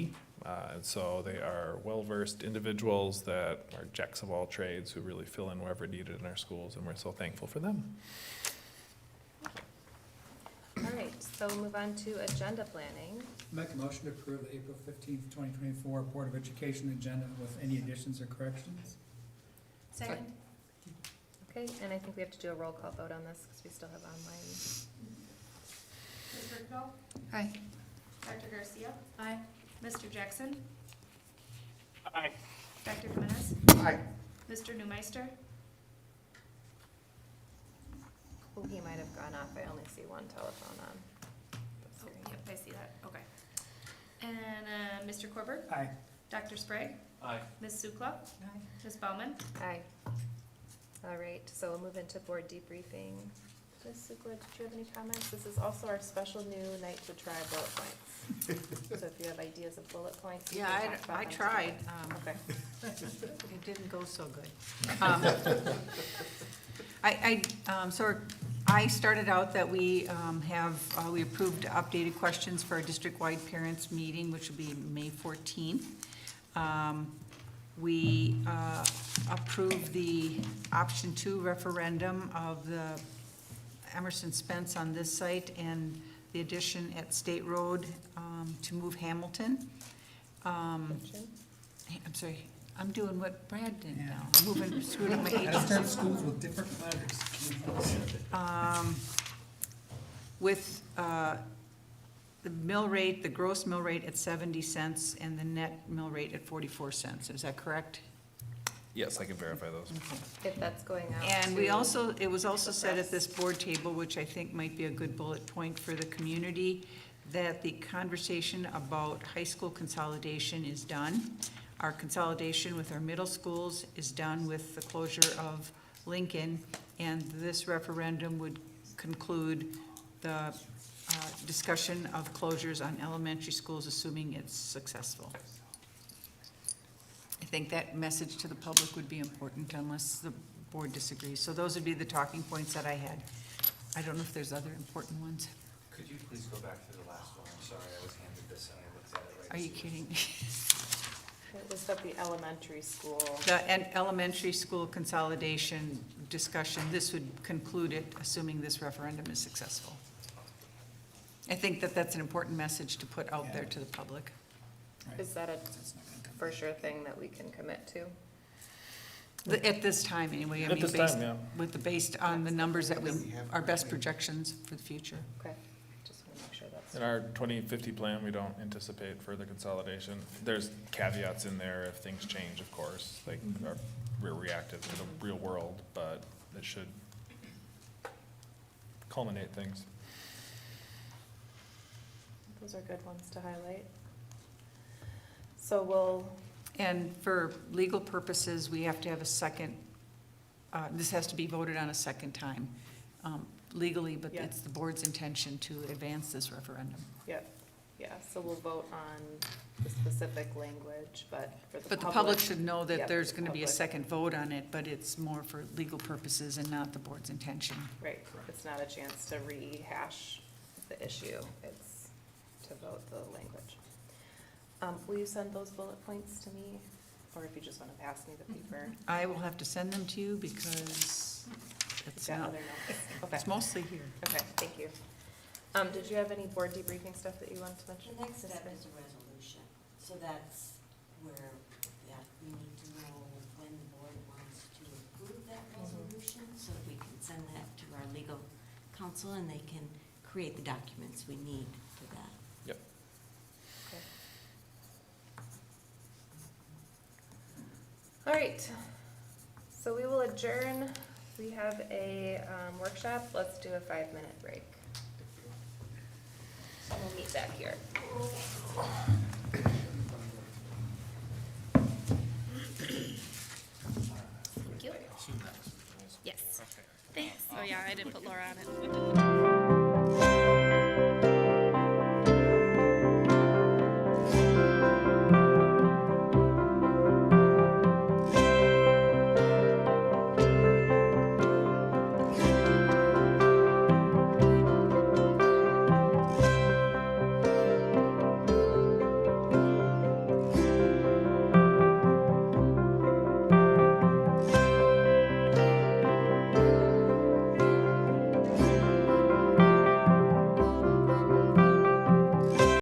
And so they are well-versed individuals that are jacks of all trades who really fill in wherever needed in our schools, and we're so thankful for them. All right, so we'll move on to agenda planning. Make a motion to approve the April 15th, 2024 Board of Education agenda with any additions or corrections. Second. Okay, and I think we have to do a roll call vote on this because we still have online. Ms. Bergdahl? Hi. Dr. Garcia? Aye. Mr. Jackson? Aye. Dr. Jimenez? Aye. Mr. Newmeister? Oh, he might have gone off. I only see one telephone on the Oh, screen. yep, I see that. Okay. And Mr. Corbett? Aye. Dr. Sprague? Aye. Ms. Sukla? Ms. Baumann? Aye. All right, so we'll move into board debriefing. Ms. Sukla, did you have any comments? This is also our special new night to try bullet points. So if you have ideas of bullet points, you Yeah, can talk about I them tried. today. Okay. It didn't go so good. I started out that we we approved updated questions for our district-wide parents meeting, which will be May 14th. We approved the option 2 referendum of the Emerson Spence on this site and the addition at State Road to move Hamilton. I'm sorry, I'm doing what Brad did now. I'm moving, screwing up my agency. schools with different letters. With the mill rate, the gross mill rate at 70 cents and the net mill rate at 44 cents. Is that correct? Yes, I can verify those. If that's going out. And we to also, it was also the said press. at this board table, which I think might be a good bullet point for the community, that the conversation about high school consolidation is done. Our consolidation with our middle schools is done with the closure of Lincoln, and this referendum would conclude the discussion of closures on elementary schools, assuming it's successful. I think that message to the public would be important unless the board disagrees. So those would be the talking points that I had. I don't know if there's other important ones. Could you please go back to the last one? I'm sorry, I was handed this and I looked at it right. Are you kidding? It was at the elementary school. The elementary school consolidation discussion, this would conclude it, assuming this referendum is successful. I think that that's an important message to put out there to the public. Is that a for sure thing that we can commit to? At this time, anyway. I At mean, this based- time, yeah. Based on the numbers that our best projections for the future. Okay, just want to make sure that's. In our 2050 plan, we don't anticipate further consolidation. There's caveats in there if things change, of course, like we're reactive to the real world, but it should culminate things. Those are good ones to highlight. So we'll, And for legal purposes, we have to have a second, this has to be voted on a second time legally, but Yeah. it's the board's intention to advance this referendum. yeah, so we'll vote on the specific language, but for the public. But the public should know that Yep, there's the going to be a public. second vote on it, but it's more for legal purposes and not the board's intention. Right, it's not a chance to rehash the issue, it's to vote the language. Will you send those bullet points to me, or if you just want to pass me the paper? I will have to send them to you because You've it's got not, other notes. Okay. it's mostly here. Okay, thank you. Did you have any board debriefing stuff that you wanted to mention? The next step is a resolution, so that's where, we need to know when the board wants to approve that resolution, so we can send that to our legal counsel and they can create the documents we need for that. Yep. Okay. All right, so we will adjourn. We have a workshop. Let's do a 5-minute break. So we'll meet back here. Thank you. Yes. Thanks. Oh yeah, I didn't put Laura on it.